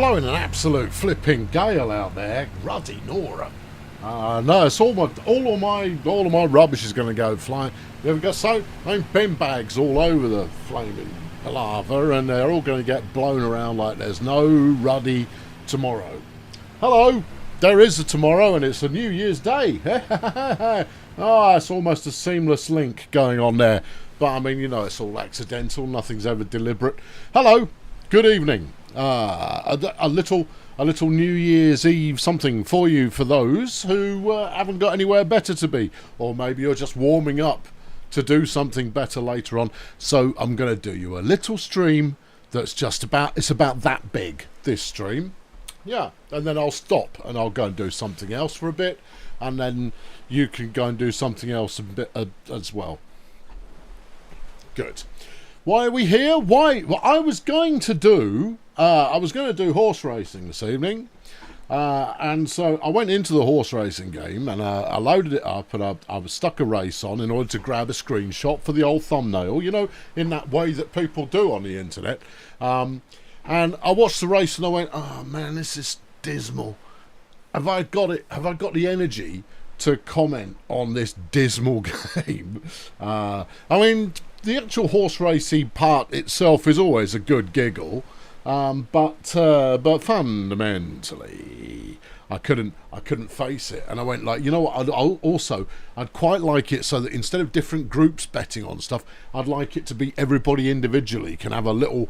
blowing an absolute flipping gale out there. Ruddy Nora. No, it's all of my rubbish is going to go flying. They've got so many bin bags all over the flaming lava, and they're all going to get blown around like there's no ruddy tomorrow. Hello, there is a tomorrow, and it's a New Year's Day. It's almost a seamless link going on there. But I mean, it's all accidental. Nothing's ever deliberate. Hello, good evening. A little New Year's Eve something for you for those who haven't got anywhere better to be, or maybe you're just warming up to do something better later on. So I'm going to do you a little stream that's it's about that big, this stream. Yeah, and then I'll stop and I'll go and do something else for a bit, and then you can go and do something else a bit as well. Good. Why are we here? Why? Well, I was going to do horse racing this evening, and so I went into the horse racing game and I loaded it up, and I was stuck a race on in order to grab a screenshot for the old thumbnail, in that way that people do on the internet. And I watched the race and I went, oh man, this is dismal. Have I got it? Have I got the energy to comment on this dismal game? I mean, the actual horse racing part itself is always a good giggle, but fundamentally, I couldn't face it, and I went like, you know what? I'd quite like it so that instead of different groups betting on stuff, I'd like it to be everybody individually can have a little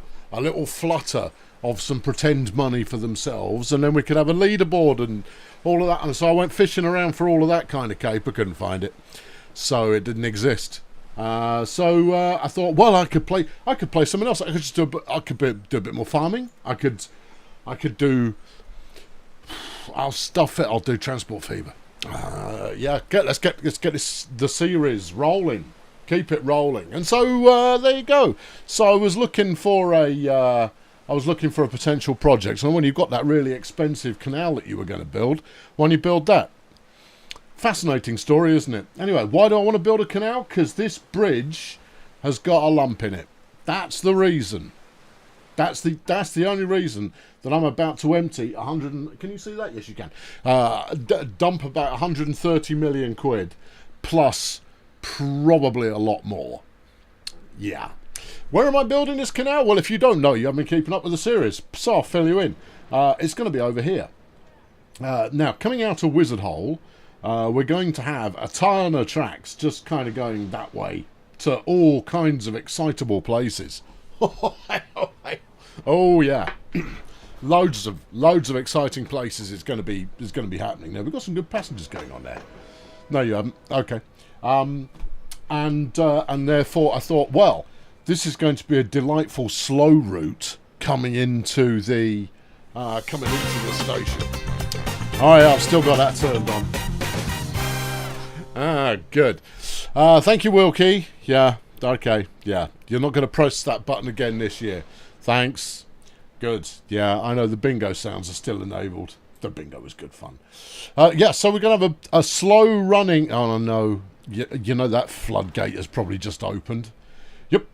flutter of some pretend money for themselves, and then we could have a leaderboard and all of that. And so I went fishing around for all of that kind of caper, couldn't find it, so it didn't exist. I thought, well, I could play something else. I could do a bit more farming. I could do. I'll stuff it. I'll do transport fever. Let's get the series rolling. Keep it rolling. And so there you go. So I was looking for a potential project. So when you've got that really expensive canal that you were going to build, why don't you build that? Fascinating story, isn't it? Anyway, why do I want to build a canal? Because this bridge has got a lump in it. That's the reason. That's the only reason that I'm about to empty 100. Can you see that? Yes, you can. Dump about 130 million quid, plus probably a lot more. Yeah. Where am I building this canal? Well, if you don't know, you haven't been keeping up with the series, so I'll fill you in. It's going to be over here. Now, coming out of Wizard Hole, we're going to have a ton of tracks just kind of going that way to all kinds of excitable places. Oh yeah, loads of exciting places is going to be happening. Now we've got some good passengers going on there. No, you haven't. Okay, and therefore I thought, well, this is going to be a delightful slow route coming into the station. Oh yeah, I've still got that turned on. Good. Thank you, Wilkie. Yeah, okay, yeah. You're not going to press that button again this year. Thanks. Good. Yeah, I know the bingo sounds are still enabled. The bingo was good fun. So we're going to have a slow running... Oh, no. You know that floodgate has probably just opened. Yep.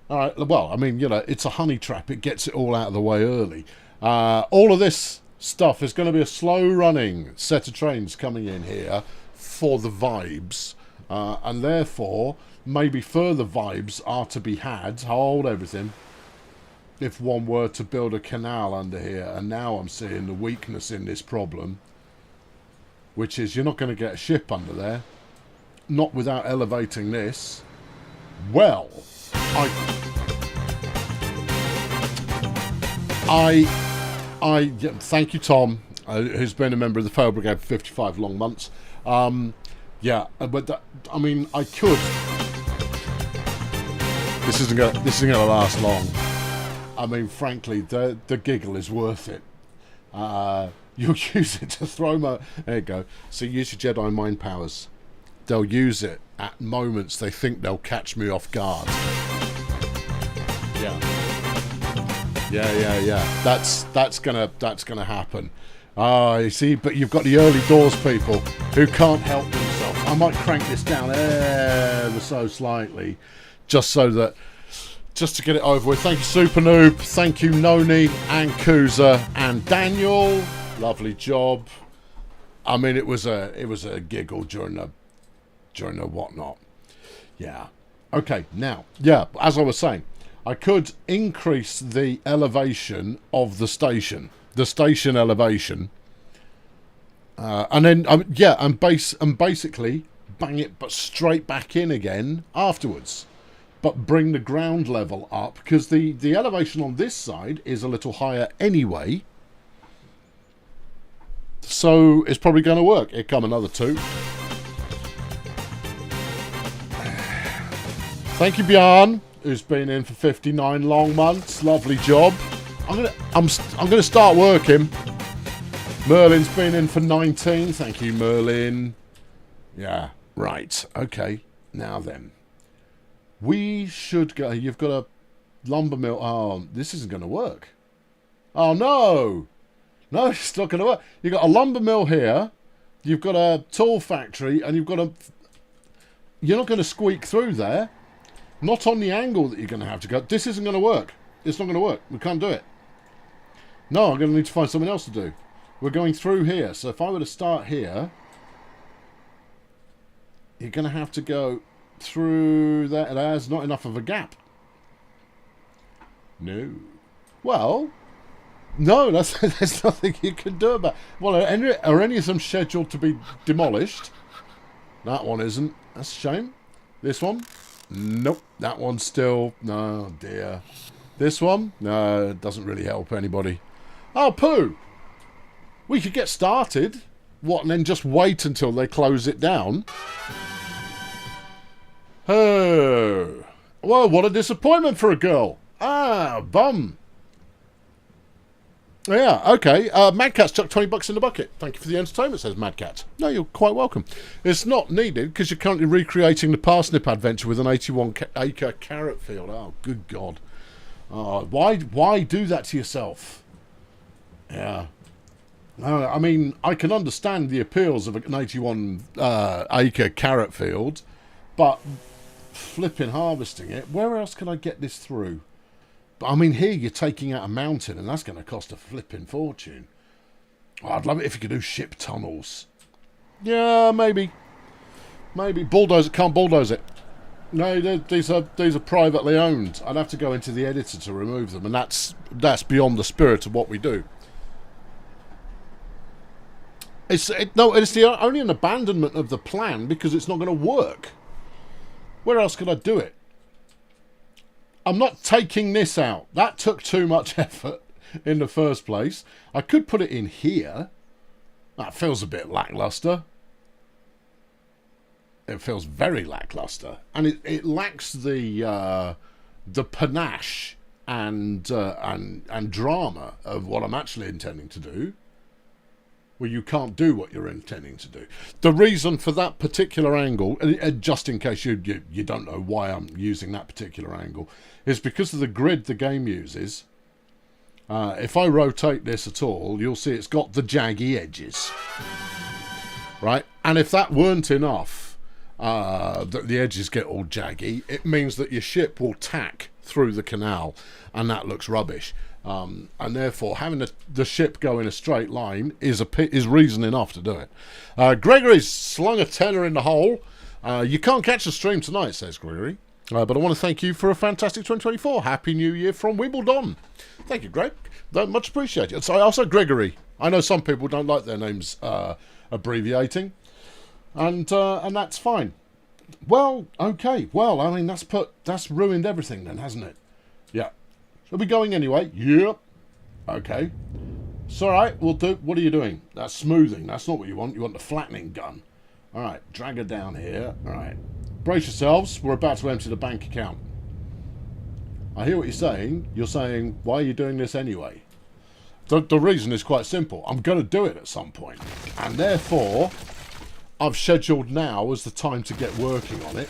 All right, well, I mean, it's a honey trap. It gets it all out of the way early. All of this stuff is going to be a slow running set of trains coming in here for the vibes, and therefore maybe further vibes are to be had. Hold everything. If one were to build a canal under here, and now I'm seeing the weakness in this problem, which is you're not going to get a ship under there, not without elevating this. Well, I thank you, Tom, who's been a member of the Fail Brigade for 55 long months. Yeah, but I mean, I could. This isn't gonna last long. I mean, frankly, the giggle is worth it. You'll use it to throw my. There you go. So use your Jedi mind powers. They'll use it at moments they think they'll catch me off guard. Yeah. That's gonna happen. You see, but you've got the early doors people who can't help themselves. I might crank this down ever so slightly, just so that just to get it over with. Thank you, Super Noob. Thank you, Noni and Kuza and Daniel. Lovely job. I mean, it was a giggle during the whatnot. Yeah. Okay. Now, yeah. As I was saying, I could increase the elevation of the station elevation, and then and basically bang it, but straight back in again afterwards. But bring the ground level up, because the elevation on this side is a little higher anyway. So it's probably going to work. Here come another two. Thank you, Bjorn, who's been in for 59 long months. Lovely job. I'm gonna start working. Merlin's been in for 19. Thank you, Merlin. Yeah, right. Okay. Now then. We should go. You've got a lumber mill. Oh, this isn't going to work. Oh, no. No, it's not going to work. You've got a lumber mill here. You've got a tool factory. And you've got a... You're not going to squeak through there. Not on the angle that you're going to have to go. This isn't going to work. It's not going to work. We can't do it. No, I'm going to need to find something else to do. We're going through here. So if I were to start here... You're going to have to go... through that. There's not enough of a gap. No. Well, no, there's nothing you can do about it. Well, are any of them scheduled to be demolished? That one isn't. That's a shame. This one? Nope. That one's still... No, dear. This one? No, it doesn't really help anybody. Oh, poo! We could get started. What, and then just wait until they close it down? Oh, well, what a disappointment for a girl. Ah, bum. Yeah, okay. Mad Cat's chucked $20 in the bucket. Thank you for the entertainment, says Mad Cat. No, you're quite welcome. It's not needed because you're currently recreating the parsnip adventure with an 81-acre carrot field. Oh, good God. Why do that to yourself? Yeah. I mean, I can understand the appeals of an 81-acre carrot field, but... flipping harvesting it, where else can I get this through? But I mean, here you're taking out a mountain and that's going to cost a flipping fortune. Oh, I'd love it if you could do ship tunnels. Yeah, maybe bulldoze it. Can't bulldoze it. No, these are privately owned. I'd have to go into the editor to remove them, and that's beyond the spirit of what we do. It's only an abandonment of the plan because it's not going to work. Where else could I do it? I'm not taking this out. That took too much effort in the first place. I could put it in here. That feels a bit lackluster. It feels very lackluster. And it lacks the panache and drama of what I'm actually intending to do. Well, you can't do what you're intending to do. The reason for that particular angle, just in case you don't know why I'm using that particular angle, is because of the grid the game uses. If I rotate this at all, you'll see it's got the jaggy edges. Right? And if that weren't enough, that the edges get all jaggy, it means that your ship will tack through the canal, and that looks rubbish. And therefore, having the ship go in a straight line is reason enough to do it. Gregory's slung a tenner in the hole. You can't catch the stream tonight, says Gregory. But I want to thank you for a fantastic 2024. Happy New Year from Wimbledon. Thank you, Greg. Much appreciated. So also Gregory. I know some people don't like their names abbreviating, and that's fine. Well, okay. Well, I mean that's ruined everything then, hasn't it? Yeah. Are we going anyway? Yep. Okay. It's all right. We'll do. What are you doing? That's smoothing. That's not what you want. You want the flattening gun. All right. Drag her down here. All right. Brace yourselves. We're about to empty the bank account. I hear what you're saying. You're saying, why are you doing this anyway? The reason is quite simple. I'm going to do it at some point. And therefore, I've scheduled now as the time to get working on it.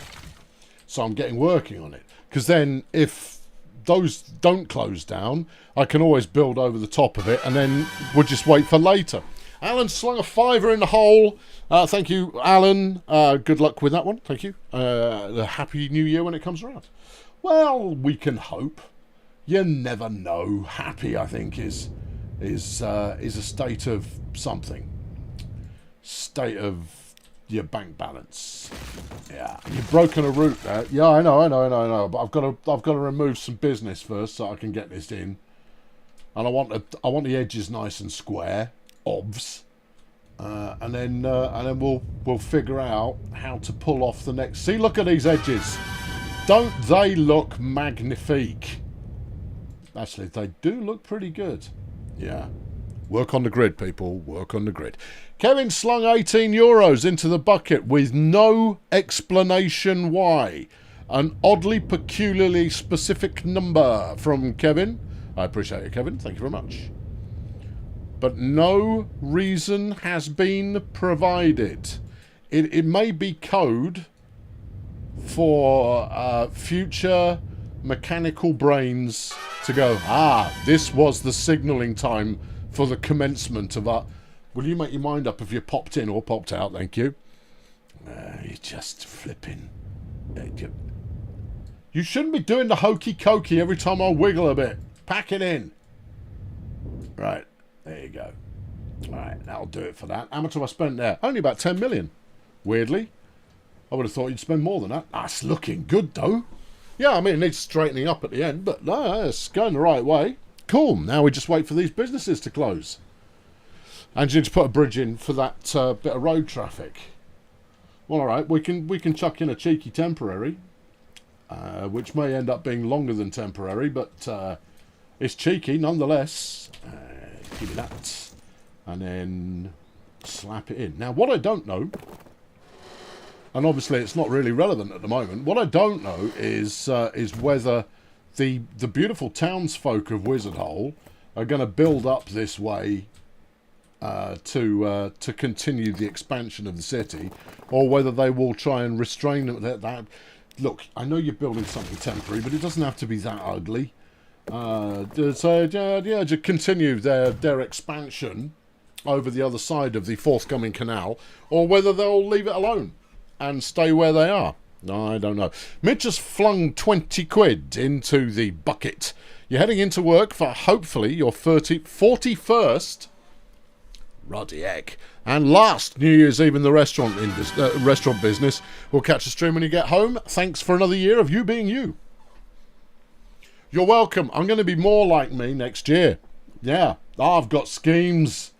So I'm getting working on it. Because then if those don't close down, I can always build over the top of it, and then we'll just wait for later. Alan slung a fiver in the hole. Thank you, Alan. Good luck with that one. Thank you. Happy New Year when it comes around. Well, we can hope. You never know. Happy, I think, is a state of something. State of your bank balance. Yeah, you've broken a route there. Yeah, I know. But I've got to remove some business first so I can get this in. And I want the edges nice and square, obvs. And then we'll figure out how to pull off the next. See, look at these edges. Don't they look magnifique? Actually, they do look pretty good. Yeah. Work on the grid, people. Work on the grid. Kevin slung €18 into the bucket with no explanation why. An oddly, peculiarly specific number from Kevin. I appreciate it, Kevin. Thank you very much. But no reason has been provided. It may be code for future mechanical brains to go, this was the signalling time for the commencement of our... Will you make your mind up if you popped in or popped out? Thank you. You're just flipping. You shouldn't be doing the hokey cokey every time I wiggle a bit. Pack it in. Right. There you go. Alright, that'll do it for that. How much have I spent there? Only about 10 million. Weirdly. I would have thought you'd spend more than that. That's looking good, though. Yeah, I mean, it needs straightening up at the end, but no, it's going the right way. Cool. Now we just wait for these businesses to close. And you need to put a bridge in for that bit of road traffic. Well, alright, we can chuck in a cheeky temporary, which may end up being longer than temporary, but it's cheeky nonetheless. Give me that. And then slap it in. Now, what I don't know, and obviously it's not really relevant at the moment, what I don't know is whether the beautiful townsfolk of Wizard Hole are going to build up this way to continue the expansion of the city, or whether they will try and restrain that. Look, I know you're building something temporary, but it doesn't have to be that ugly. To continue their expansion over the other side of the forthcoming canal, or whether they'll leave it alone and stay where they are. I don't know. Mitch just flung 20 quid into the bucket. You're heading into work for hopefully your 41st ruddy heck and last New Year's Eve in the restaurant business. We'll catch a stream when you get home. Thanks for another year of you being you. You're welcome. I'm going to be more like me next year. Yeah, I've got schemes.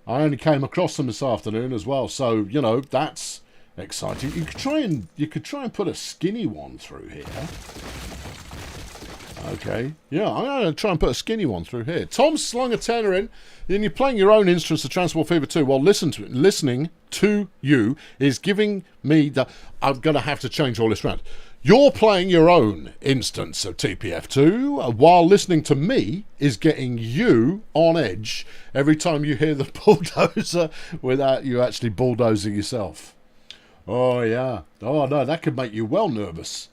I only came across them this afternoon as well, so you know that's exciting. You could try and put a skinny one through here. Okay, yeah, I'm going to try and put a skinny one through here. Tom slung a tenner in, and you're playing your own instruments of Transport Fever 2 while listening to you is giving me the... I'm going to have to change all this around. You're playing your own instance of TPF2 while listening to me is getting you on edge every time you hear the bulldozer without you actually bulldozing yourself. Oh, yeah. Oh, no, that could make you well nervous.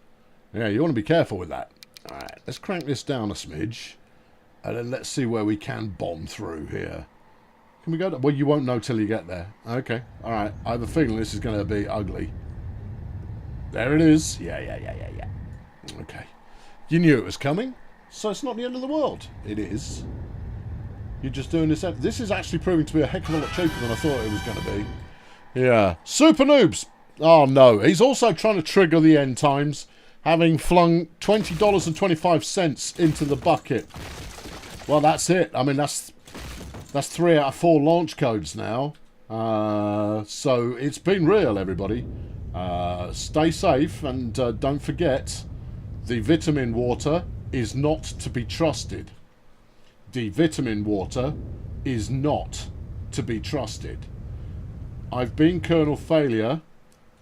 Yeah, you want to be careful with that. All right, let's crank this down a smidge, and then let's see where we can bomb through here. Can we go to... Well, you won't know till you get there. Okay, all right. I have a feeling this is going to be ugly. There it is. Yeah. Okay. You knew it was coming, so it's not the end of the world. It is. You're just doing this... This is actually proving to be a heck of a lot cheaper than I thought it was going to be. Yeah. Super Noobs. Oh, no. He's also trying to trigger the end times, having flung $20.25 into the bucket. Well, that's it. I mean, that's 3 out of 4 launch codes now. So it's been real, everybody. Stay safe and don't forget the vitamin water is not to be trusted. The vitamin water is not to be trusted. I've been Colonel Failure.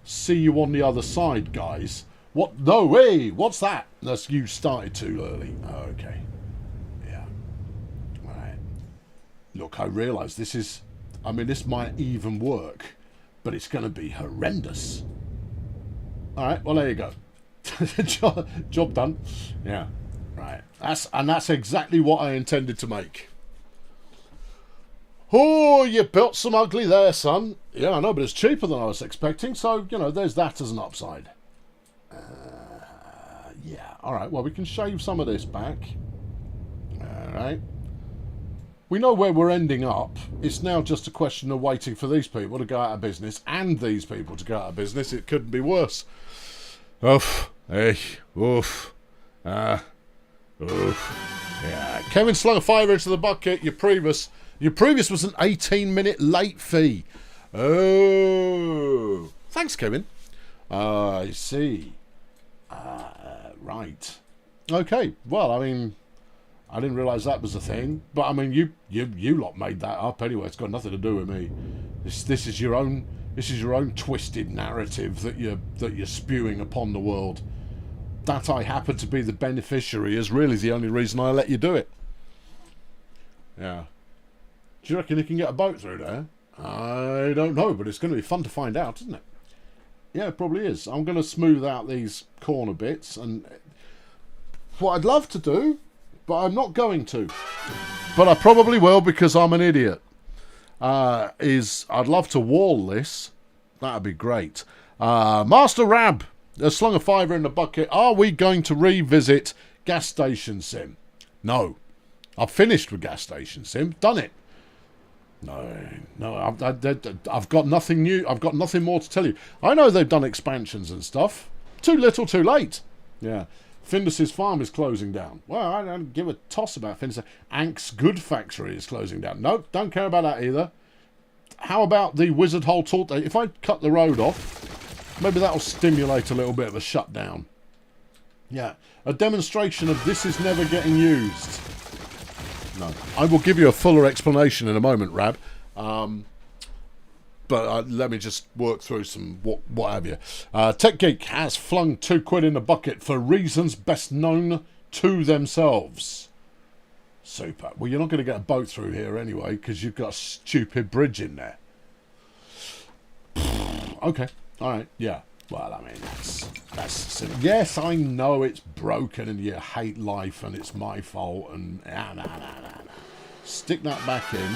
See you on the other side, guys. What? No way! What's that? That's you started too early. Oh, okay. Yeah. Alright. Look, I realise this is... I mean, this might even work, but it's going to be horrendous. Alright, well, there you go. Job done. Yeah. Right. That's exactly what I intended to make. Oh, you built some ugly there, son. Yeah, I know, but it's cheaper than I was expecting, so, you know, there's that as an upside. Yeah. Alright, well, we can shave some of this back. Alright. We know where we're ending up. It's now just a question of waiting for these people to go out of business and these people to go out of business. It couldn't be worse. Oof. Hey. Oof. Oof. Yeah. Kevin slung a fiver into the bucket. Your previous was an 18-minute late fee. Oh. Thanks, Kevin. I see. Right. Okay. Well, I mean, I didn't realise that was a thing. But I mean, you lot made that up anyway. It's got nothing to do with me. This is your own twisted narrative that you're spewing upon the world. That I happen to be the beneficiary is really the only reason I let you do it. Yeah. Do you reckon you can get a boat through there? I don't know, but it's going to be fun to find out, isn't it? Yeah, it probably is. I'm going to smooth out these corner bits, and what I'd love to do, but I'm not going to. But I probably will because I'm an idiot. Is I'd love to wall this. That'd be great. Master Rab has slung a fiver in the bucket. Are we going to revisit Gas Station Sim? No. I've finished with Gas Station Sim. Done it. No, I've got nothing new. I've got nothing more to tell you. I know they've done expansions and stuff. Too little, too late. Yeah. Findus's farm is closing down. Well, I don't give a toss about Findus. Ank's Good Factory is closing down. No, don't care about that either. How about the Wizard Hole Taunt? If I cut the road off, maybe that'll stimulate a little bit of a shutdown. Yeah. A demonstration of this is never getting used. No. I will give you a fuller explanation in a moment, Rab. But let me just work through some what have you. Tech Geek has flung £2 in the bucket for reasons best known to themselves. Super. Well, you're not going to get a boat through here anyway because you've got a stupid bridge in there. Okay. All right. Yeah. Well, I mean, that's silly. Yes, I know it's broken and you hate life and it's my fault and nah. Stick that back in.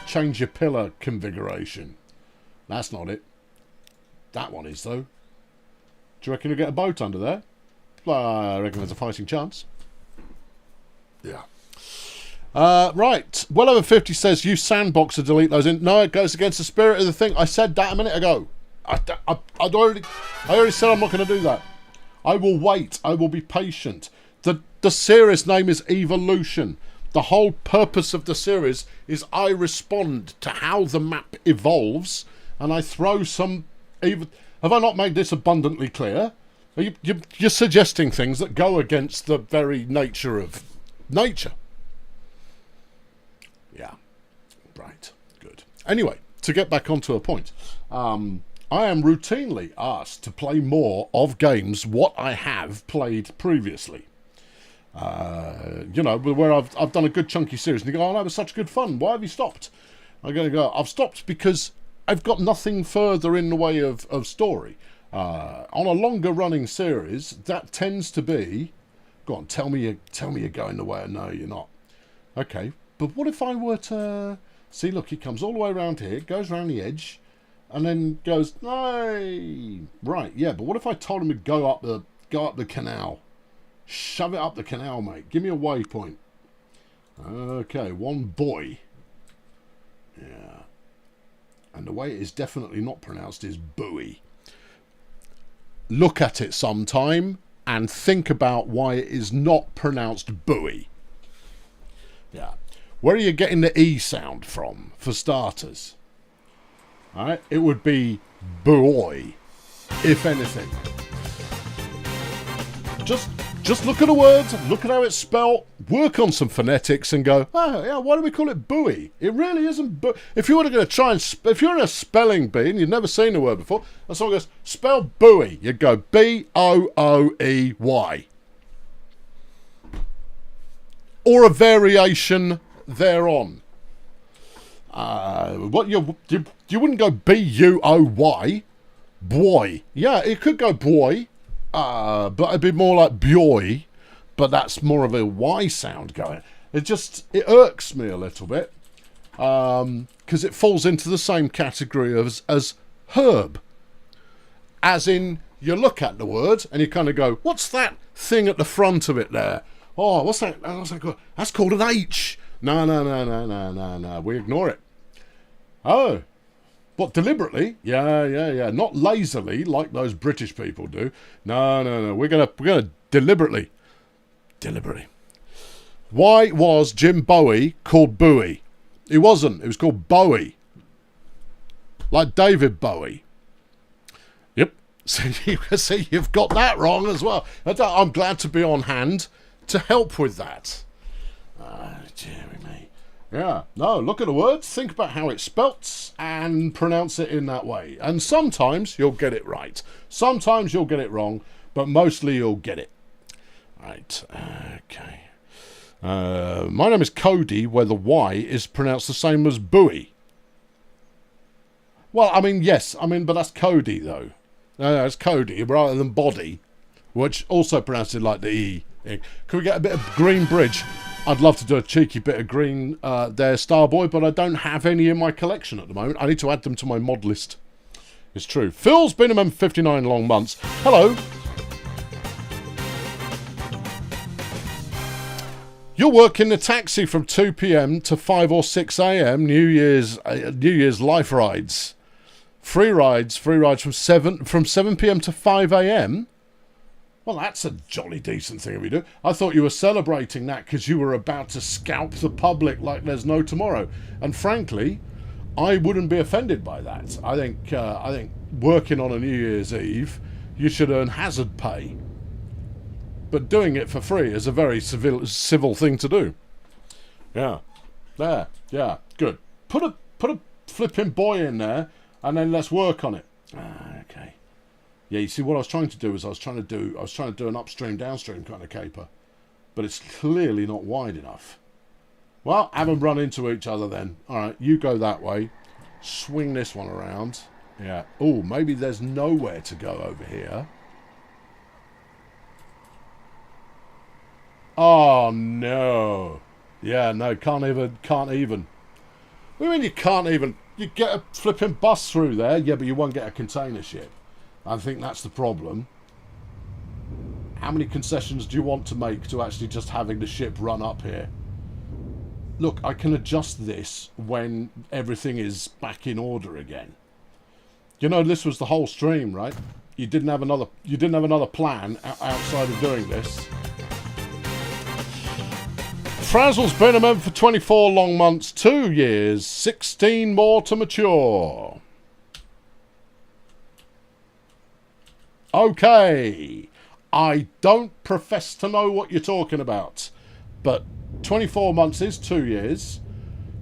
Change your pillar configuration. That's not it. That one is, though. Do you reckon you'll get a boat under there? Well, I reckon there's a fighting chance. Yeah. Right. Well over 50 says, use sandbox to delete those in. No, it goes against the spirit of the thing. I said that a minute ago. I already said I'm not going to do that. I will wait. I will be patient. The series name is Evolution. The whole purpose of the series is I respond to how the map evolves and I throw some... Have I not made this abundantly clear? You're suggesting things that go against the very nature of nature. Yeah. Right. Good. Anyway, to get back onto a point. I am routinely asked to play more of games what I have played previously. You know, where I've done a good chunky series, and you go, oh, that was such good fun. Why have you stopped? I'm going to go, I've stopped because I've got nothing further in the way of story. On a longer running series, that tends to be, go on, tell me you're going the way. No, you're not. Okay, but what if I were to see? Look, it comes all the way around here, goes around the edge. And then goes, hey, right, yeah. But what if I told him to go up the canal, shove it up the canal, mate? Give me a waypoint. Okay, one boy. Yeah, and the way it is definitely not pronounced is buoy. Look at it sometime and think about why it is not pronounced buoy. Yeah, where are you getting the E sound from, for starters? Alright, it would be boy, if anything. Just look at the words, look at how it's spelled, work on some phonetics and go, oh yeah, why do we call it buoy? It really isn't if you were going to try and, if you're in a spelling bee and you've never seen the word before, and someone goes, spell buoy, you'd go B-O-O-E-Y. Or a variation thereon. What you wouldn't go B-U-O-Y, boy. Yeah, it could go boy, but it'd be more like boy, but that's more of a Y sound going. It irks me a little bit, because it falls into the same category as herb, as in you look at the word and you kind of go, what's that thing at the front of it there? Oh, what's that? What's that called? That's called an H. No. We ignore it. Oh, what, deliberately? Yeah. Not lazily like those British people do. No. We're gonna deliberately. Why was Jim Bowie called Bowie? He wasn't. It was called Bowie. Like David Bowie. Yep. So you can see you've got that wrong as well. I'm glad to be on hand to help with that. Dearie me. Yeah. No, look at the words, think about how it's spelt, and pronounce it in that way. And sometimes you'll get it right. Sometimes you'll get it wrong, but mostly you'll get it. Right. Okay. My name is Cody, where the Y is pronounced the same as Bowie. Well, I mean, yes. I mean, but that's Cody, though. No, it's Cody rather than Body, which also pronounces it like the E. Can we get a bit of green bridge? I'd love to do a cheeky bit of green there, Starboy, but I don't have any in my collection at the moment. I need to add them to my mod list. It's true. Phil's been a member 59 long months. Hello. You're working the taxi from 2 p.m. to 5 or 6 a.m. New Year's life rides. Free rides from 7 p.m. to 5 a.m. Well, that's a jolly decent thing if you do. I thought you were celebrating that because you were about to scalp the public like there's no tomorrow. And frankly, I wouldn't be offended by that. I think working on a New Year's Eve, you should earn hazard pay. But doing it for free is a very civil thing to do. Yeah. There. Yeah. Good. Put a flipping boy in there, and then let's work on it. Okay. Yeah, you see what I was trying to do is I was trying to do an upstream downstream kind of caper, but it's clearly not wide enough. Well, have them run into each other then. All right, you go that way. Swing this one around. Yeah. Oh, maybe there's nowhere to go over here. Oh no. Yeah, no, can't even. What do you mean you can't even? You get a flipping bus through there, yeah, but you won't get a container ship. I think that's the problem. How many concessions do you want to make to actually just having the ship run up here? Look, I can adjust this when everything is back in order again. You know, this was the whole stream, right? You didn't have another plan outside of doing this. Frazzle's been a member for 24 long months, 2 years, 16 more to mature. Okay, I don't profess to know what you're talking about, but 24 months is 2 years.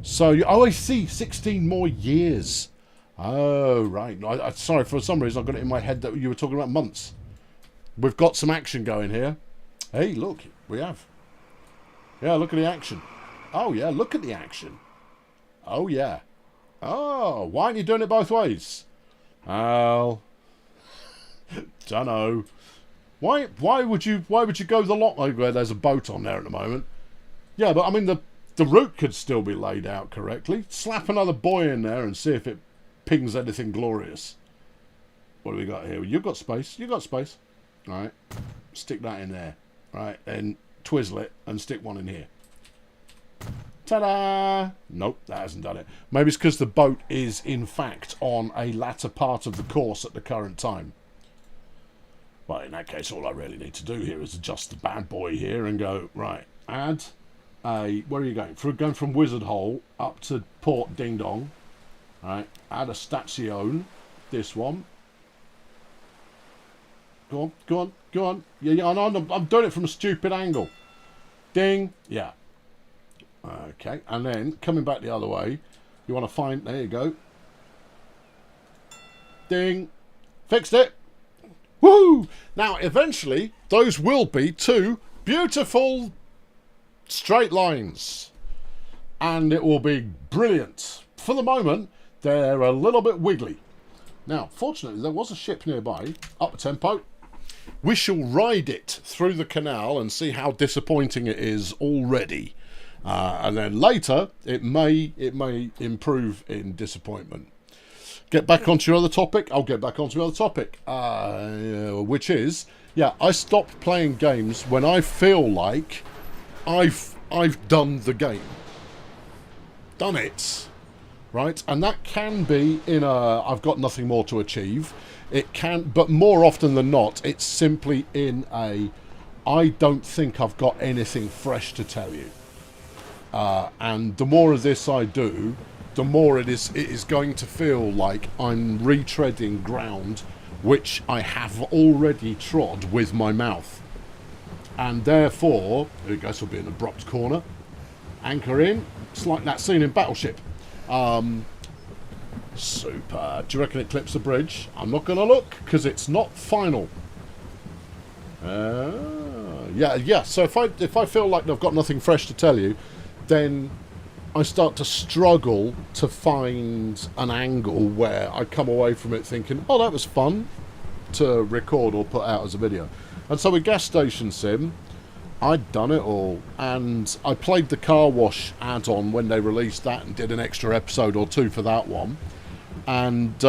So, I see, 16 more years. Oh, right. Sorry, for some reason I got it in my head that you were talking about months. We've got some action going here. Hey, look, we have. Yeah, look at the action. Oh, yeah, look at the action. Oh, yeah. Oh, why aren't you doing it both ways? Well, dunno. Why would you go the long way where there's a boat on there at the moment? Yeah, but I mean the route could still be laid out correctly. Slap another buoy in there and see if it pings anything glorious. What do we got here? You've got space. You've got space. All right. Stick that in there. All right. And twizzle it and stick one in here. Ta-da! Nope, that hasn't done it. Maybe it's because the boat is, in fact, on a latter part of the course at the current time. Well, in that case, all I really need to do here is adjust the bad boy here and go, right, add a... Where are you going? Going from Wizard Hole up to Port Ding Dong. Right, add a station. This one. Go on. Yeah, I know, I'm doing it from a stupid angle. Ding. Yeah. Okay, and then coming back the other way, you want to find... There you go. Ding. Fixed it. Woo! Now, eventually, those will be 2 beautiful straight lines. And it will be brilliant. For the moment, they're a little bit wiggly. Now, fortunately, there was a ship nearby. Up tempo. We shall ride it through the canal and see how disappointing it is already. And then later, it may improve in disappointment. get back onto your other topic. I'll get back onto my other topic, which is, yeah, I stop playing games when I feel like I've done the game. Done it. Right? And that can be in a, I've got nothing more to achieve. It can, but more often than not, it's simply in a, I don't think I've got anything fresh to tell you. And the more of this I do, the more it is going to feel like I'm retreading ground which I have already trod with my mouth. And therefore, there you go, this will be an abrupt corner. Anchor in. It's like that scene in Battleship. Super. Do you reckon it clips the bridge? I'm not going to look, because it's not final. Yeah. So if I feel like I've got nothing fresh to tell you, then I start to struggle to find an angle where I come away from it thinking, oh, that was fun to record or put out as a video. And so with Gas Station Sim, I'd done it all, and I played the car wash add-on when they released that and did an extra episode or two for that one, and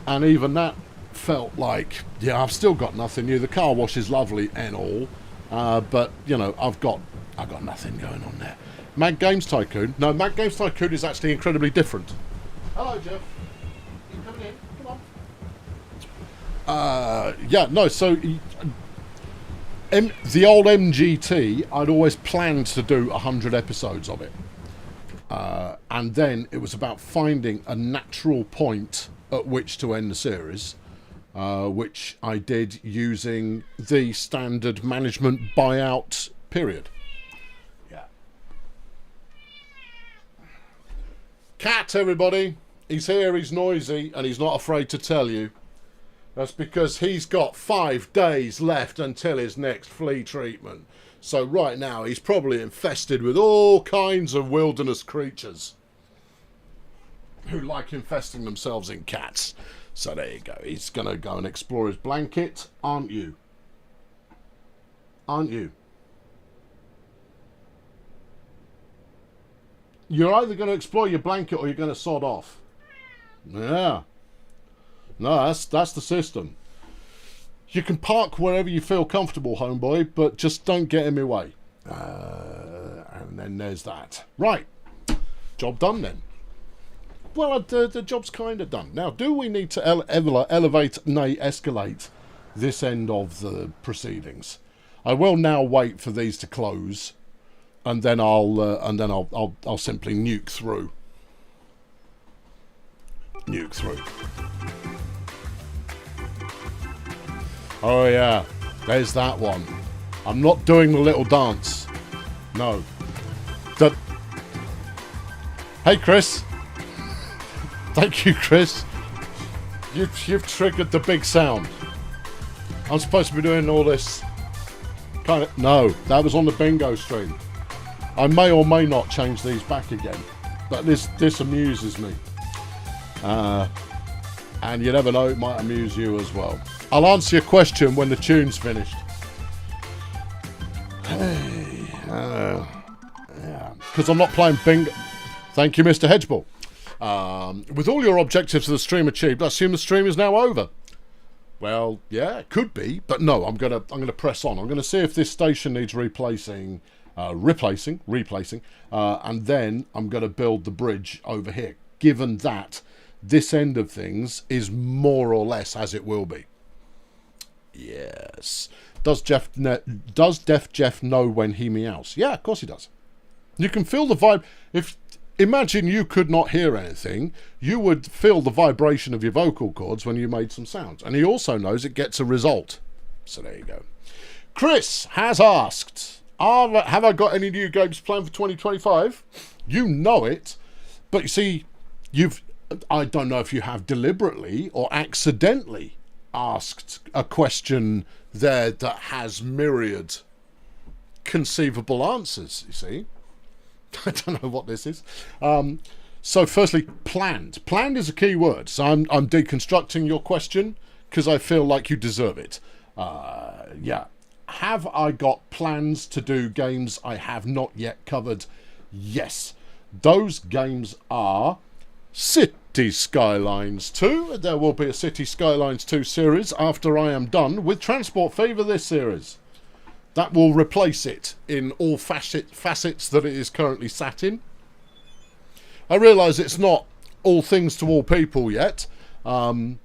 even that felt like, yeah, I've still got nothing new. The car wash is lovely and all, but you know, I've got nothing going on there. Mad Games Tycoon. No, Mad Games Tycoon is actually incredibly different. Hello, Jeff. You coming in? Come on. Yeah, no. So. The old MGT, I'd always planned to do 100 episodes of it. And then it was about finding a natural point at which to end the series, which I did using the standard management buyout period. Yeah. Cat, everybody. He's here, he's noisy, and he's not afraid to tell you. That's because he's got 5 days left until his next flea treatment. So right now he's probably infested with all kinds of wilderness creatures who like infesting themselves in cats. So there you go. He's going to go and explore his blanket, aren't you? Aren't you? You're either going to explore your blanket or you're going to sod off. Yeah. No, that's the system. You can park wherever you feel comfortable, homeboy, but just don't get in my way. And then there's that. Right. Job done then. Well, the job's kind of done. Now, do we need to elevate, nay, escalate this end of the proceedings? I will now wait for these to close, and then I'll simply nuke through. Nuke through. Oh yeah, there's that one. I'm not doing the little dance. No. Hey Chris. Thank you, Chris. You've triggered the big sound. I'm supposed to be doing all this kind of... No, that was on the bingo stream. I may or may not change these back again, but this amuses me. And you never know, it might amuse you as well. I'll answer your question when the tune's finished. Hey, yeah, because I'm not playing bingo. Thank you, Mr. Hedgeball. With all your objectives of the stream achieved, I assume the stream is now over. Well, yeah, it could be, but no, I'm gonna press on. I'm gonna see if this station needs replacing, and then I'm gonna build the bridge over here. Given that this end of things is more or less as it will be. Yes. Does Deaf Jeff know when he meows? Yeah, of course he does. You can feel the vibe. Imagine you could not hear anything, you would feel the vibration of your vocal cords when you made some sounds. And he also knows it gets a result. So there you go. Chris has asked, have I got any new games planned for 2025? You know it, but you see, I don't know if you have deliberately or accidentally asked a question there that has myriad conceivable answers, you see. I don't know what this is. So firstly, planned. Planned is a key word. So I'm deconstructing your question because I feel like you deserve it. Yeah. Have I got plans to do games I have not yet covered? Yes. Those games are City Cities Skylines 2. There will be a Cities Skylines 2 series after I am done with Transport Fever this series. That will replace it in all facets that it is currently sat in. I realise it's not all things to all people yet, and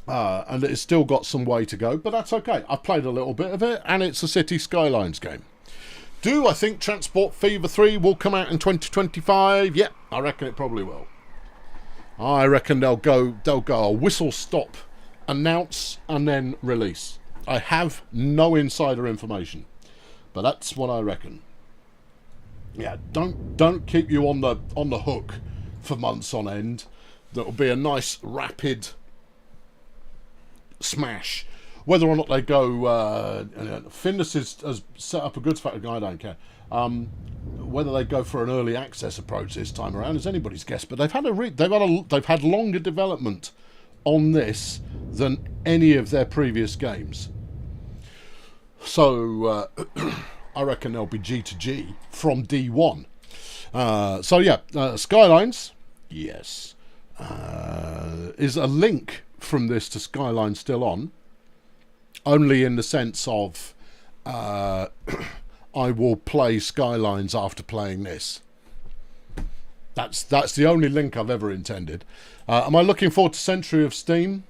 it's still got some way to go, but that's okay. I've played a little bit of it, and it's a Cities Skylines game. Do I think Transport Fever 3 will come out in 2025? Yeah, I reckon it probably will. I reckon they'll go a whistle stop, announce, and then release. I have no insider information, but that's what I reckon. Yeah, don't keep you on the hook for months on end. That'll be a nice rapid smash. Whether or not they go, Findus has set up a goods factory. I don't care. Whether they go for an early access approach this time around is anybody's guess. But they've had longer development on this than any of their previous games. So I reckon they'll be G to G from D1. Skylines, yes. Is a link from this to Skylines still on? Only in the sense of I will play Skylines after playing this. That's the only link I've ever intended. Am I looking forward to Century of Steam?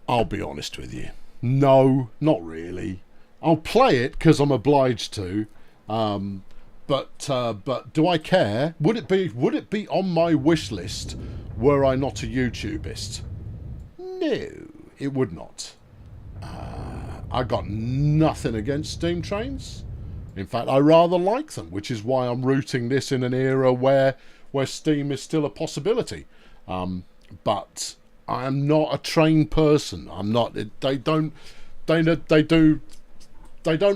I'll be honest with you. No, not really. I'll play it because I'm obliged to. But do I care? Would it be on my wish list were I not a YouTubist? No, it would not. I got nothing against steam trains. In fact, I rather like them, which is why I'm rooting this in an era where steam is still a possibility. But I am not a train person. I'm not. They don't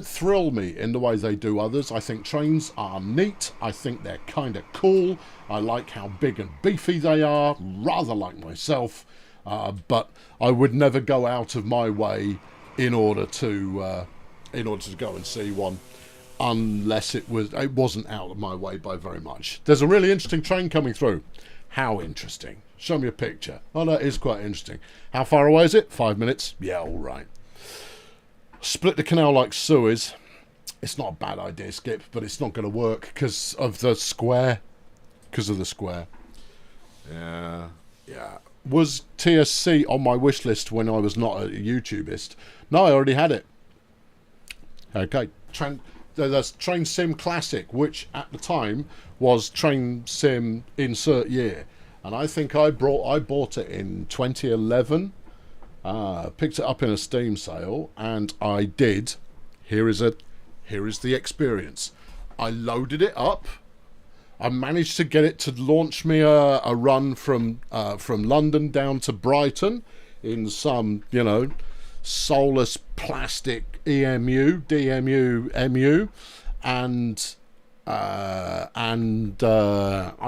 thrill me in the way they do others. I think trains are neat. I think they're kind of cool. I like how big and beefy they are, rather like myself. But I would never go out of my way in order to go and see one, unless it wasn't out of my way by very much. There's a really interesting train coming through. How interesting? Show me a picture. Oh, that is quite interesting. How far away is it? 5 minutes. Yeah, all right. Split the canal like Suez. It's not a bad idea, Skip, but it's not going to work because of the square. Yeah. Was TSC on my wish list when I was not a YouTubist? No, I already had it. Okay. There's Train Sim Classic, which at the time was Train Sim Insert Year. And I think I bought it in 2011. Picked it up in a Steam sale, and I did. Here is the experience. I loaded it up. I managed to get it to launch me a run from London down to Brighton in some, soulless plastic DMU, MU, and I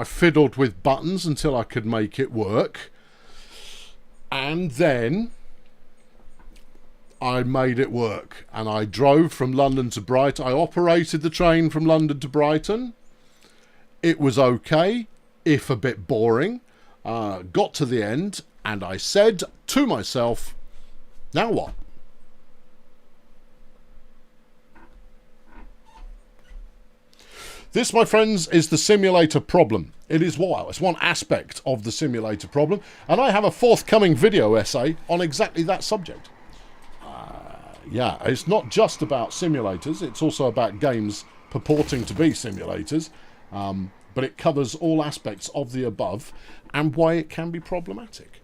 fiddled with buttons until I could make it work, and then I made it work, and I drove from London to Brighton. I operated the train from London to Brighton. It was okay, if a bit boring. Got to the end, and I said to myself, now what? This, my friends, is the simulator problem. It is it's one aspect of the simulator problem, and I have a forthcoming video essay on exactly that subject. It's not just about simulators, it's also about games purporting to be simulators, but it covers all aspects of the above and why it can be problematic.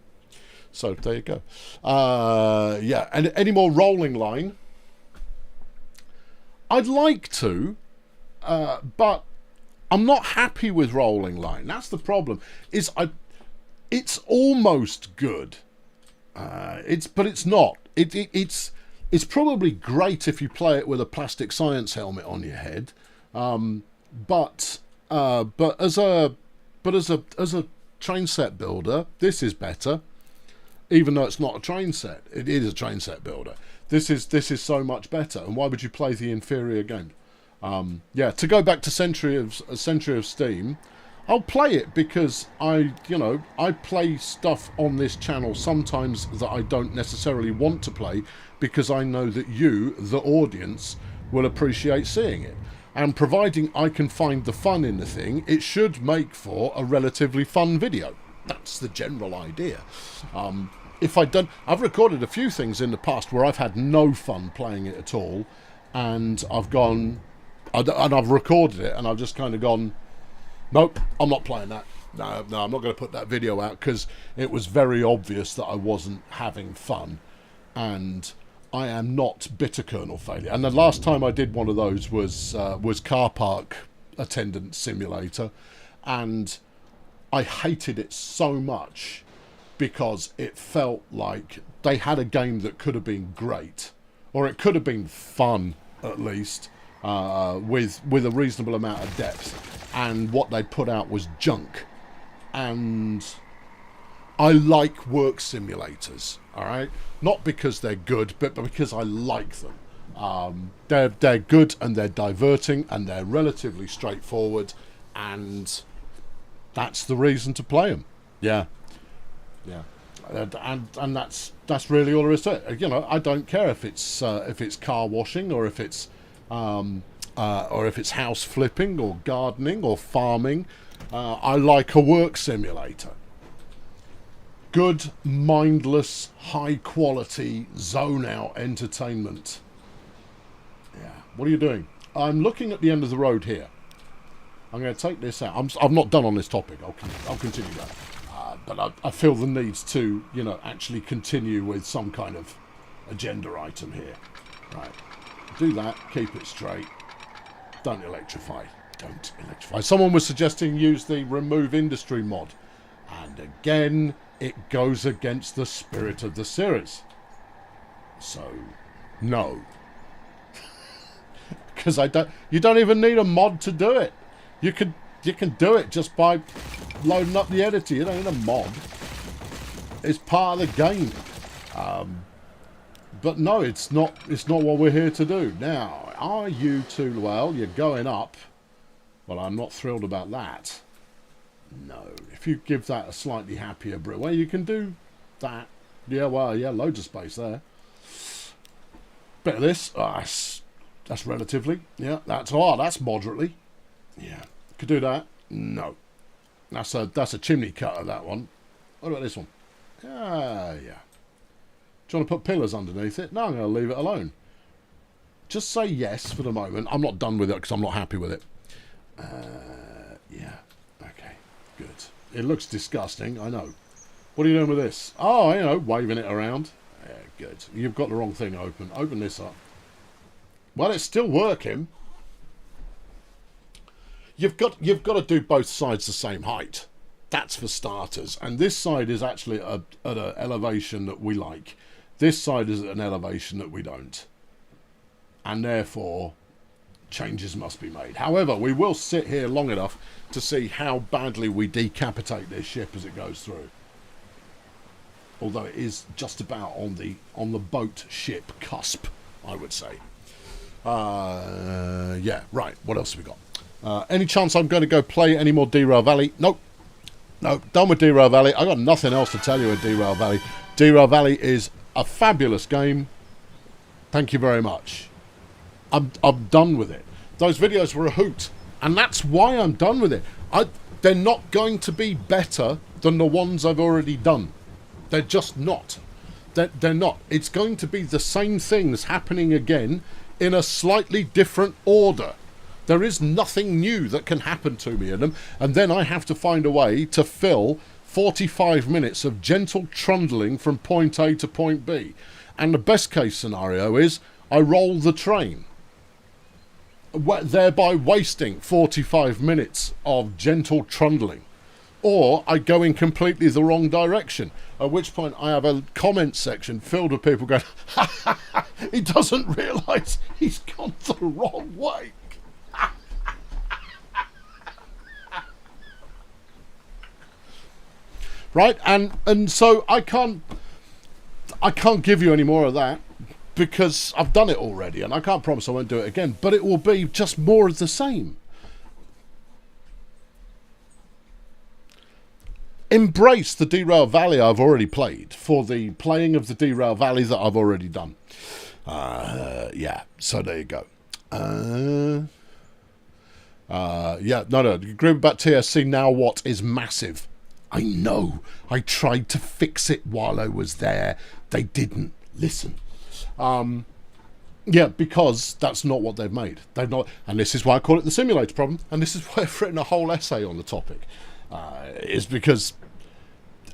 So there you go. And any more rolling line? I'd like to, but I'm not happy with rolling line. That's the problem. It's almost good. But it's not. It's probably great if you play it with a plastic science helmet on your head. But as a train set builder, this is better. Even though it's not a train set, it is a train set builder. This is so much better. And why would you play the inferior game? To go back to Century of Steam, I'll play it because I play stuff on this channel sometimes that I don't necessarily want to play because I know that you, the audience, will appreciate seeing it. And providing I can find the fun in the thing, it should make for a relatively fun video. That's the general idea. I've recorded a few things in the past where I've had no fun playing it at all, and I've recorded it and I've just kind of gone, nope, I'm not playing that. No, I'm not going to put that video out because it was very obvious that I wasn't having fun, and I am not bitter kernel failure. And the last time I did one of those was car park attendant simulator, and I hated it so much because it felt like they had a game that could have been great, or it could have been fun at least, with a reasonable amount of depth, and what they put out was junk. And I like work simulators, all right? Not because they're good, but because I like them. They're good, and they're diverting, and they're relatively straightforward, and that's the reason to play them. Yeah. And that's really all there is to it. You know, I don't care if it's car washing, or if it's house flipping, or gardening, or farming. I like a work simulator. Good, mindless, high quality, zone out entertainment. Yeah. What are you doing? I'm looking at the end of the road here. I'm going to take this out. I'm not done on this topic. I'll continue that. But I feel the need to, actually continue with some kind of agenda item here. Right. Do that. Keep it straight. Don't electrify. Don't electrify. Someone was suggesting use the remove industry mod. And again, it goes against the spirit of the series. So, no. Because you don't even need a mod to do it. You can do it just by loading up the editor. You don't need a mod. It's part of the game. But no, it's not what we're here to do. Now, are you too well? You're going up. Well, I'm not thrilled about that. No. If you give that a slightly happier brew, well, you can do that. Yeah, well, yeah, loads of space there. Bit of this. That's relatively. Yeah, that's moderately. Yeah. Could do that. No. That's a chimney cutter, that one. What about this one? Yeah. Do you want to put pillars underneath it? No, I'm going to leave it alone. Just say yes for the moment. I'm not done with it because I'm not happy with it. Yeah. Okay. Good. It looks disgusting, I know. What are you doing with this? Oh, waving it around. Yeah, good. You've got the wrong thing open. Open this up. Well, it's still working. You've got to do both sides the same height. That's for starters. And this side is actually at an elevation that we like. This side is at an elevation that we don't. And therefore, changes must be made. However, we will sit here long enough to see how badly we decapitate this ship as it goes through. Although it is just about on the boat ship cusp, I would say. Yeah, right. What else have we got? Any chance I'm going to go play any more Derail Valley? Nope. No, done with Derail Valley. I've got nothing else to tell you with Derail Valley. Derail Valley is a fabulous game. Thank you very much. I'm done with it. Those videos were a hoot, and that's why I'm done with it. They're not going to be better than the ones I've already done. They're just not. They're not. It's going to be the same things happening again in a slightly different order. There is nothing new that can happen to me in them, and then I have to find a way to fill 45 minutes of gentle trundling from point A to point B. And the best case scenario is I roll the train, thereby wasting 45 minutes of gentle trundling. Or I go in completely the wrong direction, at which point I have a comment section filled with people going, he doesn't realise he's gone the wrong way. Right, and so I can't give you any more of that because I've done it already, and I can't promise I won't do it again, but it will be just more of the same. embrace the Derail Valley I've already played for the playing of the Derail Valley that I've already done. Yeah, so there you go. Yeah, no, agree about TSC now. What is massive? I know. I tried to fix it while I was there. They didn't listen. Yeah, because that's not what they've made. They've not, and this is why I call it the simulator problem. And this is why I've written a whole essay on the topic. Is because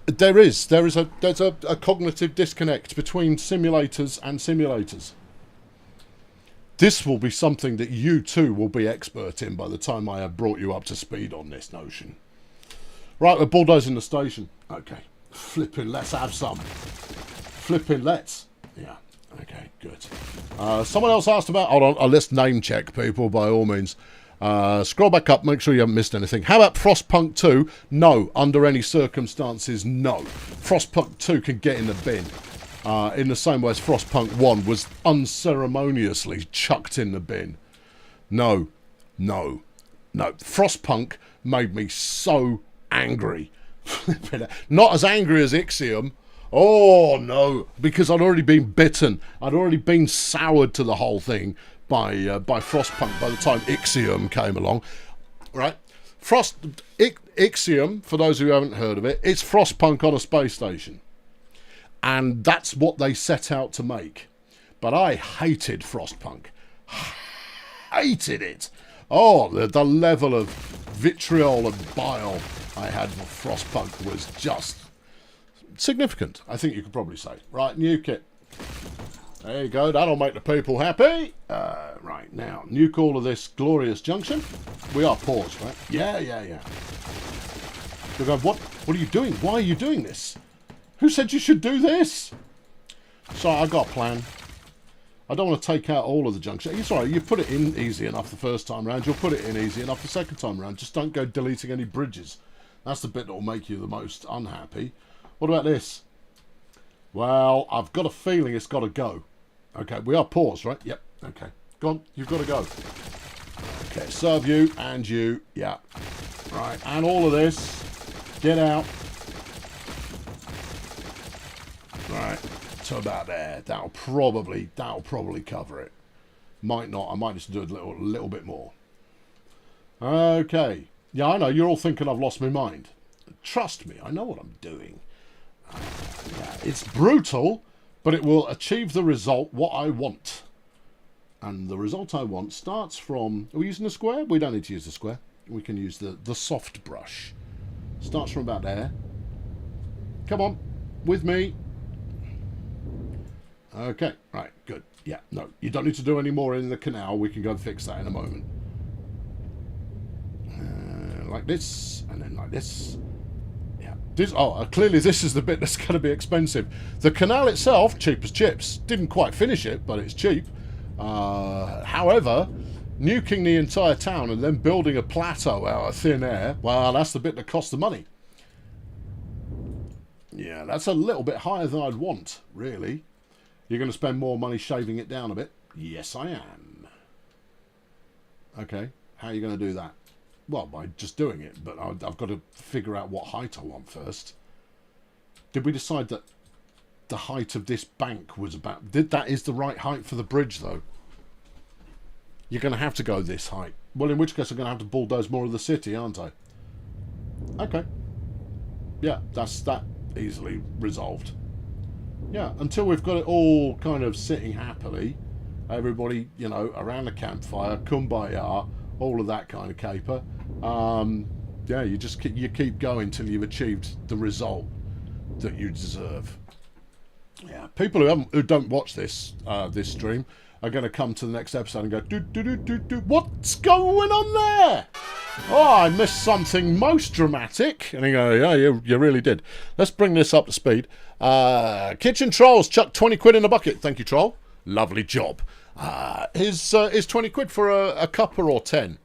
there's a cognitive disconnect between simulators and simulators. This will be something that you too will be expert in by the time I have brought you up to speed on this notion. Right, we're bulldozing the station. Okay, flipping, let's have some. Flipping, let's. Yeah, okay, good. Someone else asked about, hold on, let's name check people by all means. Scroll back up, make sure you haven't missed anything. How about Frostpunk 2? No, under any circumstances, no. Frostpunk 2 can get in the bin. In the same way as Frostpunk 1 was unceremoniously chucked in the bin. No. Frostpunk made me so angry. Not as angry as Ixiom. Oh, no. Because I'd already been bitten. I'd already been soured to the whole thing by Frostpunk by the time Ixiom came along. Right? Ixiom, for those who haven't heard of it, it's Frostpunk on a space station. And that's what they set out to make. But I hated Frostpunk. Hated it. Oh, the level of vitriol and bile I had for Frostpunk was just significant, I think you could probably say. Right, nuke it. There you go, that'll make the people happy. Right, now, nuke all of this glorious junction. We are paused, right? Yeah. They're going, what are you doing? Why are you doing this? Who said you should do this? So I got a plan. I don't want to take out all of the junction. It's all right, you put it in easy enough the first time round. You'll put it in easy enough the second time round. Just don't go deleting any bridges. That's the bit that will make you the most unhappy. What about this? Well, I've got a feeling it's got to go. Okay, we are paused, right? Yep, okay. Go on, you've got to go. Okay, serve you and you. Yeah. Right, and all of this. Get out. Right, so about there. That'll probably cover it. Might not. I might just do a little bit more. Okay. Yeah, I know. You're all thinking I've lost my mind. Trust me, I know what I'm doing. Yeah, it's brutal, but it will achieve the result what I want. And the result I want starts from... Are we using the square? We don't need to use the square. We can use the soft brush. Starts from about there. Come on, with me. Okay, right, good. Yeah, no, you don't need to do any more in the canal. We can go and fix that in a moment. Like this, and then like this. Yeah. Clearly this is the bit that's going to be expensive. The canal itself, cheap as chips. Didn't quite finish it, but it's cheap. However, nuking the entire town and then building a plateau out of thin air, well, that's the bit that costs the money. Yeah, that's a little bit higher than I'd want, really. You're going to spend more money shaving it down a bit? Yes, I am. Okay, how are you going to do that? Well, by just doing it, but I've got to figure out what height I want first. Did we decide that the height of this bank was about... That is the right height for the bridge, though? You're going to have to go this height. Well, in which case I'm going to have to bulldoze more of the city, aren't I? Okay. Yeah, that's that easily resolved. Yeah, until we've got it all kind of sitting happily, everybody, you know, around the campfire, kumbaya, all of that kind of caper. Yeah, you keep going till you've achieved the result that you deserve. Yeah, people who don't watch this this stream are going to come to the next episode and go, what's going on there? Oh, I missed something most dramatic. And you go, yeah, you really did. Let's bring this up to speed. Kitchen Trolls chucked 20 quid in the bucket. Thank you, Troll. Lovely job. Is 20 quid for a cuppa or 10?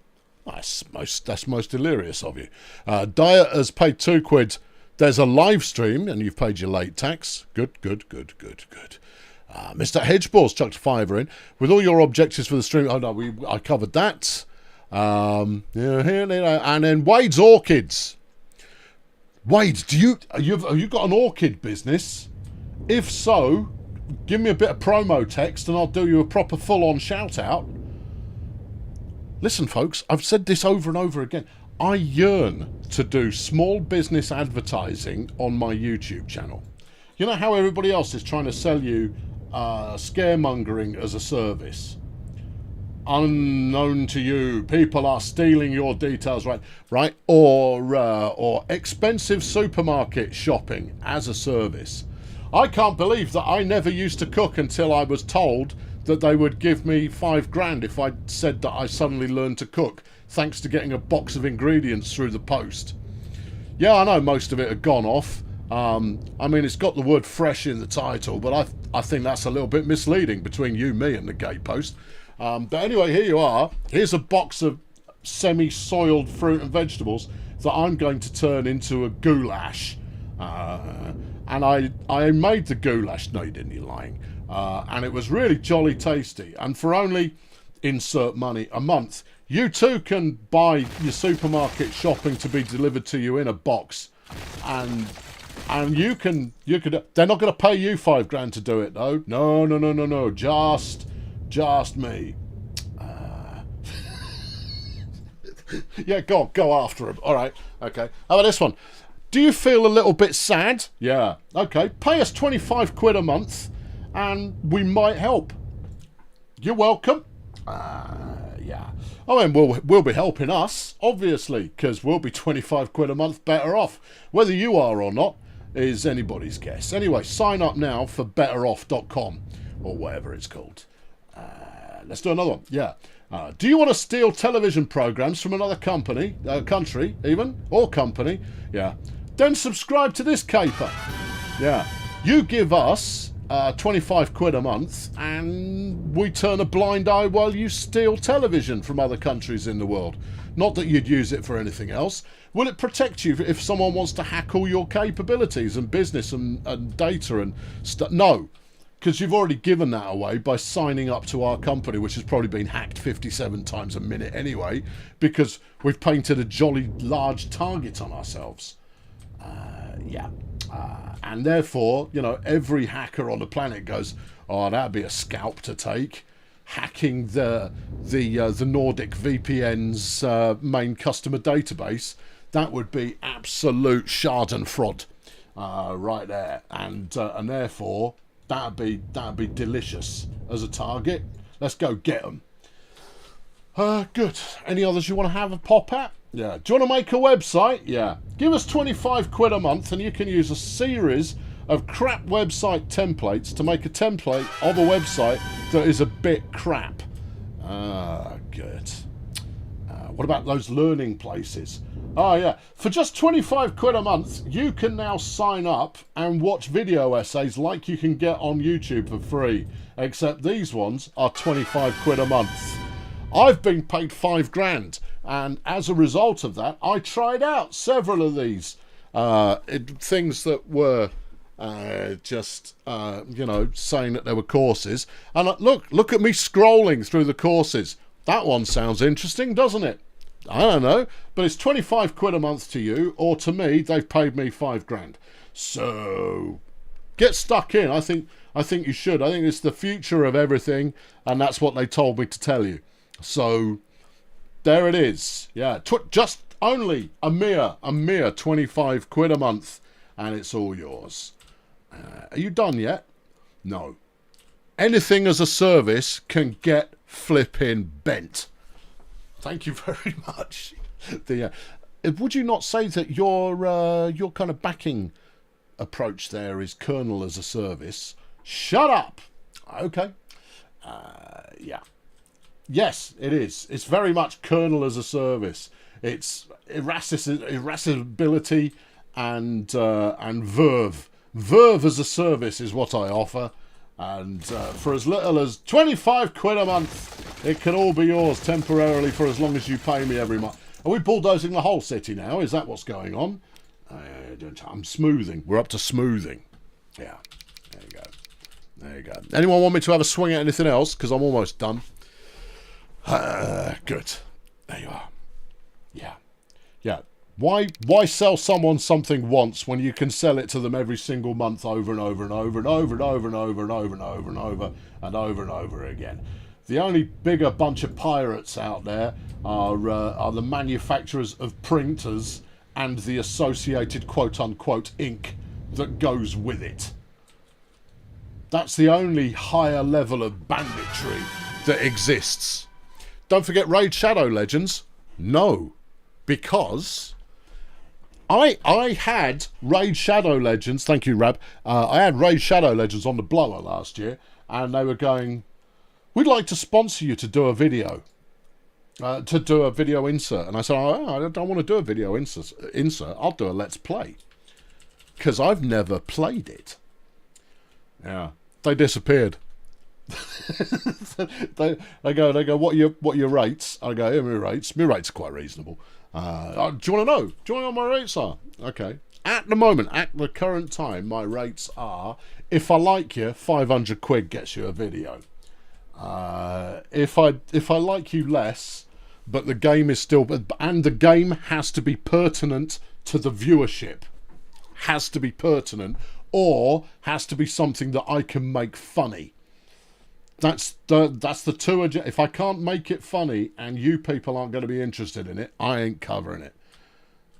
That's most delirious of you. Diet has paid 2 quid. There's a live stream, and you've paid your late tax. Good. Mr. Hedgeballs chucked a £5 in. With all your objectives for the stream... Oh, no, I covered that. Yeah, and then Wade's Orchids. Wade, have you got an orchid business? If so, give me a bit of promo text and I'll do you a proper full-on shout-out. Listen, folks, I've said this over and over again. I yearn to do small business advertising on my YouTube channel. You know how everybody else is trying to sell you scaremongering as a service? Unknown to you, people are stealing your details, right? Or expensive supermarket shopping as a service. I can't believe that I never used to cook until I was told that they would give me $5,000 if I said that I suddenly learned to cook, thanks to getting a box of ingredients through the post. Yeah, I know most of it had gone off. I mean, it's got the word fresh in the title, but I think that's a little bit misleading between you, me, and the gatepost. But anyway, here you are. Here's a box of semi-soiled fruit and vegetables that I'm going to turn into a goulash. And I made the goulash. No, you didn't, you're lying. And it was really jolly tasty. And for only, insert money, a month, you too can buy your supermarket shopping to be delivered to you in a box. And you could, they're not going to pay you $5,000 to do it, though. No. Just me. Yeah, go after him. All right, okay. How about this one? Do you feel a little bit sad? Yeah. Okay, pay us 25 quid a month and we might help. You're welcome. Yeah. Oh, and we'll be helping us, obviously, because we'll be 25 quid a month better off. Whether you are or not is anybody's guess. Anyway, sign up now for betteroff.com or whatever it's called. Let's do another one. Yeah. Do you want to steal television programs from another country, even, or company? Yeah. Then subscribe to this caper. Yeah. You give us 25 quid a month and we turn a blind eye while you steal television from other countries in the world. Not that you'd use it for anything else. Will it protect you if someone wants to hack all your capabilities and business and data and stuff? No. Because you've already given that away by signing up to our company, which has probably been hacked 57 times a minute anyway, because we've painted a jolly large target on ourselves. And therefore, you know, every hacker on the planet goes, oh, that'd be a scalp to take. Hacking the Nordic VPN's main customer database, that would be absolute schadenfreude right there. And therefore... That'd be delicious as a target. Let's go get them. Good. Any others you want to have a pop at? Yeah. Do you want to make a website? Yeah. Give us 25 quid a month and you can use a series of crap website templates to make a template of a website that is a bit crap. Good. What about those learning places? Oh, yeah. For just 25 quid a month, you can now sign up and watch video essays like you can get on YouTube for free. Except these ones are 25 quid a month. I've been paid $5,000. And as a result of that, I tried out several of these things that were you know, saying that there were courses. And look at me scrolling through the courses. That one sounds interesting, doesn't it? I don't know, but it's 25 quid a month to you, or to me, they've paid me $5,000. So get stuck in. I think you should. I think it's the future of everything, and that's what they told me to tell you. So there it is. Yeah, just only a mere 25 quid a month, and it's all yours. Are you done yet? No. Anything as a service can get flipping bent. Thank you very much. Would you not say that your kind of backing approach there is kernel as a service? Shut up. Okay. Yeah. Yes, it is. It's very much kernel as a service. It's irascibility and verve. Verve as a service is what I offer. And for as little as 25 quid a month, it can all be yours temporarily for as long as you pay me every month. Are we bulldozing the whole city now? Is that what's going on? I'm smoothing. We're up to smoothing. Yeah. There you go. There you go. Anyone want me to have a swing at anything else? Because I'm almost done. Good. There you are. Yeah. Yeah. Why sell someone something once when you can sell it to them every single month over and over and over and over and over and over and over and over and over and over and over again? The only bigger bunch of pirates out there are the manufacturers of printers and the associated quote-unquote ink that goes with it. That's the only higher level of banditry that exists. Don't forget Raid Shadow Legends. No, because I had Raid Shadow Legends. Thank you, Rab. I had Raid Shadow Legends on the blower last year, and they were going, "We'd like to sponsor you to do a video, insert." And I said, "Oh, I don't want to do a video insert. I'll do a Let's Play, because I've never played it." Yeah, they disappeared. they go. What are your rates? I go, "Yeah, my rates. My rates are quite reasonable. Do you want to know? Do you want to know what my rates are?" Okay. At the moment, at the current time, my rates are: if I like you, 500 quid gets you a video. If I like you less, but the game is still, and the game has to be pertinent to the viewership, has to be pertinent, or has to be something that I can make funny. That's the two. If I can't make it funny and you people aren't going to be interested in it, I ain't covering it.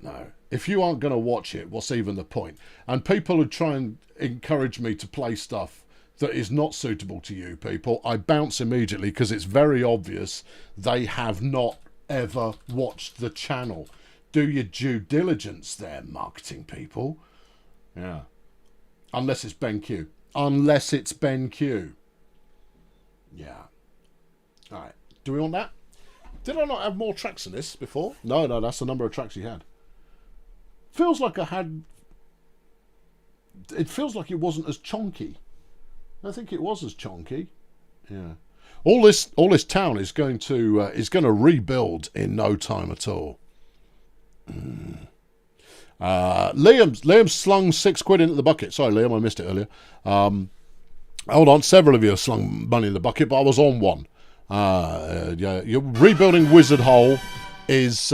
No. If you aren't going to watch it, what's even the point? And people who try and encourage me to play stuff that is not suitable to you people, I bounce immediately, because it's very obvious they have not ever watched the channel. Do your due diligence there, marketing people. Yeah. Unless it's BenQ. Unless it's BenQ. Yeah. Alright. Do we want that? Did I not have more tracks than this before? No, that's the number of tracks you had. Feels like I had... It feels like it wasn't as chonky. I think it was as chonky. Yeah. All this town is going to rebuild in no time at all. Liam slung 6 quid into the bucket. Sorry, Liam, I missed it earlier. Hold on, several of you have slung money in the bucket, but I was on one. Yeah, you're rebuilding Wizard Hole is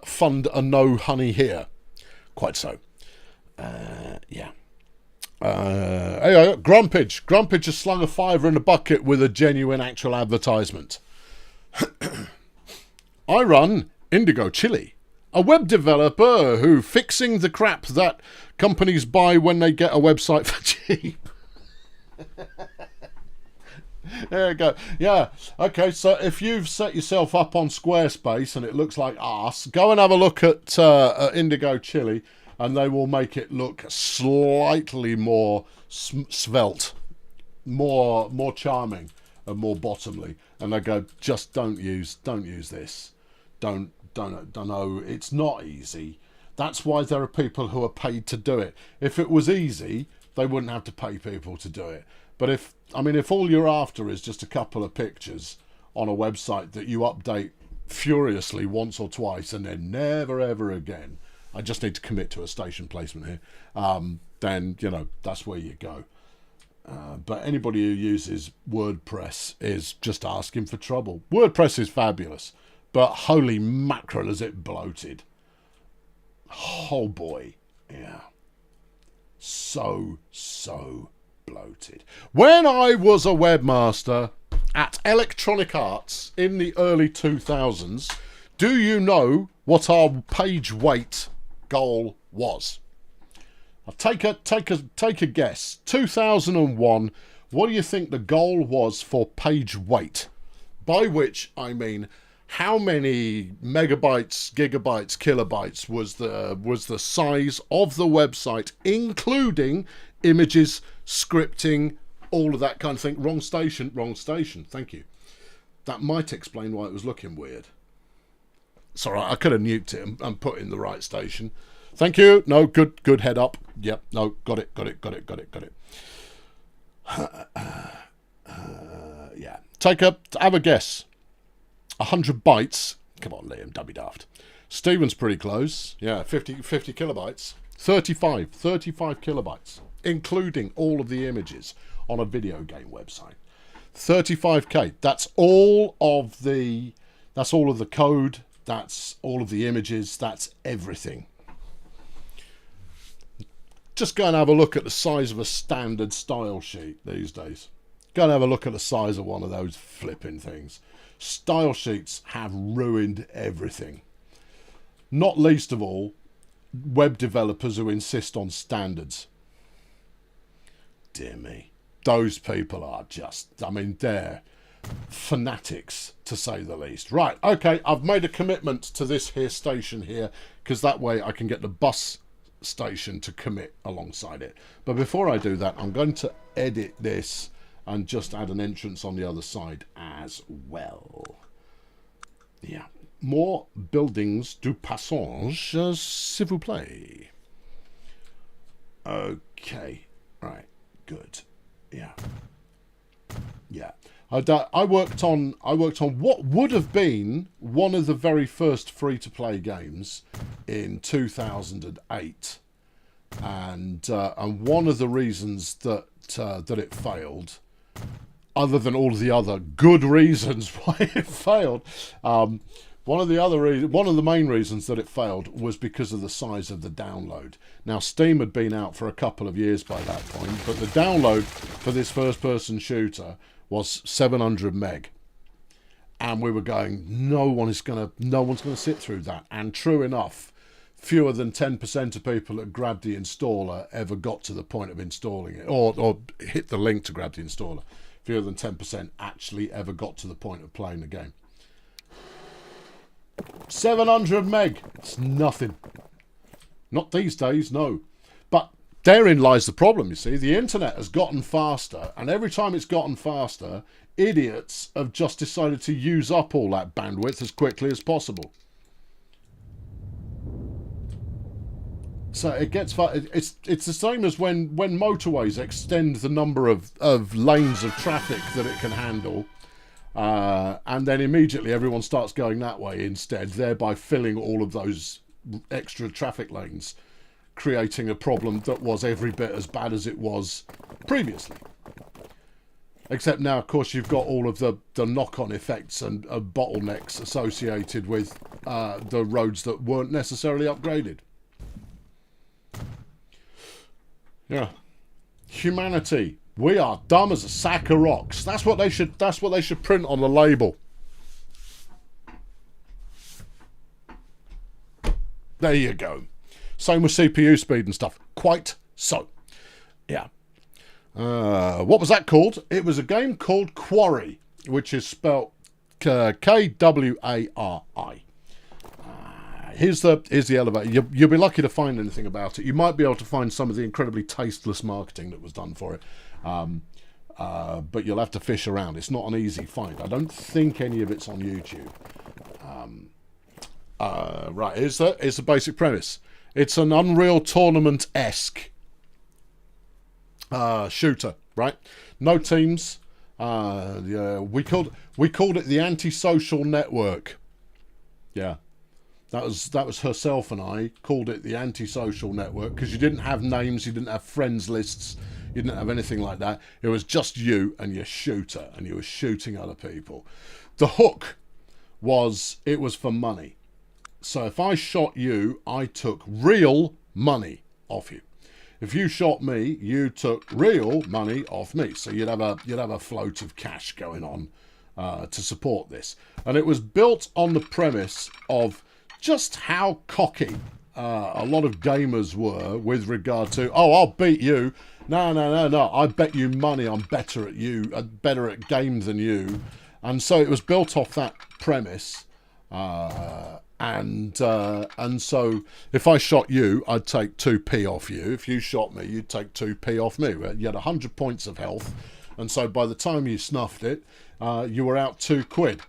fund a no honey here. Quite so. Yeah. Hey, Grumpage. Grumpage has slung a £5 in the bucket with a genuine actual advertisement. I run Indigo Chili, a web developer who fixing the crap that companies buy when they get a website for cheap. There you go. Yeah. Okay, so if you've set yourself up on Squarespace and it looks like arse, go and have a look at Indigo Chili, and they will make it look slightly more svelte, more charming, and more bottomly. And they go, just don't use this. Don't know. It's not easy. That's why there are people who are paid to do it. If it was easy, they wouldn't have to pay people to do it. But if all you're after is just a couple of pictures on a website that you update furiously once or twice and then never ever again, I just need to commit to a station placement here, then, that's where you go. But anybody who uses WordPress is just asking for trouble. WordPress is fabulous, but holy mackerel is it bloated. Oh boy, yeah. So bloated. When I was a webmaster at Electronic Arts in the early 2000s, do you know what our page weight goal was? I'll take a guess. 2001. What do you think the goal was for page weight? By which I mean, how many megabytes, gigabytes, kilobytes was the size of the website, including images, scripting, all of that kind of thing. Wrong station. Thank you. That might explain why it was looking weird. Sorry, I could have nuked it and put in the right station. Thank you. No, good head up. Yep. No, got it. Yeah. Have a guess. 100 bytes. Come on, Liam, don't be daft. Stephen's pretty close. Yeah, 50 kilobytes. 35 kilobytes, including all of the images on a video game website. 35k. That's all of the code. That's all of the images. That's everything. Just go and have a look at the size of a standard style sheet these days. Go and have a look at the size of one of those flipping things. Style sheets have ruined everything. Not least of all, web developers who insist on standards. Dear me. Those people are just, I mean, they're fanatics, to say the least. Right, okay, I've made a commitment to this here station here, because that way I can get the bus station to commit alongside it. But before I do that, I'm going to edit this and just add an entrance on the other side as well. Yeah. More buildings du passage, s'il vous plaît. Okay. Right. Good. Yeah. Yeah. I worked on what would have been one of the very first free-to-play games in 2008, and one of the reasons that it failed, other than all of the other good reasons why it failed, one of the main reasons that it failed was because of the size of the download. Now, Steam had been out for a couple of years by that point, but the download for this first-person shooter was 700 meg, and we were going, no one's going to sit through that. And true enough, fewer than 10% of people that grabbed the installer ever got to the point of installing it, or hit the link to grab the installer. Fewer than 10% actually ever got to the point of playing the game. 700 meg, it's nothing. Not these days, no. But therein lies the problem, you see. The internet has gotten faster, and every time it's gotten faster, idiots have just decided to use up all that bandwidth as quickly as possible. So it gets it's the same as when motorways extend the number of lanes of traffic that it can handle, and then immediately everyone starts going that way instead, thereby filling all of those extra traffic lanes, creating a problem that was every bit as bad as it was previously. Except now, of course, you've got all of the knock-on effects and bottlenecks associated with the roads that weren't necessarily upgraded. Yeah, humanity. We are dumb as a sack of rocks. That's what they should print on the label. There you go. Same with CPU speed and stuff. Quite so. Yeah. What was that called? It was a game called Quarry, which is spelt Kwari. Here's the elevator. You'll be lucky to find anything about it. You might be able to find some of the incredibly tasteless marketing that was done for it. But you'll have to fish around. It's not an easy find. I don't think any of it's on YouTube. Right, here's the basic premise. It's an Unreal Tournament-esque shooter, right? No teams. Yeah, we called it the Antisocial Network. Yeah. That was herself and I called it the Antisocial Network, because you didn't have names, you didn't have friends lists, you didn't have anything like that. It was just you and your shooter, and you were shooting other people. The hook was, it was for money. So if I shot you, I took real money off you. If you shot me, you took real money off me. So you'd have a float of cash going on to support this. And it was built on the premise of just how cocky a lot of gamers were with regard to, oh, I'll beat you. No. I bet you money I'm better at you, better at game than you. And so it was built off that premise. And so if I shot you, I'd take 2p off you. If you shot me, you'd take 2p off me. You had 100 points of health. And so by the time you snuffed it, you were out £2.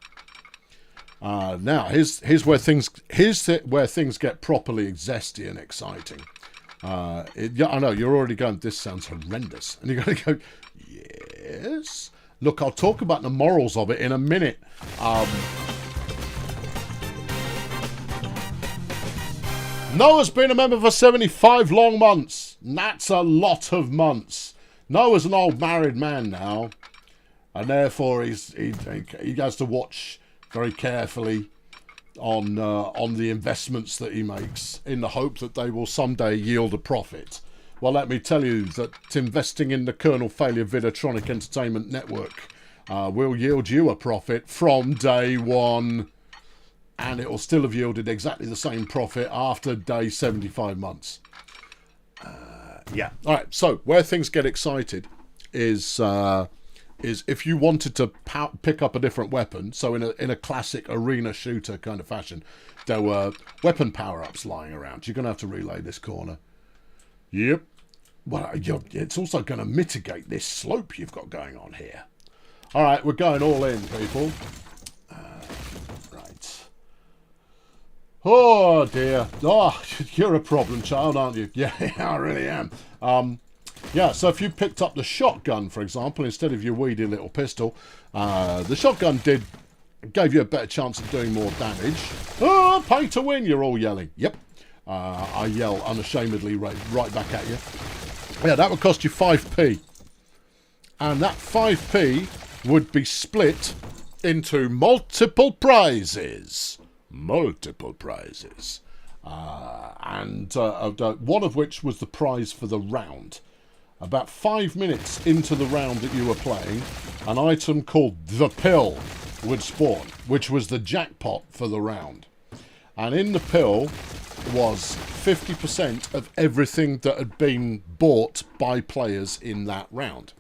Now, here's where things get properly zesty and exciting. Yeah, I know, you're already going, this sounds horrendous. And you're going to go, yes. Look, I'll talk about the morals of it in a minute. Noah's been a member for 75 long months. That's a lot of months. Noah's an old married man now, and therefore he has to watch very carefully on the investments that he makes in the hope that they will someday yield a profit. Well, let me tell you that investing in the kernel failure Videotronic Entertainment Network will yield you a profit from day one, and it will still have yielded exactly the same profit after day 75 months. Yeah. All right. So where things get excited is if you wanted to pick up a different weapon. So in a classic arena shooter kind of fashion, there were weapon power-ups lying around. You're going to have to relay this corner. Yep. Well, it's also going to mitigate this slope you've got going on here. All right, we're going all in, people. Right. Oh, dear. Oh, you're a problem child, aren't you? Yeah, I really am. Yeah, so if you picked up the shotgun, for example, instead of your weedy little pistol, the shotgun gave you a better chance of doing more damage. Oh, pay to win, you're all yelling. Yep. I yell unashamedly right back at you. Yeah, that would cost you 5p. And that 5p would be split into multiple prizes. Multiple prizes. And one of which was the prize for the round. About 5 minutes into the round that you were playing, an item called the pill would spawn, which was the jackpot for the round. And in the pill was 50% of everything that had been bought by players in that round.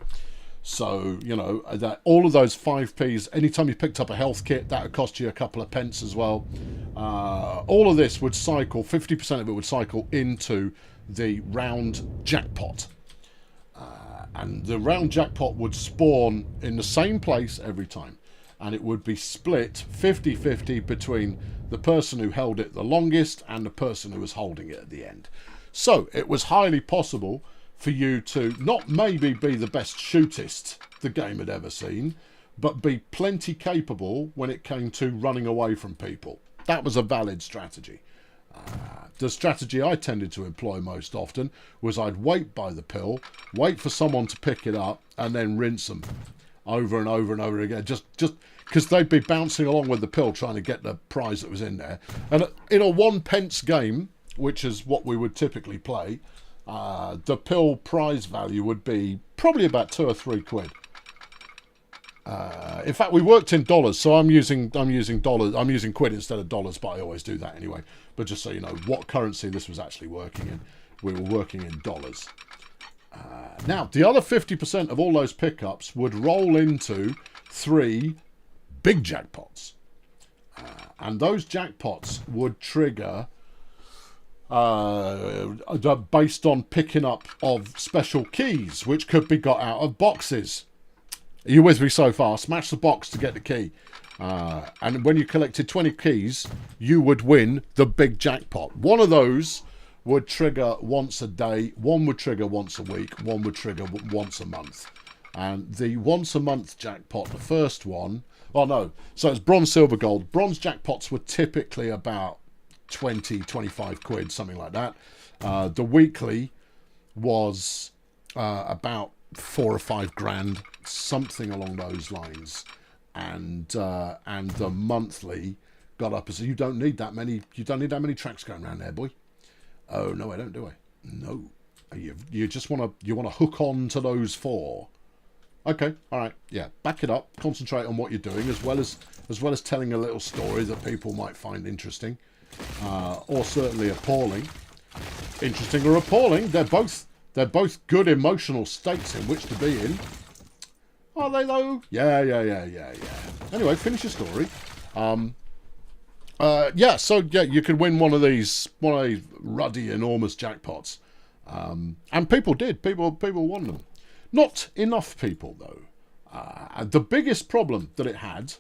So, you know, that all of those 5p's, anytime you picked up a health kit, that would cost you a couple of pence as well. All of this would cycle, 50% of it would cycle into the round jackpot. And the round jackpot would spawn in the same place every time. And it would be split 50-50 between the person who held it the longest and the person who was holding it at the end. So it was highly possible for you to not maybe be the best shootist the game had ever seen, but be plenty capable when it came to running away from people. That was a valid strategy. The strategy I tended to employ most often was I'd wait by the pill, wait for someone to pick it up, and then rinse them over and over and over again, just because they'd be bouncing along with the pill trying to get the prize that was in there. And in a 1 pence game, which is what we would typically play, the pill prize value would be probably about 2 or 3 quid. In fact, we worked in dollars, so I'm using dollars. I'm using quid instead of dollars, but I always do that anyway. But just so you know what currency this was actually working in, we were working in dollars. Now, the other 50% of all those pickups would roll into 3 big jackpots, and those jackpots would trigger based on picking up of special keys, which could be got out of boxes. Are you with me so far? Smash the box to get the key. And when you collected 20 keys, you would win the big jackpot. One of those would trigger once a day, one would trigger once a week, one would trigger once a month. And the once a month jackpot, the first one, oh no, so it's bronze, silver, gold. Bronze jackpots were typically about 20, 25 quid, something like that. The weekly was about 4 or 5 grand, something along those lines, and the monthly got up as you don't need that many tracks going around there, boy. Oh no, I don't, do I? No, you just want to hook on to those 4. Okay, all right, yeah, back it up, concentrate on what you're doing, as well as telling a little story that people might find interesting, or certainly appalling. Interesting or appalling, they're both good emotional states in which to be in. Are they though? Yeah. Anyway, finish your story. You could win one of these ruddy, enormous jackpots. And people did. People won them. Not enough people, though. The biggest problem that it had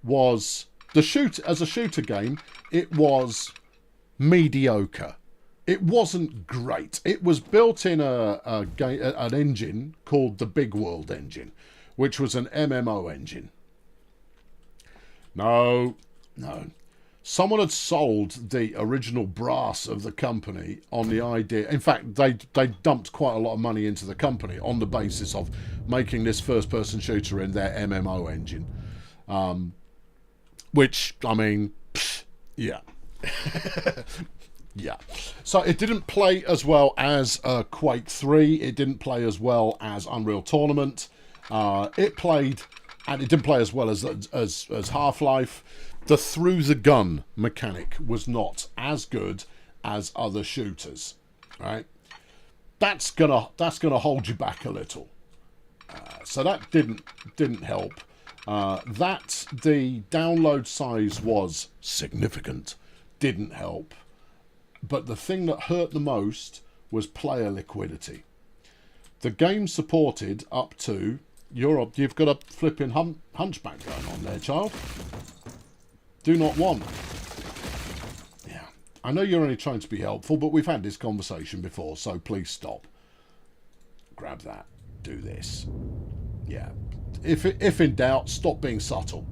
was as a shooter game, it was mediocre. It wasn't great. It was built in an engine called the Big World engine, which was an MMO engine. No. Someone had sold the original brass of the company on the idea. In fact, they dumped quite a lot of money into the company on the basis of making this first-person shooter in their MMO engine. Which, I mean, Yeah. Yeah. So it didn't play as well as Quake 3. It didn't play as well as Unreal Tournament. It played, and it didn't play as well as Half-Life. The through the gun mechanic was not as good as other shooters. Right? That's gonna hold you back a little. So that didn't help. That the download size was significant didn't help. But the thing that hurt the most was player liquidity. The game supported up to you've got a flipping hunchback going on there, child. Do not want. Yeah, I know you're only trying to be helpful, but we've had this conversation before, so please stop. Grab that. Do this. Yeah. If in doubt, stop being subtle.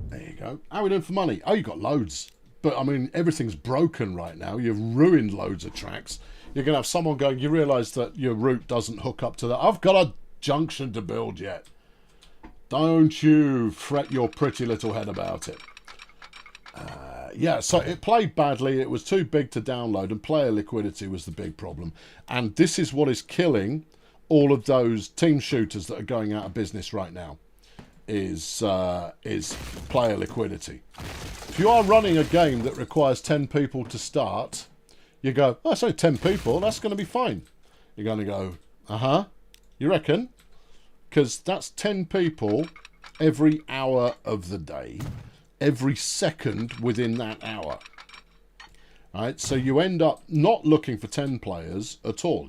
There you go. How are we doing for money? Oh, you got loads. But, I mean, everything's broken right now. You've ruined loads of tracks. You're going to have someone going, you realise that your route doesn't hook up to that. I've got a junction to build yet. Don't you fret your pretty little head about it. Yeah, so it played badly. It was too big to download, and player liquidity was the big problem. And this is what is killing all of those team shooters that are going out of business right now. Is player liquidity. If you are running a game that requires 10 people to start, you go, oh, it's only 10 people, that's going to be fine. You're going to go, you reckon? Because that's 10 people every hour of the day, every second within that hour. Right? So you end up not looking for 10 players at all.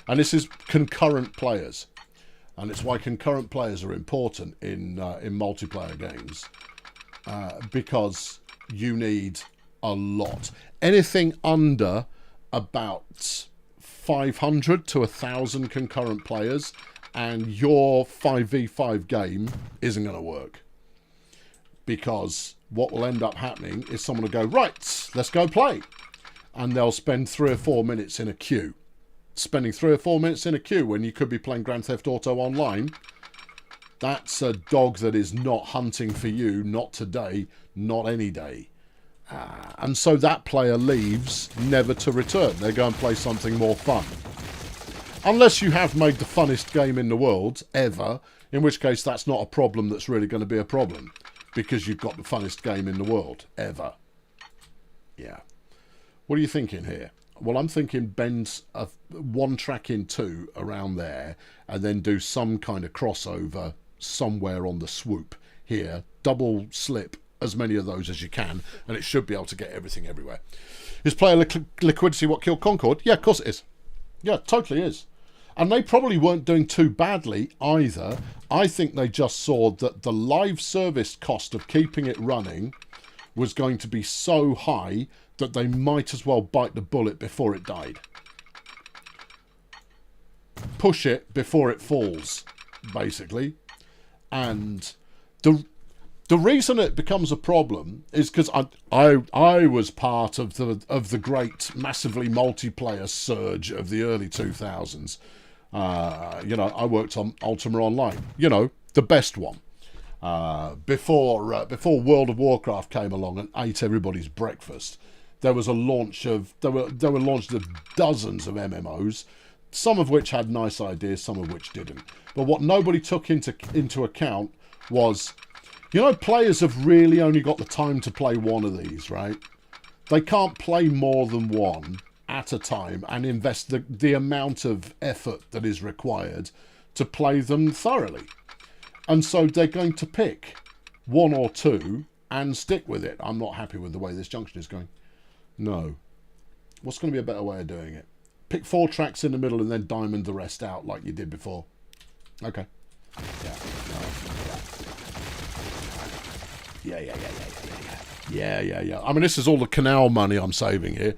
And this is concurrent players. And it's why concurrent players are important in multiplayer games, because you need a lot. Anything under about 500 to 1,000 concurrent players, and your 5v5 game isn't going to work. Because what will end up happening is someone will go, right, let's go play. And they'll spend 3 or 4 minutes in a queue. Spending 3 or 4 minutes in a queue when you could be playing Grand Theft Auto Online, that's a dog that is not hunting for you, not today, not any day. And so that player leaves, never to return. They go and play something more fun. Unless you have made the funnest game in the world, ever, in which case that's not a problem that's really going to be a problem, because you've got the funnest game in the world, ever. Yeah. What are you thinking here? Well, I'm thinking bend one track in two around there and then do some kind of crossover somewhere on the swoop here. Double slip as many of those as you can, and it should be able to get everything everywhere. Is player liquidity what killed Concord? Yeah, of course it is. Yeah, totally is. And they probably weren't doing too badly either. I think they just saw that the live service cost of keeping it running was going to be so high that they might as well bite the bullet before it died. Push it before it falls, basically. And the reason it becomes a problem is because I was part of the great massively multiplayer surge of the early 2000s. I worked on Ultima Online. The best one. Before World of Warcraft came along and ate everybody's breakfast. There was a launch of there were launched of dozens of MMOs, some of which had nice ideas, some of which didn't. But what nobody took into account was, players have really only got the time to play one of these, right? They can't play more than one at a time and invest the amount of effort that is required to play them thoroughly. And so they're going to pick one or two and stick with it. I'm not happy with the way this junction is going. No. What's going to be a better way of doing it? Pick 4 tracks in the middle and then diamond the rest out like you did before. Okay. Yeah. Yeah. I mean, this is all the Canal money I'm saving here.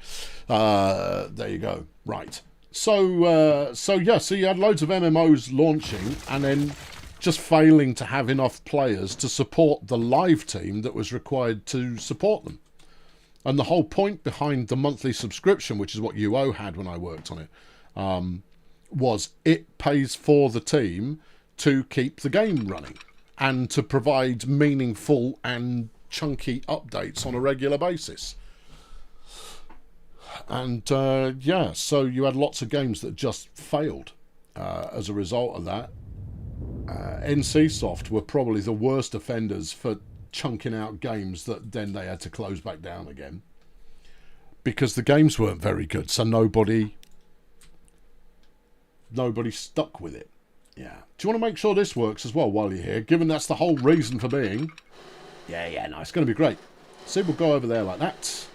There you go. Right. So you had loads of MMOs launching and then just failing to have enough players to support the live team that was required to support them. And the whole point behind the monthly subscription, which is what UO had when I worked on it, was it pays for the team to keep the game running and to provide meaningful and chunky updates on a regular basis. And yeah, so you had lots of games that just failed as a result of that. NCSoft were probably the worst offenders for chunking out games that then they had to close back down again, because the games weren't very good, so nobody stuck with it. Yeah. Do you want to make sure this works as well while you're here, given that's the whole reason for being? Yeah, no, it's going to be great. See, we'll go over there like that.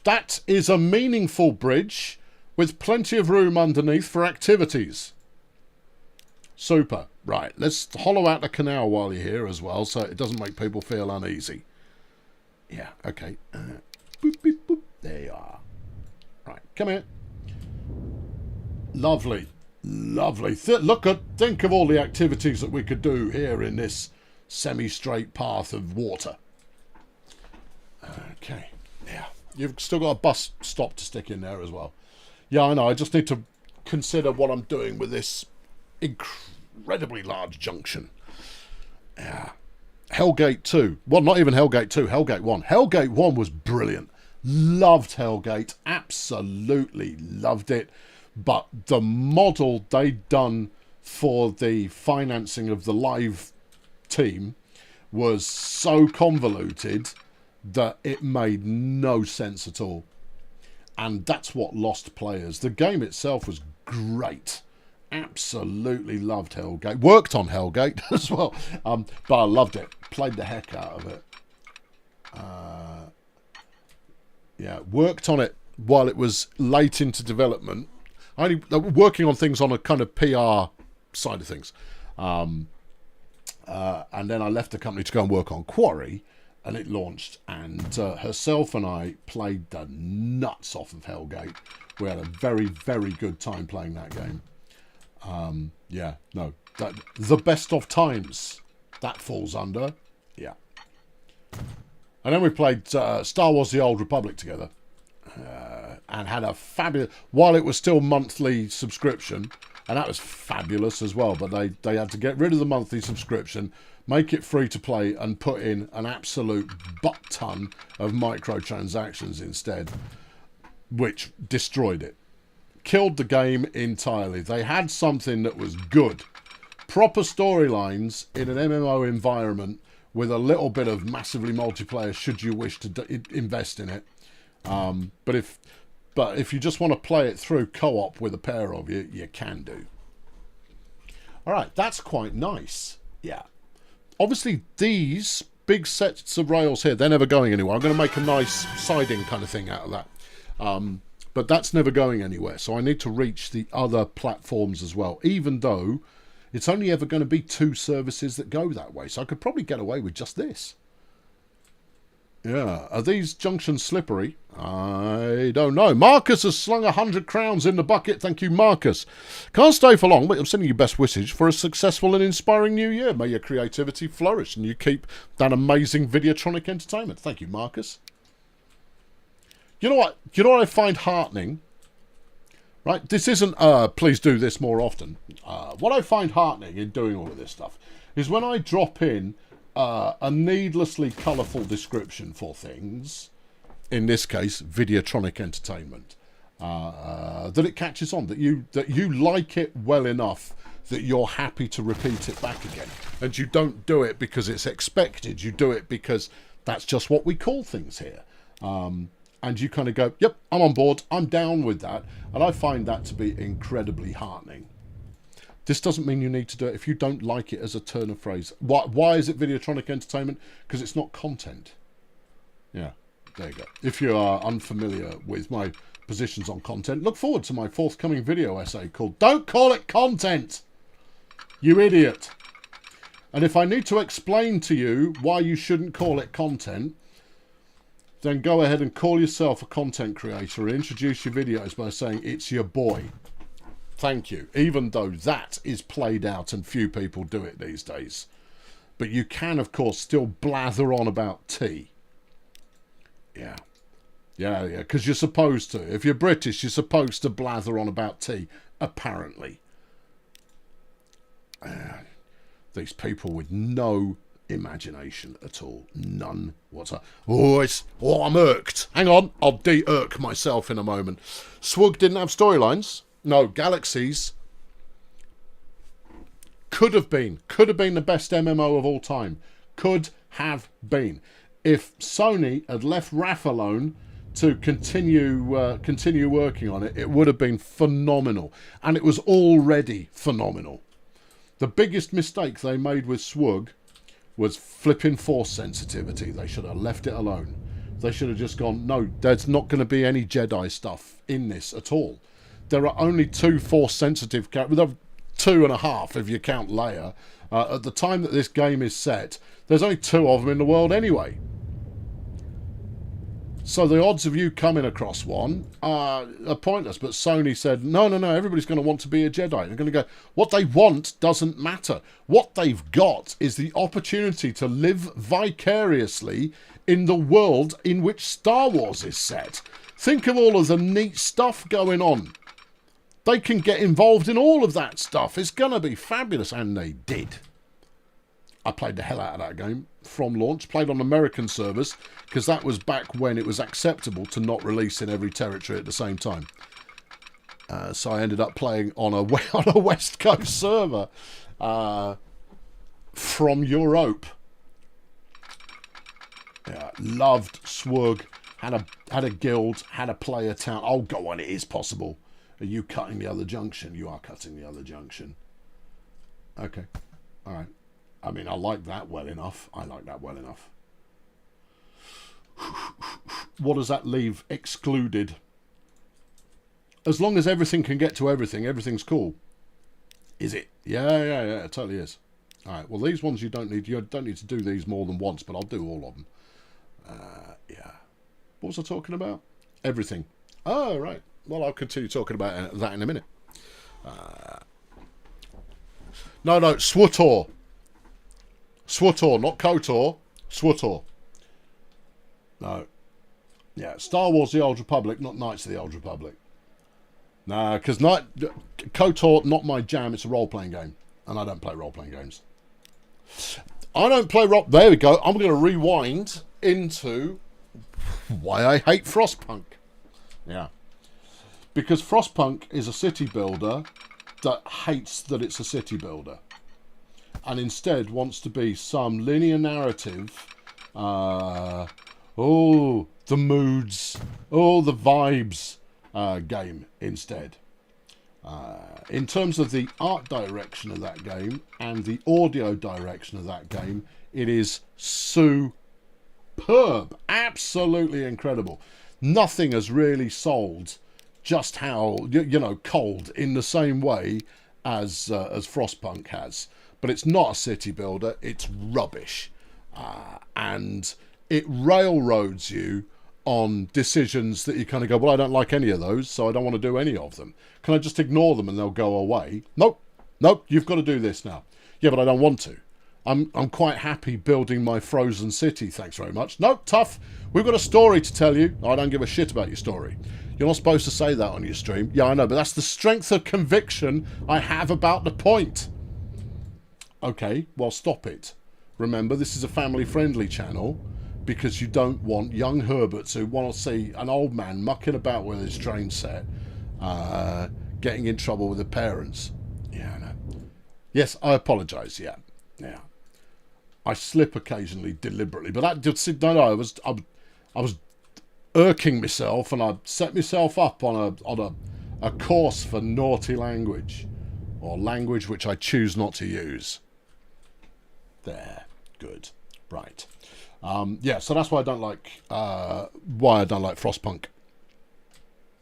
That is a meaningful bridge with plenty of room underneath for activities. Super. Right, let's hollow out the canal while you're here as well, so it doesn't make people feel uneasy. Yeah, okay. Boop, boop, boop. There you are. Right, come here. Lovely. Lovely. Think of all the activities that we could do here in this semi-straight path of water. Okay. Yeah. You've still got a bus stop to stick in there as well. Yeah, I know. I just need to consider what I'm doing with this incredibly large junction. Yeah. Hellgate 2. Well, not even Hellgate 2. Hellgate 1. Hellgate 1 was brilliant. Loved Hellgate. Absolutely loved it. But the model they'd done for the financing of the live team was so convoluted that it made no sense at all. And that's what lost players. The game itself was great. Absolutely loved Hellgate. Worked on Hellgate as well. But I loved it. Played the heck out of it. Yeah, worked on it while it was late into development. Only working on things on a kind of PR side of things. And then I left the company to go and work on Quarry, and it launched. And herself and I played the nuts off of Hellgate. We had a very, very good time playing that game. Yeah, no, the best of times that falls under. Yeah. And then we played Star Wars: The Old Republic together. And had a fabulous, while it was still monthly subscription, and that was fabulous as well, but they had to get rid of the monthly subscription, make it free to play, and put in an absolute butt ton of microtransactions instead, which destroyed it. Killed the game entirely. They had something that was good. Proper storylines in an MMO environment with a little bit of massively multiplayer should you wish to invest in it. But if you just want to play it through co-op with a pair of you, you can do. All right, that's quite nice. Yeah. Obviously, these big sets of rails here, they're never going anywhere. I'm going to make a nice siding kind of thing out of that. But that's never going anywhere. So I need to reach the other platforms as well, even though it's only ever going to be 2 services that go that way. So I could probably get away with just this. Yeah. Are these junctions slippery? I don't know. Marcus has slung 100 crowns in the bucket. Thank you, Marcus. Can't stay for long, but I'm sending you best wishes for a successful and inspiring new year. May your creativity flourish and you keep that amazing Videotronic entertainment. Thank you, Marcus. You know what? You know what I find heartening? Right? This isn't, please do this more often. What I find heartening in doing all of this stuff is when I drop in a needlessly colourful description for things, in this case, Videotronic entertainment, that it catches on, that you like it well enough that you're happy to repeat it back again. And you don't do it because it's expected. You do it because that's just what we call things here. And you kind of go, yep, I'm on board. I'm down with that. And I find that to be incredibly heartening. This doesn't mean you need to do it if you don't like it as a turn of phrase. Why is it Videotronic entertainment? Because it's not content. Yeah, there you go. If you are unfamiliar with my positions on content, look forward to my forthcoming video essay called Don't Call It Content, You Idiot. And if I need to explain to you why you shouldn't call it content, then go ahead and call yourself a content creator and introduce your videos by saying it's your boy. Thank you. Even though that is played out and few people do it these days. But you can, of course, still blather on about tea. Yeah. Yeah, because you're supposed to. If you're British, you're supposed to blather on about tea, apparently. These people with no imagination at all. None whatsoever. Oh, I'm irked. Hang on, I'll de-irk myself in a moment. Swug didn't have storylines. No, Galaxies could have been the best MMO of all time. Could have been. If Sony had left Raph alone to continue working on it, it would have been phenomenal. And it was already phenomenal. The biggest mistake they made with Swug was flipping force sensitivity. They should have left it alone. They should have just gone, no, there's not going to be any Jedi stuff in this at all. There are only 2 force sensitive characters, 2.5 if you count Leia. At the time that this game is set, there's only 2 of them in the world anyway. So the odds of you coming across one are pointless. But Sony said, no, everybody's going to want to be a Jedi. They're going to go, what they want doesn't matter. What they've got is the opportunity to live vicariously in the world in which Star Wars is set. Think of all of the neat stuff going on. They can get involved in all of that stuff. It's going to be fabulous. And they did. I played the hell out of that game from launch. Played on American servers because that was back when it was acceptable to not release in every territory at the same time. So I ended up playing on a West Coast server from Europe. Yeah, loved Swug. Had a guild. Had a player town. Oh, go on, it is possible. Are you cutting the other junction? You are cutting the other junction. Okay. All right. I mean, I like that well enough. What does that leave excluded? As long as everything can get to everything, everything's cool. Is it? Yeah, it totally is. All right, well, these ones you don't need to do these more than once, but I'll do all of them. Yeah. What was I talking about? Everything. Oh, right. Well, I'll continue talking about that in a minute. No, SWTOR. SWTOR, not KOTOR. SWTOR. No. Yeah, Star Wars The Old Republic, not Knights of the Old Republic. Nah, because KOTOR, not my jam, it's a role-playing game. And I don't play role-playing games. There we go. I'm going to rewind into why I hate Frostpunk. Yeah. Because Frostpunk is a city builder that hates that it's a city builder. And instead wants to be some linear narrative. The moods. The vibes game instead. In terms of the art direction of that game and the audio direction of that game, it is superb. Absolutely incredible. Nothing has really sold just how, cold in the same way as Frostpunk has. But it's not a city builder, it's rubbish. And it railroads you on decisions that you kind of go, well, I don't like any of those, so I don't want to do any of them. Can I just ignore them and they'll go away? Nope, you've got to do this now. Yeah, but I don't want to. I'm quite happy building my frozen city, thanks very much. Nope, tough. We've got a story to tell you. I don't give a shit about your story. You're not supposed to say that on your stream. Yeah, I know, but that's the strength of conviction I have about the point. Okay, well, stop it. Remember, this is a family-friendly channel because you don't want young Herberts who want to see an old man mucking about with his train set, getting in trouble with the parents. Yeah, I know. Yes, I apologise, yeah. I slip occasionally deliberately, but that just I was irking myself, and I set myself up on a course for naughty language, or language which I choose not to use. There, good, right. Yeah, so that's why I don't like Frostpunk.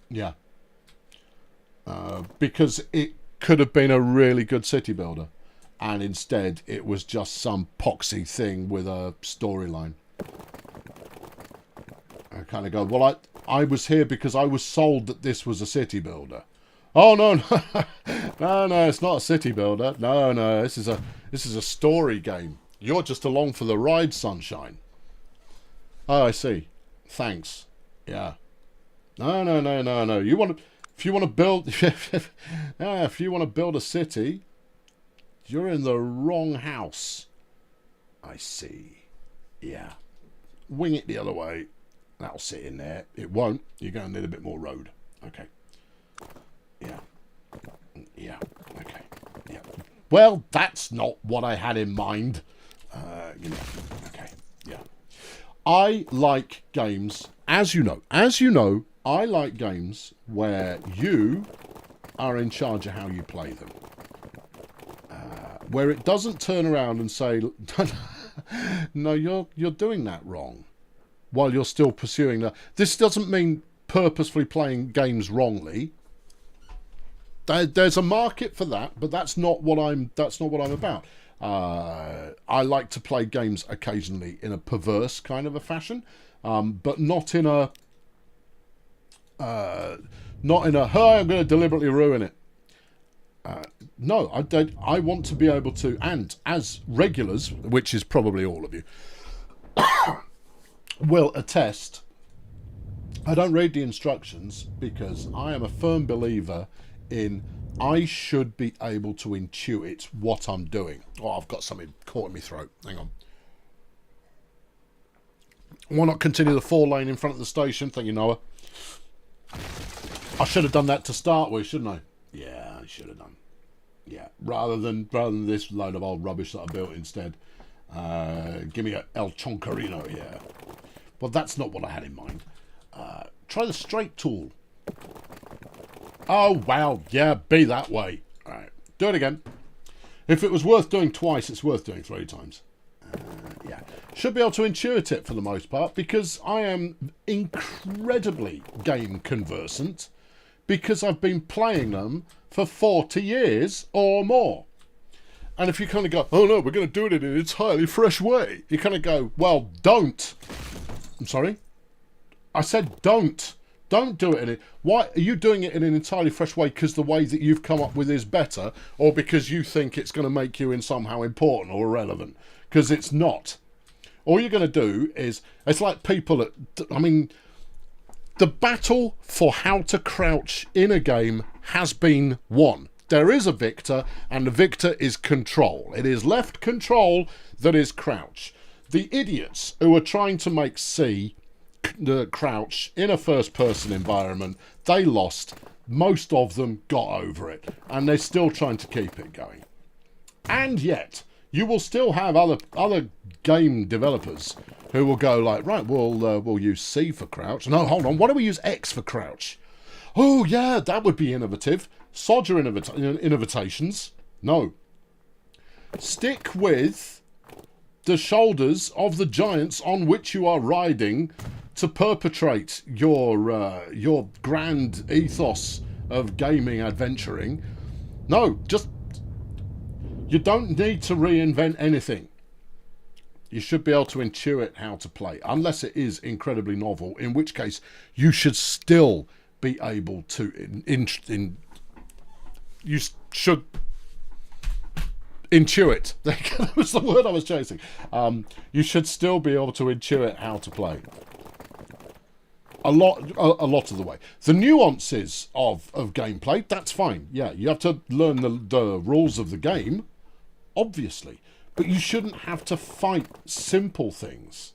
Yeah, because it could have been a really good city builder, and instead it was just some poxy thing with a storyline. I kind of go, well, I was here because I was sold that this was a city builder. Oh no, no, it's not a city builder. No, this is a story game. You're just along for the ride, sunshine. Oh, I see. Thanks. Yeah. No. If you want to build a city, you're in the wrong house. I see. Yeah. Wing it the other way. That'll sit in there. It won't. You're going to need a bit more road. Okay. Yeah. Yeah. Okay. Yeah. Well, that's not what I had in mind. Okay. Yeah. I like games, as you know, I like games where you are in charge of how you play them. Where it doesn't turn around and say, no, you're doing that wrong, while you're still pursuing that. This doesn't mean purposefully playing games wrongly. There's a market for that, but that's not what I'm about. I like to play games occasionally in a perverse kind of a fashion, but not in a hey, I'm going to deliberately ruin it. No, I don't. I want to be able to, and as regulars, which is probably all of you, will attest, I don't read the instructions because I am a firm believer in I should be able to intuit what I'm doing. Oh, I've got something caught in my throat. Hang on. Why not continue the 4-lane in front of the station? Thank you, Noah. I should have done that to start with, shouldn't I? Yeah, I should have done. Yeah, rather than this load of old rubbish that I built instead. Give me a El Choncarino here. Well, that's not what I had in mind. Try the straight tool. Oh, wow. Yeah, be that way. All right. Do it again. If it was worth doing twice, it's worth doing 3 times. Yeah. Should be able to intuit it for the most part because I am incredibly game conversant because I've been playing them for 40 years or more. And if you kind of go, oh no, we're going to do it in an entirely fresh way, you kind of go, well, don't. I'm sorry? I said don't. Don't do it in it. Why are you doing it in an entirely fresh way? Because the way that you've come up with is better, or because you think it's going to make you in somehow important or irrelevant? Because it's not. All you're going to do is, it's like people that, I mean, the battle for how to crouch in a game has been won. There is a victor, and the victor is control. It is left control that is crouch. The idiots who are trying to make C the crouch in a first-person environment, they lost. Most of them got over it, and they're still trying to keep it going. And yet, you will still have other game developers who will go like, right, we'll use C for crouch. No, hold on, why don't we use X for crouch? Oh yeah, that would be innovative. Sod your innovations. No. Stick with the shoulders of the giants on which you are riding to perpetrate your grand ethos of gaming adventuring. No, just, you don't need to reinvent anything. You should be able to intuit how to play, unless it is incredibly novel, in which case you should still be able to you should intuit. That was the word I was chasing. You should still be able to intuit how to play. A lot of the way. The nuances of gameplay, that's fine. Yeah, you have to learn the rules of the game, obviously. But you shouldn't have to fight simple things,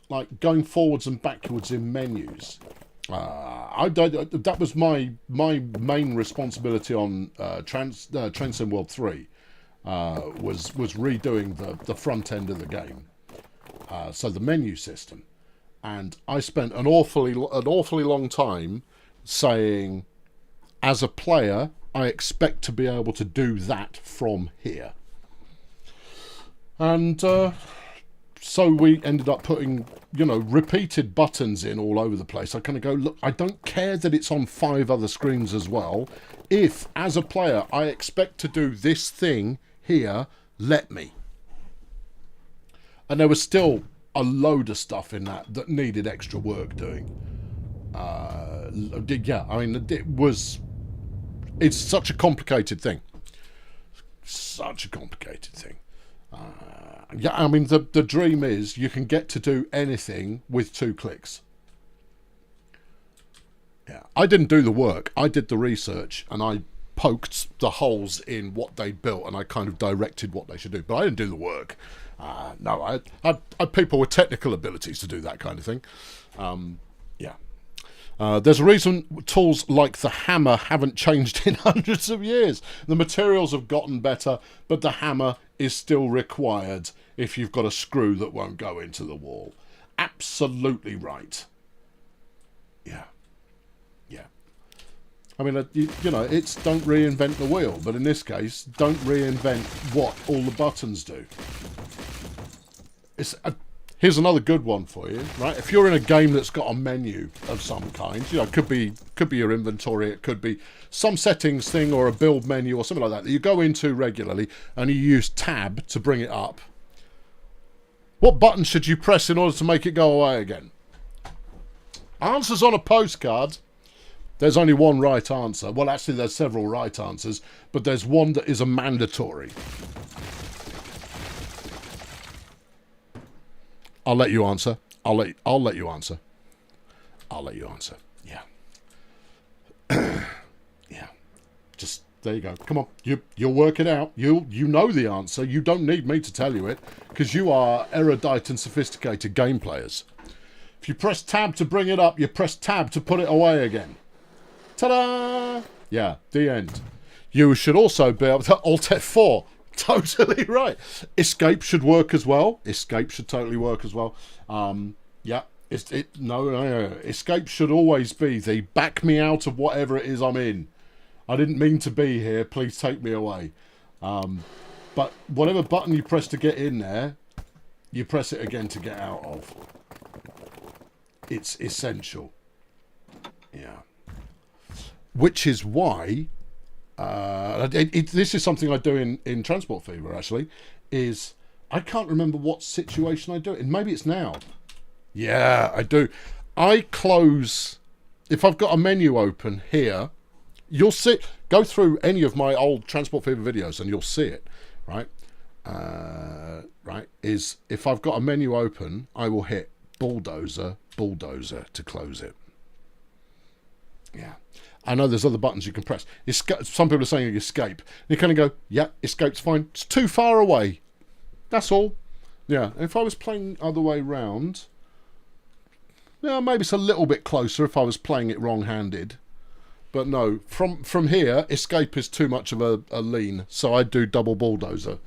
like going forwards and backwards in menus. That was my main responsibility on Transcend World 3, was redoing the front end of the game. So the menu system. And I spent an awfully long time saying, as a player, I expect to be able to do that from here. And so we ended up putting, repeated buttons in all over the place. I kind of go, look, I don't care that it's on 5 other screens as well. If, as a player, I expect to do this thing here, let me. And there was still a load of stuff in that needed extra work doing. Yeah, I mean, it's such a complicated thing. Such a complicated thing. Yeah, I mean, the dream is you can get to do anything with 2 clicks. Yeah, I didn't do the work. I did the research, and I poked the holes in what they built, and I kind of directed what they should do. But I didn't do the work. No, I had people with technical abilities to do that kind of thing. Yeah. There's a reason tools like the hammer haven't changed in hundreds of years. The materials have gotten better, but the hammer is still required if you've got a screw that won't go into the wall. Absolutely right. Yeah. Yeah. I mean, you know, it's don't reinvent the wheel, but in this case, don't reinvent what all the buttons do. Here's another good one for you, right? If you're in a game that's got a menu of some kind, you know, it could be your inventory, it could be some settings thing or a build menu or something like that you go into regularly, and you use tab to bring it up. What button should you press in order to make it go away again? Answers on a postcard. There's only one right answer. Well, actually, there's several right answers, but there's one that is a mandatory. I'll let you answer. I'll let you answer. I'll let you answer. Yeah. Yeah. Just there you go. Come on. You'll work it out. You know the answer. You don't need me to tell you it, because you are erudite and sophisticated game players. If you press tab to bring it up, you press tab to put it away again. Ta-da! Yeah, the end. You should also be able to Alt F4. Totally right. Escape should work as well. Escape should totally work as well. Yeah. No. Escape should always be the back me out of whatever it is I'm in. I didn't mean to be here. Please take me away. But whatever button you press to get in there, you press it again to get out of. It's essential. Yeah. Which is why... this is something I do in Transport Fever, actually, is I can't remember what situation I do it in. Maybe it's now. Yeah, I do. I close... If I've got a menu open here, you'll see... Go through any of my old Transport Fever videos and you'll see it, right? Right, is if I've got a menu open, I will hit bulldozer to close it. Yeah. I know there's other buttons you can press. Some people are saying escape. You kind of go, yeah, escape's fine. It's too far away. That's all. Yeah, if I was playing other way round, yeah, maybe it's a little bit closer if I was playing it wrong-handed. But no, from here, escape is too much of a lean, so I do double bulldozer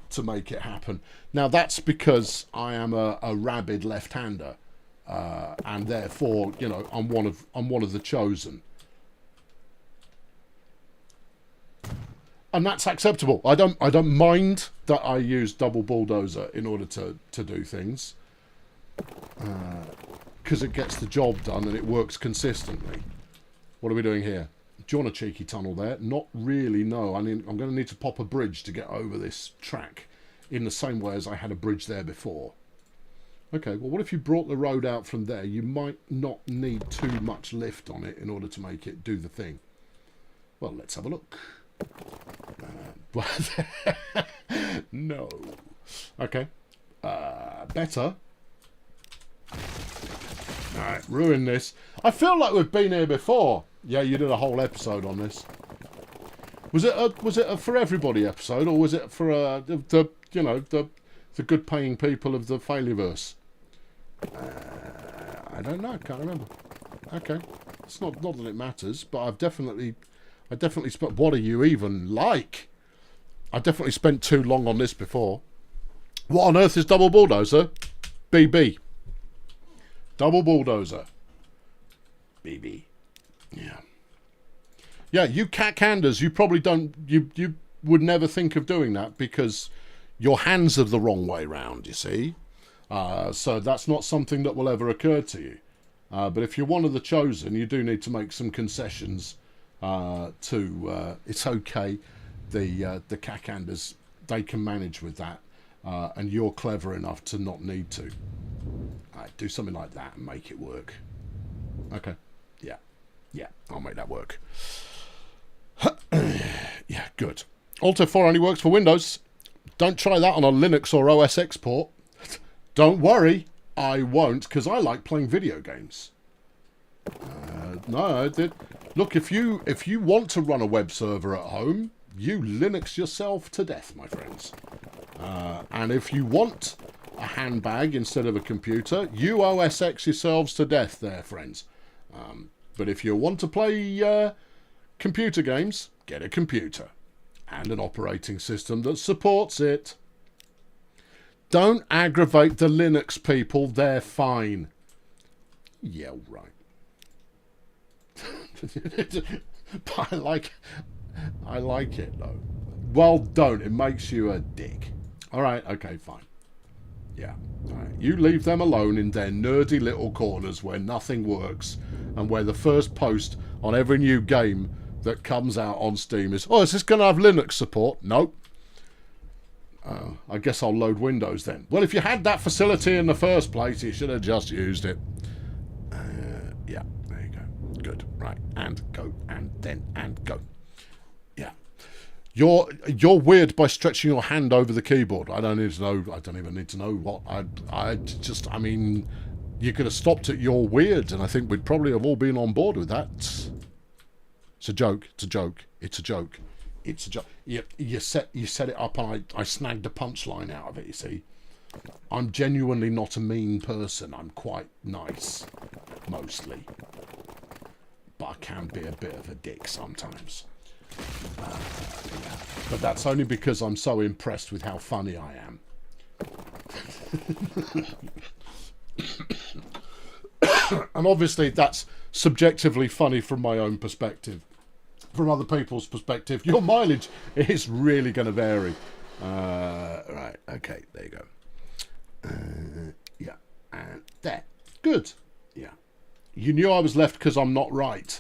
to make it happen. Now, that's because I am a rabid left-hander, and therefore, you know, I'm one of the chosen. And that's acceptable. I don't mind that I use double bulldozer in order to do things, because it gets the job done and it works consistently. What are we doing here? Do you want a cheeky tunnel there? Not really, no. I mean, I'm going to need to pop a bridge to get over this track in the same way as I had a bridge there before. Okay, well, what if you brought the road out from there? You might not need too much lift on it in order to make it do the thing. Well, let's have a look. No. Okay. Better. Alright, ruin this. I feel like we've been here before. Yeah, you did a whole episode on this. Was it a for everybody episode, or was it for the good paying people of the Failureverse? I don't know. Can't remember. Okay, it's not that it matters, but I definitely spent. What are you even like? I definitely spent too long on this before. What on earth is double bulldozer? BB. Double bulldozer. BB. Yeah. Yeah, you cack-handers, you probably don't... You would never think of doing that because your hands are the wrong way round, you see. So that's not something that will ever occur to you. But if you're one of the chosen, you do need to make some concessions it's okay. The cack-handers, they can manage with that. And you're clever enough to not need to. Do something like that and make it work. Okay. Yeah, I'll make that work. Yeah, good. Alt F4 only works for Windows. Don't try that on a Linux or OS X port. Don't worry, I won't, because I like playing video games. No, look, if you want to run a web server at home, you Linux yourself to death, my friends. And if you want a handbag instead of a computer, you OSX yourselves to death there, friends. But if you want to play computer games, get a computer and an operating system that supports it. Don't aggravate the Linux people, they're fine. Yeah, right. But I like it though. Well, don't. It makes you a dick. Alright, okay, fine. Yeah. Alright. You leave them alone in their nerdy little corners where nothing works and where the first post on every new game that comes out on Steam is, oh, is this going to have Linux support? Nope. I guess I'll load Windows then. Well, if you had that facility in the first place, you should have just used it. Yeah, there you go. Good. Right. And go. And then. And go. Yeah. You're weird by stretching your hand over the keyboard. I don't need to know. I don't even need to know what. I mean, you could have stopped at you're weird, and I think we'd probably have all been on board with that. It's a joke. It's a joke. It's a joke. It's a joke. You set it up, and I snagged a punchline out of it, you see. I'm genuinely not a mean person. I'm quite nice, mostly. But I can be a bit of a dick sometimes. Yeah. But that's only because I'm so impressed with how funny I am. And obviously that's subjectively funny from my own perspective. From other people's perspective, your mileage is really going to vary. Right, okay, there you go. Yeah, and there. Good. Yeah. You knew I was left because I'm not right.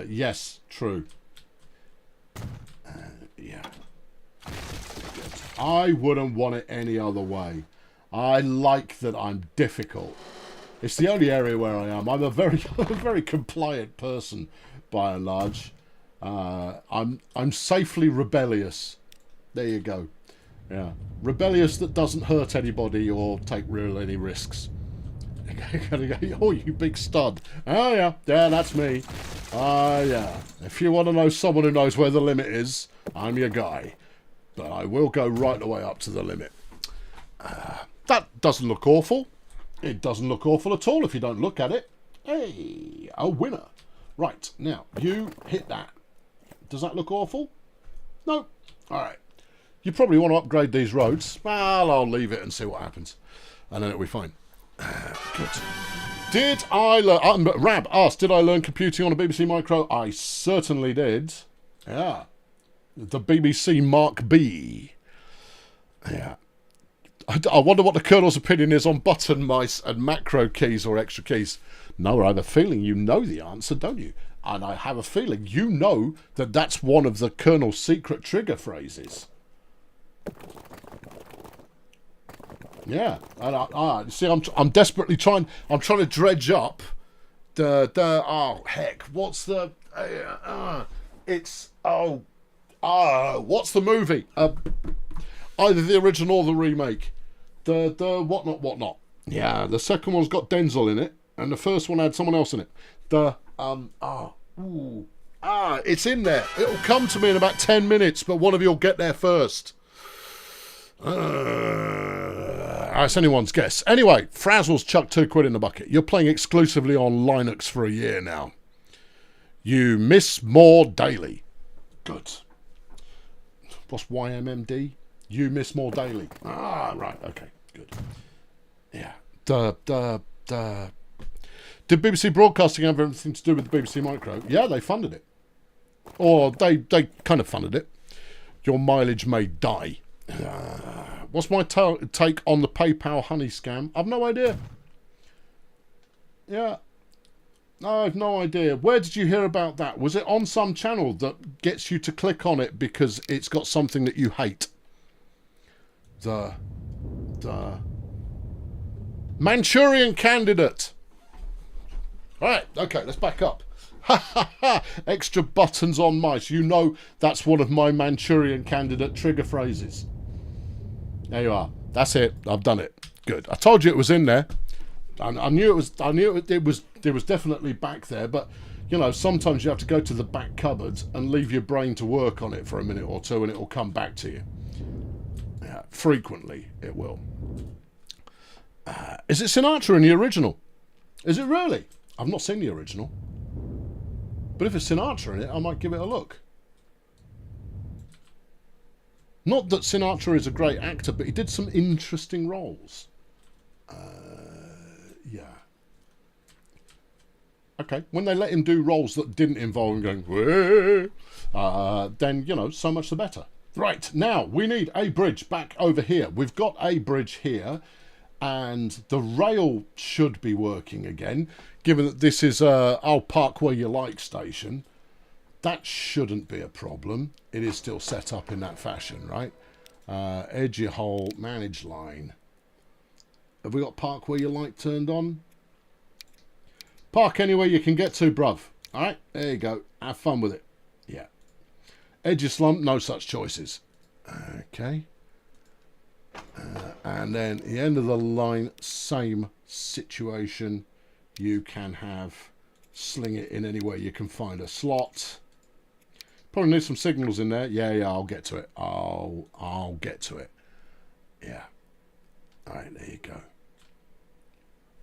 Yes, true. Yeah. Good. I wouldn't want it any other way. I like that I'm difficult. It's the only area where I am. I'm a very compliant person, by and large. I'm safely rebellious. There you go. Yeah, rebellious that doesn't hurt anybody or take any risks. Oh, you big stud. Oh yeah, that's me. Yeah. If you want to know someone who knows where the limit is, I'm your guy. But I will go right the way up to the limit. That doesn't look awful. It doesn't look awful at all if you don't look at it. Hey, a winner. Right, now, you hit that. Does that look awful? No. All right. You probably want to upgrade these roads. Well, I'll leave it and see what happens. And then it'll be fine. Good. Did I learn... Rab asked, did I learn computing on a BBC Micro? I certainly did. Yeah. The BBC Mark B. Yeah. I wonder what the Colonel's opinion is on button mice and macro keys or extra keys. No, I have a feeling you know the answer, don't you? And I have a feeling you know that that's one of the Colonel's secret trigger phrases. Yeah, and see, I'm desperately trying. I'm trying to dredge up the. Oh heck, what's the? What's the movie? Either the original or the remake. The whatnot. Yeah, the second one's got Denzel in it, and the first one had someone else in it. It's in there. It'll come to me in about 10 minutes, but one of you'll get there first. It's anyone's guess. Anyway, Frazzle's chucked £2 in the bucket. You're playing exclusively on Linux for a year now. You miss more daily. Good. What's YMMD? You miss more daily. Right. Okay. Good. Yeah. Did BBC Broadcasting have anything to do with the BBC Micro? Yeah, they funded it. Or they kind of funded it. Your mileage may die. What's my take on the PayPal honey scam? I've no idea. Yeah. No, I've no idea. Where did you hear about that? Was it on some channel that gets you to click on it because it's got something that you hate? The Manchurian Candidate. Right, okay, let's back up. Extra buttons on mice. You know that's one of my Manchurian Candidate trigger phrases. There you are. That's it. I've done it. Good. I told you it was in there. I knew it was. I knew it was. It was definitely back there. But you know, sometimes you have to go to the back cupboard and leave your brain to work on it for a minute or two, and it will come back to you. Yeah, frequently it will. Is it Sinatra in the original? Is it really? I've not seen the original. But if it's Sinatra in it, I might give it a look. Not that Sinatra is a great actor, but he did some interesting roles. Yeah. Okay, when they let him do roles that didn't involve him going, then, you know, so much the better. Right, now, we need a bridge back over here. We've got a bridge here, and the rail should be working again, given that this is I'll park where you like station. That shouldn't be a problem. It is still set up in that fashion, right? Edge your hole, manage line. Have we got park where you like turned on? Park anywhere you can get to, bruv. Alright, there you go. Have fun with it. Yeah. Edge your slump, no such choices. Okay. And then the end of the line, same situation. You can have sling it in anywhere you can find a slot. Probably need some signals in there. Yeah, I'll get to it. I'll get to it. Yeah. Alright, there you go.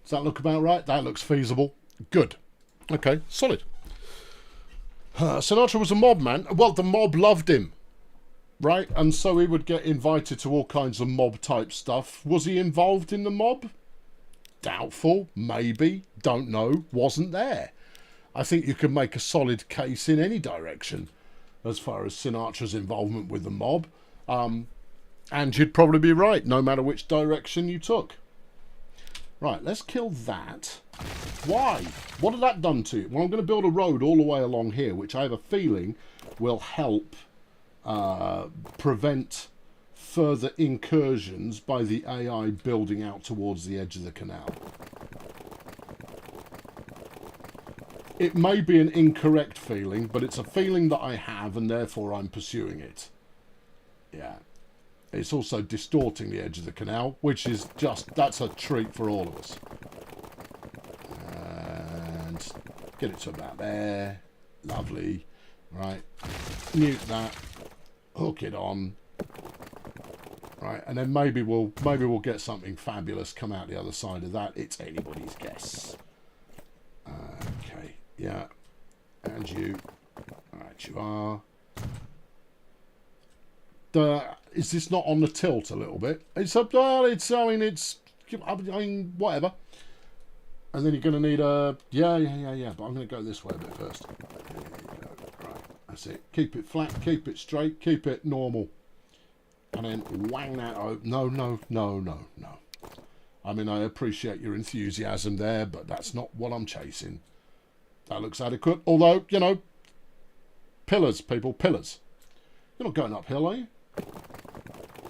Does that look about right? That looks feasible. Good. Okay, solid. Sinatra was a mob man. Well, the mob loved him. Right? And so he would get invited to all kinds of mob type stuff. Was he involved in the mob? Doubtful. Maybe. Don't know. Wasn't there. I think you can make a solid case in any direction as far as Sinatra's involvement with the mob. And you'd probably be right, no matter which direction you took. Right, let's kill that. Why? What had that done to you? Well, I'm going to build a road all the way along here, which I have a feeling will help prevent further incursions by the AI building out towards the edge of the canal. It may be an incorrect feeling, but it's a feeling that I have, and therefore I'm pursuing it. Yeah. It's also distorting the edge of the canal, which is just, that's a treat for all of us. And get it to about there. Lovely. Right. Mute that. Hook it on. Right, and then maybe we'll get something fabulous come out the other side of that. It's anybody's guess. Okay. Yeah. And you. Right, you are. Is this not on the tilt a little bit? It's up. Well, it's. I mean, whatever. And then you're going to need a. Yeah. But I'm going to go this way a bit first. There you go. Right. That's it. Keep it flat. Keep it straight. Keep it normal. And then wang that out. No. I mean, I appreciate your enthusiasm there, but that's not what I'm chasing. That looks adequate. Although, you know, pillars, people, pillars. You're not going uphill, are you?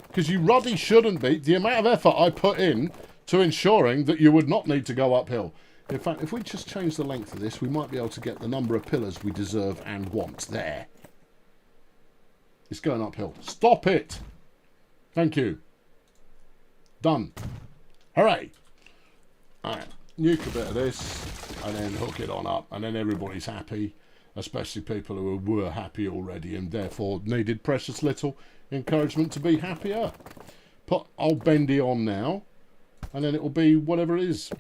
Because you ruddy shouldn't be. The amount of effort I put in to ensuring that you would not need to go uphill. In fact, if we just change the length of this, we might be able to get the number of pillars we deserve and want. There. It's going uphill. Stop it! Thank you. Done. Hooray! Alright, nuke a bit of this, and then hook it on up, and then everybody's happy, especially people who were happy already and therefore needed precious little encouragement to be happier. Put old Bendy on now, and then it will be whatever it is.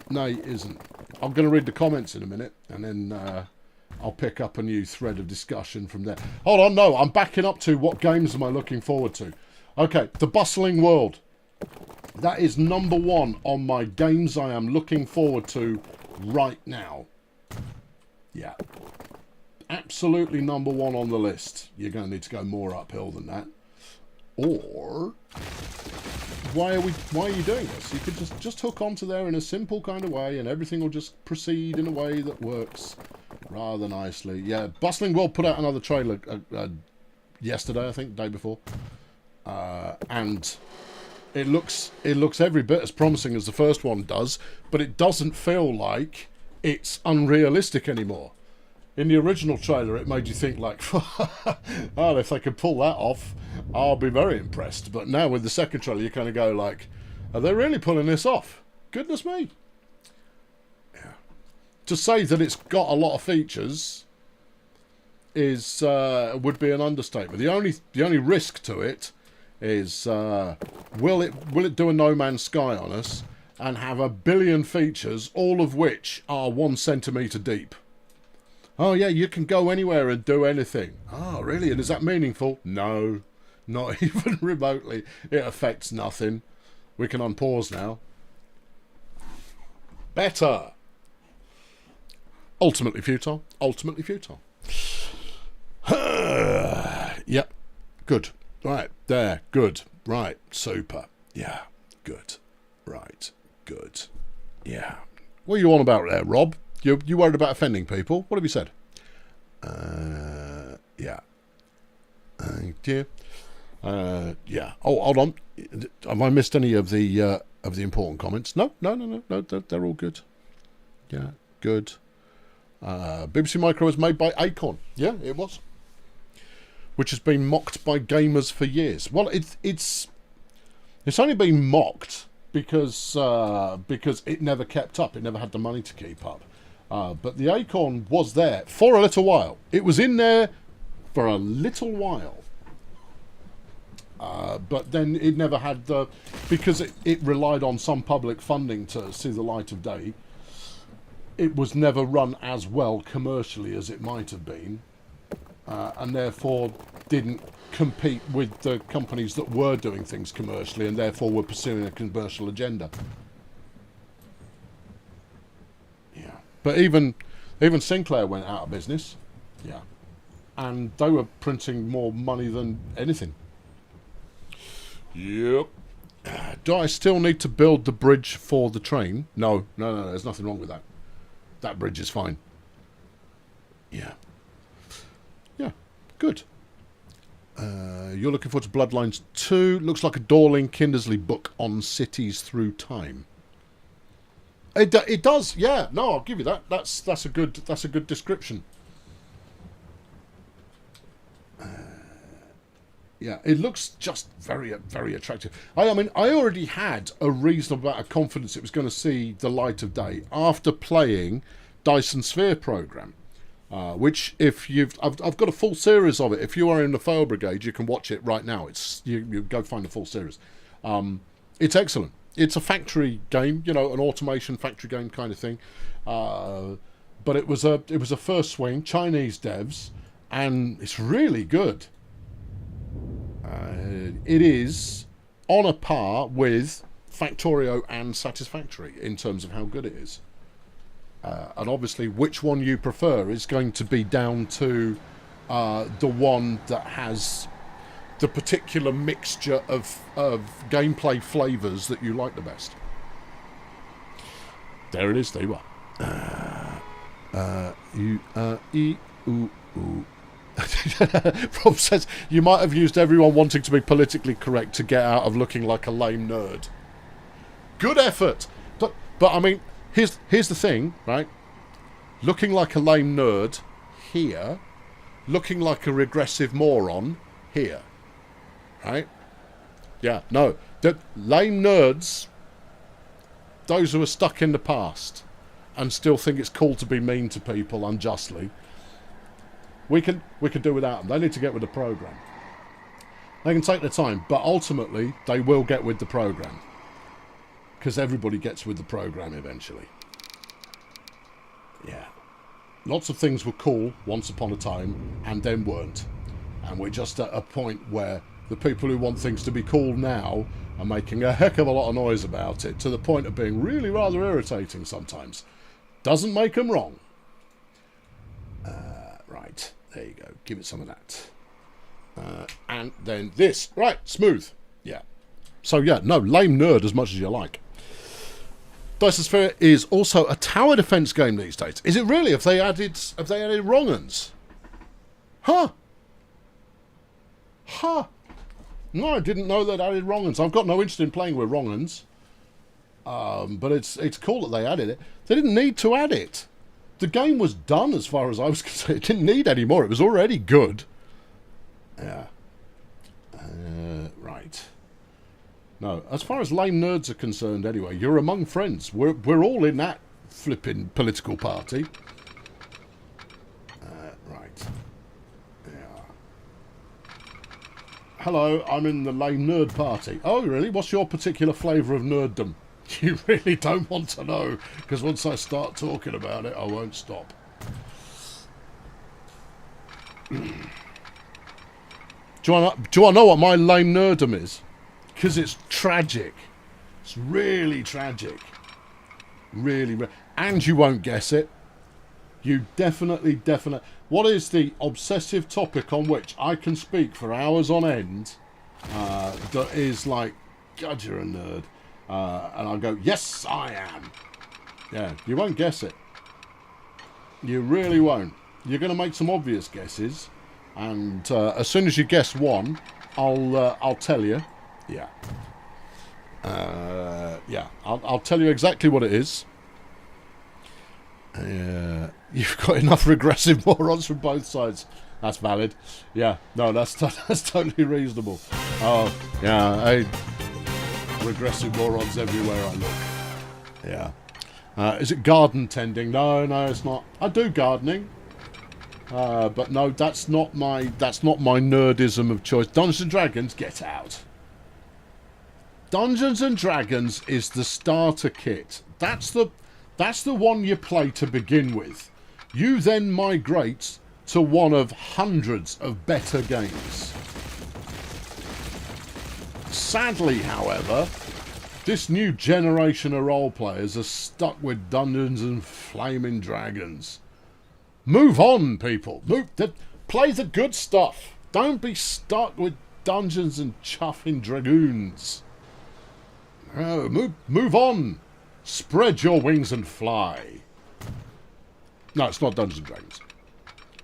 No, it isn't. I'm going to read the comments in a minute, and then I'll pick up a new thread of discussion from there. Hold on, no, I'm backing up to what games am I looking forward to. Okay, the Bustling World. That is number one on my games I am looking forward to right now. Yeah. Absolutely number one on the list. You're going to need to go more uphill than that. Or, why are you doing this? You could just hook onto there in a simple kind of way and everything will just proceed in a way that works rather nicely. Yeah, Bustling World put out another trailer yesterday, I think, the day before. And it looks every bit as promising as the first one does, but it doesn't feel like it's unrealistic anymore. In the original trailer, it made you think like, oh, if they could pull that off, I'll be very impressed. But now with the second trailer, you kind of go like, are they really pulling this off? Goodness me. Yeah. To say that it's got a lot of features is would be an understatement. The only risk to it is will it do a No Man's Sky on us and have 1 billion features, all of which are 1 centimetre deep? Oh yeah, you can go anywhere and do anything. Oh really? And is that meaningful? No, not even remotely. It affects nothing. We can unpause now. Better. Ultimately futile. Ultimately futile. Yep. Good. Right. There. Good. Right. Super. Yeah. Good. Right. Good. Yeah. What are you on about there, Rob? You worried about offending people? What have you said? Yeah. Thank you. Yeah. Oh, hold on. Have I missed any of the important comments? No. They're all good. Yeah. Good. BBC Micro was made by Acorn. Yeah, it was. Which has been mocked by gamers for years. Well, it's only been mocked because it never kept up. It never had the money to keep up. But the Acorn was there for a little while. It was in there for a little while. But then it never had the... Because it relied on some public funding to see the light of day, it was never run as well commercially as it might have been. And therefore didn't compete with the companies that were doing things commercially and therefore were pursuing a commercial agenda. Yeah. But even Sinclair went out of business. Yeah. And they were printing more money than anything. Yep. Do I still need to build the bridge for the train? No, there's nothing wrong with that. That bridge is fine. Yeah. Yeah, good. You're looking forward to Bloodlines 2. Looks like a Dorling Kindersley book on cities through time. It does, yeah. No, I'll give you that. That's a good description. Yeah, it looks just very, very attractive. I mean, I already had a reasonable amount of confidence it was going to see the light of day after playing Dyson Sphere Program, which I've got a full series of it. If you are in the Fail Brigade, you can watch it right now. You go find the full series. It's excellent. It's a factory game, an automation factory game kind of thing. But it was a first swing, Chinese devs, and it's really good. It is on a par with Factorio and Satisfactory in terms of how good it is. And obviously which one you prefer is going to be down to the one that has the particular mixture of gameplay flavours that you like the best. There it is, there you are. Rob says, you might have used everyone wanting to be politically correct to get out of looking like a lame nerd. Good effort! But I mean, here's the thing, right? Looking like a lame nerd here, looking like a regressive moron here. Right? Yeah, no. The lame nerds, those who are stuck in the past and still think it's cool to be mean to people unjustly, we can do without them. They need to get with the program. They can take their time, but ultimately they will get with the program. Because everybody gets with the program eventually. Yeah. Lots of things were cool once upon a time and then weren't. And we're just at a point where the people who want things to be cool now are making a heck of a lot of noise about it, to the point of being really rather irritating sometimes. Doesn't make them wrong. Right, there you go. Give it some of that. And then this. Right, smooth. Yeah. So yeah, no, lame nerd as much as you like. Dyson Sphere is also a tower defense game these days. Is it really? Have they added wrong-uns? Huh. No, I didn't know they'd added wrong-uns. I've got no interest in playing with wrong-uns. But it's cool that they added it. They didn't need to add it. The game was done as far as I was concerned. It didn't need any more. It was already good. Yeah. Right. No, as far as lame nerds are concerned anyway, you're among friends. We're all in that flipping political party. Right. Yeah. Hello, I'm in the lame nerd party. Oh, really? What's your particular flavour of nerddom? You really don't want to know, because once I start talking about it, I won't stop. Do you want to know what my lame nerdom is? Because it's tragic. It's really tragic. Really. And you won't guess it. You definitely. What is the obsessive topic on which I can speak for hours on end that is like, God, you're a nerd. And I'll go, yes, I am. Yeah, you won't guess it. You really won't. You're going to make some obvious guesses. And as soon as you guess one, I'll tell you. Yeah. I'll tell you exactly what it is. You've got enough regressive morons from both sides. That's valid. Yeah, no, that's totally reasonable. Oh, yeah, regressive morons everywhere I look. Yeah. Is it garden tending? No, it's not. I do gardening. But no, that's not my nerdism of choice. Dungeons and Dragons, get out. Dungeons and Dragons is the starter kit. That's the one you play to begin with. You then migrate to one of hundreds of better games. Sadly, however, this new generation of role players are stuck with Dungeons and Flaming Dragons. Move on, people. Play the good stuff. Don't be stuck with Dungeons and Chuffing Dragoons. No, move on. Spread your wings and fly. No, it's not Dungeons and Dragons.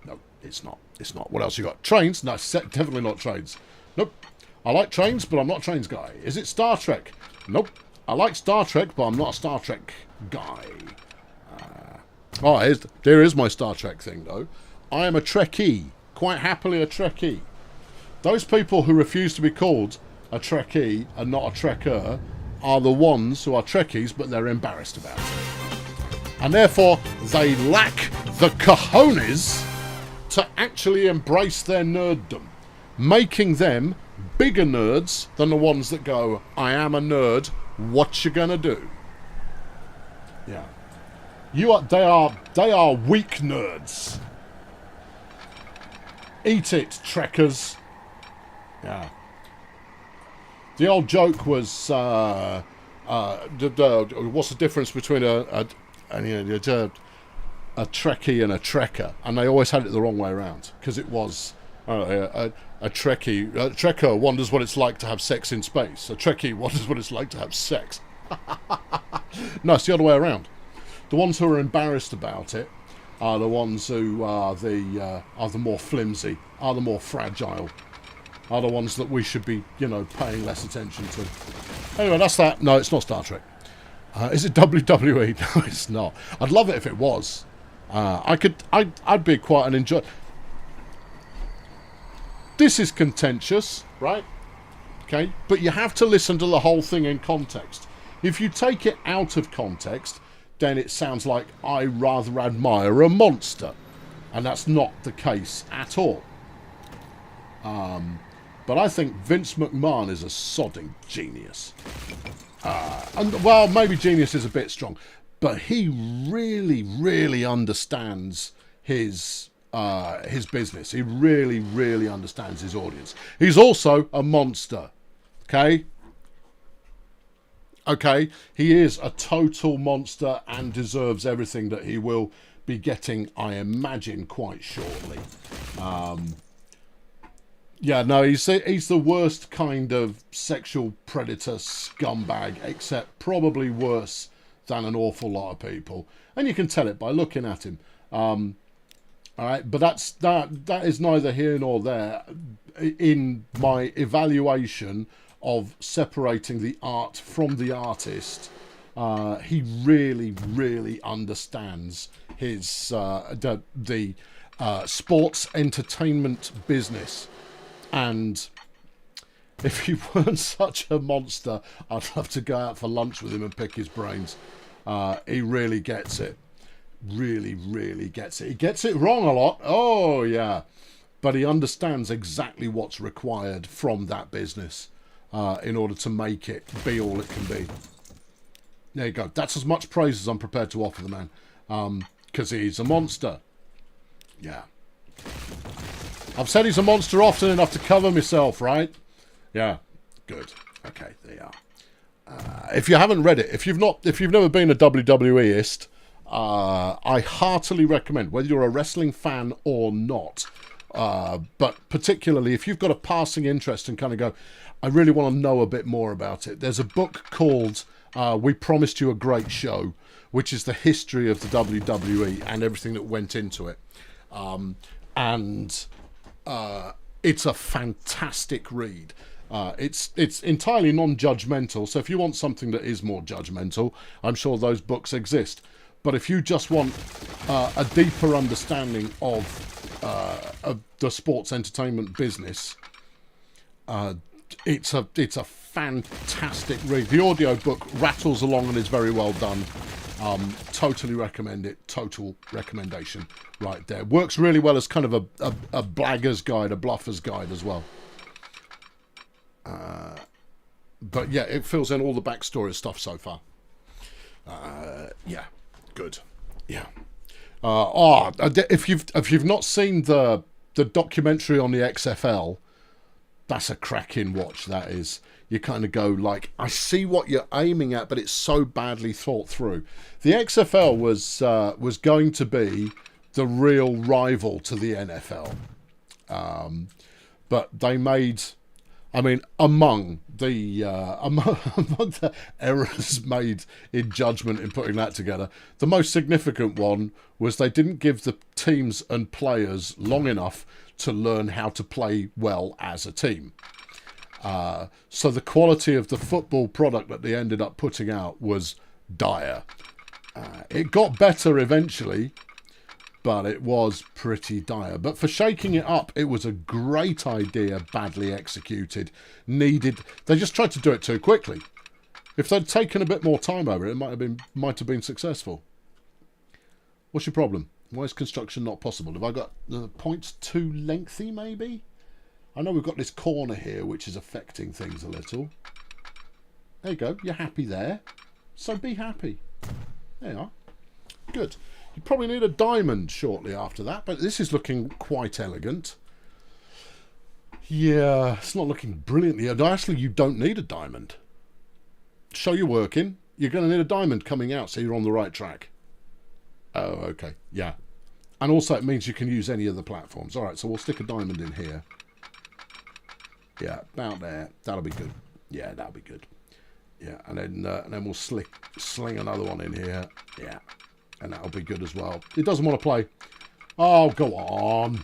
No, it's not. It's not. What else you got? Trains? No, definitely not trains. Nope. I like trains, but I'm not a trains guy. Is it Star Trek? Nope. I like Star Trek, but I'm not a Star Trek guy. There is my Star Trek thing, though. I am a Trekkie. Quite happily a Trekkie. Those people who refuse to be called a Trekkie and not a Trekker are the ones who are Trekkies, but they're embarrassed about it. And therefore, they lack the cojones to actually embrace their nerddom, making them bigger nerds than the ones that go, I am a nerd, what you gonna do? Yeah. They are weak nerds. Eat it, Trekkers. Yeah. The old joke was, what's the difference between a Trekkie and a Trekker? And they always had it the wrong way around, because it was a Trekkie. A Trekker wonders what it's like to have sex in space. A Trekkie wonders what it's like to have sex. No, it's the other way around. The ones who are embarrassed about it are the ones who are the more flimsy, are the more fragile, are the ones that we should be, paying less attention to. Anyway, that's that. No, it's not Star Trek. Is it WWE? No, it's not. I'd love it if it was. I'd be quite an enjoy. This is contentious, right? Okay, but you have to listen to the whole thing in context. If you take it out of context, then it sounds like I rather admire a monster. And that's not the case at all. But I think Vince McMahon is a sodding genius. Maybe genius is a bit strong. But he really, really understands his business. He really, really understands his audience. He's also a monster. Okay, he is a total monster and deserves everything that he will be getting, I imagine, quite shortly. He's the worst kind of sexual predator scumbag, except probably worse than an awful lot of people. And you can tell it by looking at him. All right, but that is neither here nor there in my evaluation of separating the art from the artist. He really, really understands his the sports entertainment business. And if he weren't such a monster, I'd love to go out for lunch with him and pick his brains. He really gets it. Really, really gets it. He gets it wrong a lot. Oh, yeah. but he understands exactly what's required from that business in order to make it be all it can be. There you go. That's as much praise as I'm prepared to offer the man, because he's a monster. Yeah. I've said he's a monster often enough to cover myself, right? Yeah. Good. Okay, there you are. If you haven't read it, if you've never been a WWEist, I heartily recommend, whether you're a wrestling fan or not, but particularly if you've got a passing interest and kind of go, I really want to know a bit more about it. There's a book called We Promised You a Great Show, which is the history of the WWE and everything that went into it. It's a fantastic read. It's entirely non-judgmental, so if you want something that is more judgmental, I'm sure those books exist. But if you just want a deeper understanding of the sports entertainment business, it's a fantastic read. The audio book rattles along and is very well done. Totally recommend it. Total recommendation right there. Works really well as kind of a blagger's guide, a bluffer's guide as well. But yeah, it fills in all the backstory stuff so far. Yeah, good. Yeah. If you've not seen the documentary on the XFL, that's a cracking watch. That is. You kind of go like, I see what you're aiming at, but it's so badly thought through. The XFL was going to be the real rival to the NFL, but they made, I mean, among the errors made in judgment in putting that together, the most significant one was they didn't give the teams and players long enough to learn how to play well as a team. So the quality of the football product that they ended up putting out was dire. It got better eventually, but it was pretty dire. But for shaking it up, it was a great idea, badly executed. They just tried to do it too quickly. If they'd taken a bit more time over it, it might have been successful. What's your problem? Why is construction not possible? Have I got the points too lengthy, maybe? I know we've got this corner here, which is affecting things a little. There you go. You're happy there. So be happy. There you are. Good. You probably need a diamond shortly after that, but this is looking quite elegant. Yeah, it's not looking brilliantly. Actually, you don't need a diamond. Show you're working. You're going to need a diamond coming out, so you're on the right track. Oh, okay. Yeah. And also it means you can use any of the platforms. All right, so we'll stick a diamond in here. Yeah, about there. That'll be good. Yeah, that'll be good. Yeah, and then we'll sling another one in here. Yeah, and that'll be good as well. It doesn't want to play. Oh, go on.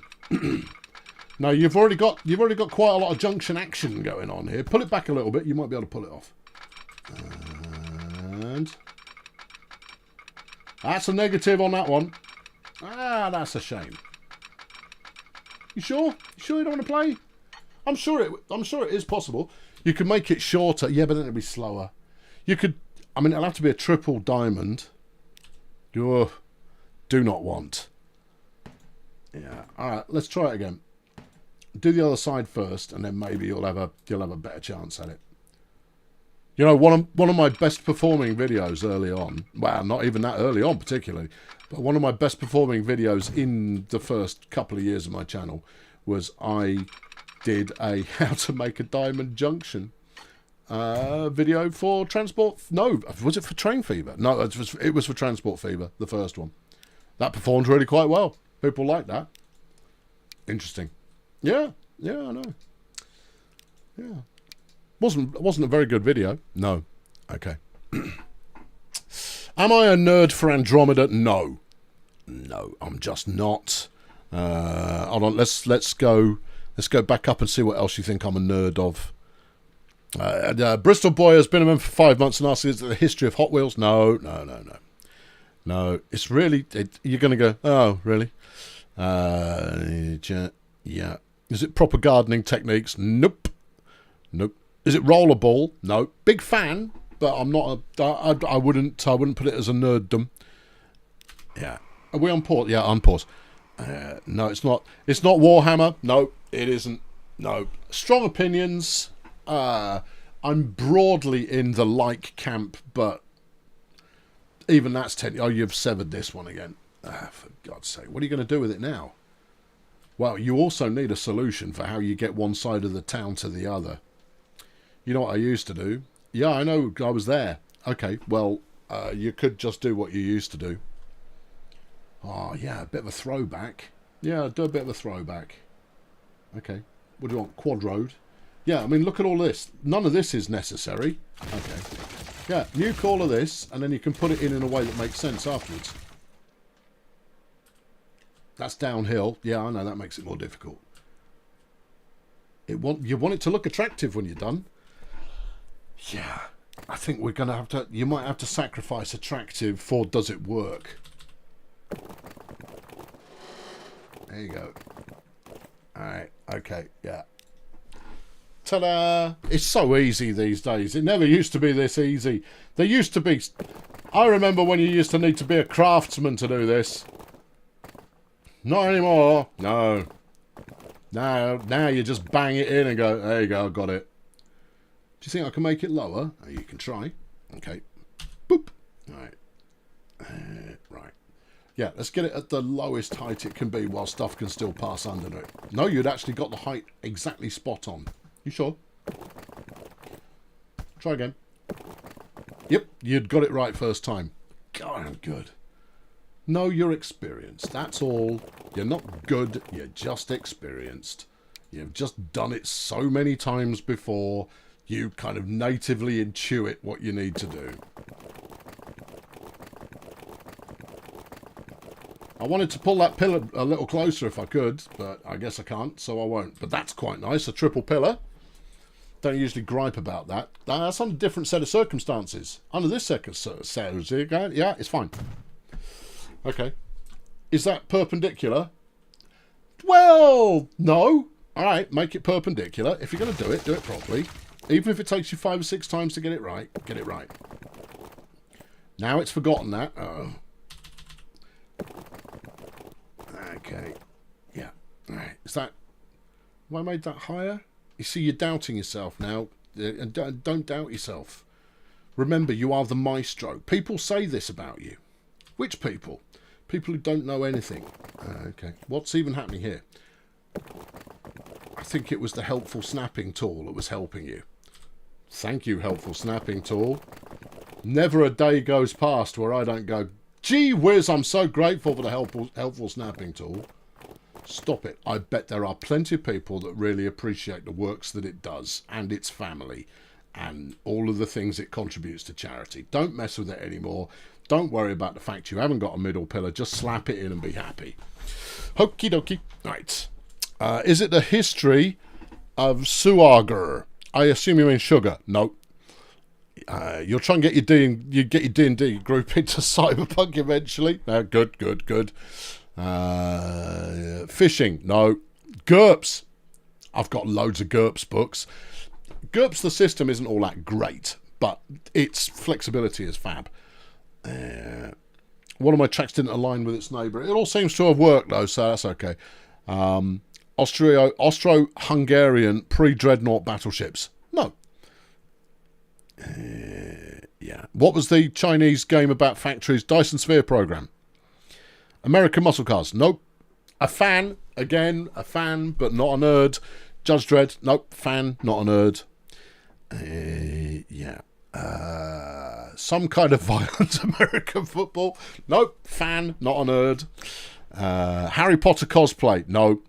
No, you've already got quite a lot of junction action going on here. Pull it back a little bit. You might be able to pull it off. And that's a negative on that one. Ah, that's a shame. You sure? You sure you don't want to play? I'm sure it is possible. You could make it shorter. Yeah, but then it'd be slower. You could, I mean, it'll have to be a triple diamond. Do not want. Yeah. All right, let's try it again. Do the other side first, and then maybe you'll have a better chance at it. You know, one of my best performing videos early on. Well, not even that early on particularly, but one of my best performing videos in the first couple of years of my channel was I did a how to make a diamond junction video for Transport. No, was it for Train Fever? No, it was for Transport Fever, the first one. That performed really quite well. People like that. Interesting. Yeah, I know. Yeah, wasn't a very good video. No. Okay. Am I a nerd for Andromeda? No, I'm just not. Hold on. Let's go back up and see what else you think I'm a nerd of. Bristol Boy has been a member for 5 months and asks, is it the history of Hot Wheels? No. It's really, you're going to go, oh, really? Yeah. Is it proper gardening techniques? Nope. Is it rollerball? No. Big fan, but I'm not. I wouldn't put it as a nerddom. Yeah. Are we on pause? Yeah, on pause. No, it's not. It's not Warhammer. No, it isn't. No. Strong opinions. I'm broadly in the like camp, but even that's oh, you've severed this one again. For God's sake, what are you going to do with it now? Well, you also need a solution for how you get one side of the town to the other. You know what I used to do? Yeah, I know, I was there. Okay, well, you could just do what you used to do. Oh, yeah, a bit of a throwback. Yeah, do a bit of a throwback. Okay, what do you want? Quad road? Yeah, I mean, look at all this. None of this is necessary. Okay. Yeah, nuke all of this, and then you can put it in a way that makes sense afterwards. That's downhill. Yeah, I know, that makes it more difficult. You want it to look attractive when you're done. Yeah, I think we're going to have to... You might have to sacrifice attractive for does it work. There you go. Alright, okay, yeah. Ta-da! It's so easy these days. It never used to be this easy. There used to be... I remember when you used to need to be a craftsman to do this. Not anymore. No. Now you just bang it in and go, there you go, got it. Do you think I can make it lower? Oh, you can try. Okay. Boop. Alright. Right. Yeah, let's get it at the lowest height it can be while stuff can still pass under it. No, you'd actually got the height exactly spot on. You sure? Try again. Yep, you'd got it right first time. God, I'm good. No, you're experienced. That's all. You're not good. You're just experienced. You've just done it so many times before. You kind of natively intuit what you need to do. I wanted to pull that pillar a little closer if I could, but I guess I can't, so I won't. But that's quite nice, a triple pillar. Don't usually gripe about that. That's on a different set of circumstances. Under this set of circumstances, yeah, it's fine. Okay. Is that perpendicular? Well, no. All right, make it perpendicular. If you're going to do it properly. Even if it takes you 5 or 6 times to get it right, get it right. Now it's forgotten that. Uh-oh. Okay. Yeah. All right. Is that... Have I made that higher? You see, you're doubting yourself now. And don't doubt yourself. Remember, you are the maestro. People say this about you. Which people? People who don't know anything. Okay. What's even happening here? I think it was the helpful snapping tool that was helping you. Thank you, helpful snapping tool. Never a day goes past where I don't go, gee whiz, I'm so grateful for the helpful snapping tool. Stop it. I bet there are plenty of people that really appreciate the works that it does and its family and all of the things it contributes to charity. Don't mess with it anymore. Don't worry about the fact you haven't got a middle pillar. Just slap it in and be happy. Okie dokie. Right. Is it the history of Suagar? I assume you mean sugar. No. You'll try and get your D&D group into Cyberpunk eventually. Good. Fishing. No. GURPS. I've got loads of GURPS books. GURPS, the system isn't all that great, but its flexibility is fab. One of my tracks didn't align with its neighbour. It all seems to have worked though, so that's okay. Austro-Hungarian pre-dreadnought battleships. No. Yeah. What was the Chinese game about factories? Dyson Sphere program. American muscle cars. Nope. A fan. Again, a fan, but not a nerd. Judge Dredd. Nope. Fan, not a nerd. Yeah. Some kind of violent American football. Nope. Fan, not a nerd. Harry Potter cosplay. No.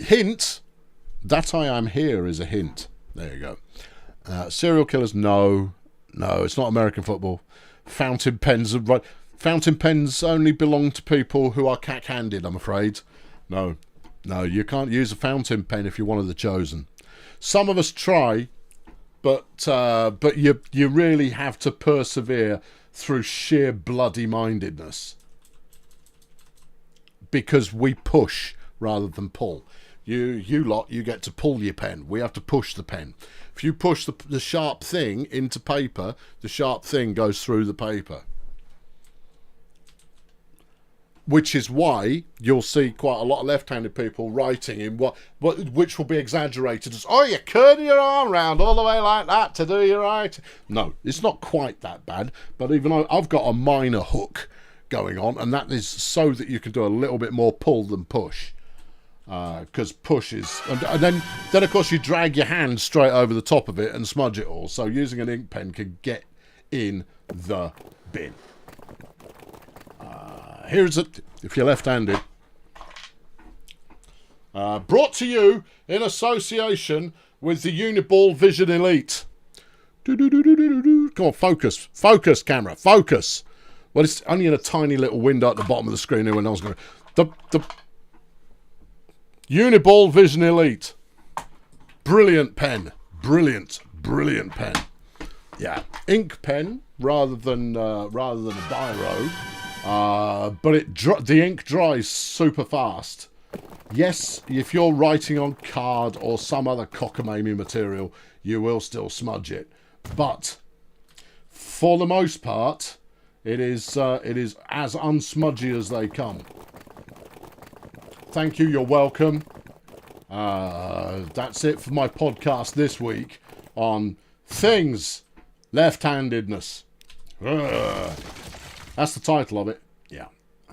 Hint. That I am here is a hint. There you go. Serial killers. No. No, it's not American football. Fountain pens. Right. Fountain pens only belong to people who are cack-handed, I'm afraid. No. No, you can't use a fountain pen if you're one of the chosen. Some of us try, but you really have to persevere through sheer bloody mindedness. Because we push rather than pull. You get to pull your pen. We have to push the pen. If you push the sharp thing into paper, the sharp thing goes through the paper. which is why you'll see quite a lot of left-handed people writing in which will be exaggerated as, oh, you're curling your arm round all the way like that to do your right. No, it's not quite that bad, but even though I've got a minor hook going on, and that is so that you can do a little bit more pull than push. Because push is... And then, of course, you drag your hand straight over the top of it and smudge it all. So using an ink pen can get in the bin. Here's it, if you're left-handed. Brought to you in association with the Uniball Vision Elite. Come on, focus. Focus, camera. Focus. Well, it's only in a tiny little window at the bottom of the screen here when I was going to... The Uniball Vision Elite. Brilliant pen. Brilliant pen. Yeah. Ink pen rather than a biro. But the ink dries super fast. Yes, if you're writing on card or some other cockamamie material, you will still smudge it. But for the most part, it is as unsmudgy as they come. Thank you. You're welcome. That's it for my podcast this week on things left-handedness. That's the title of it. Yeah.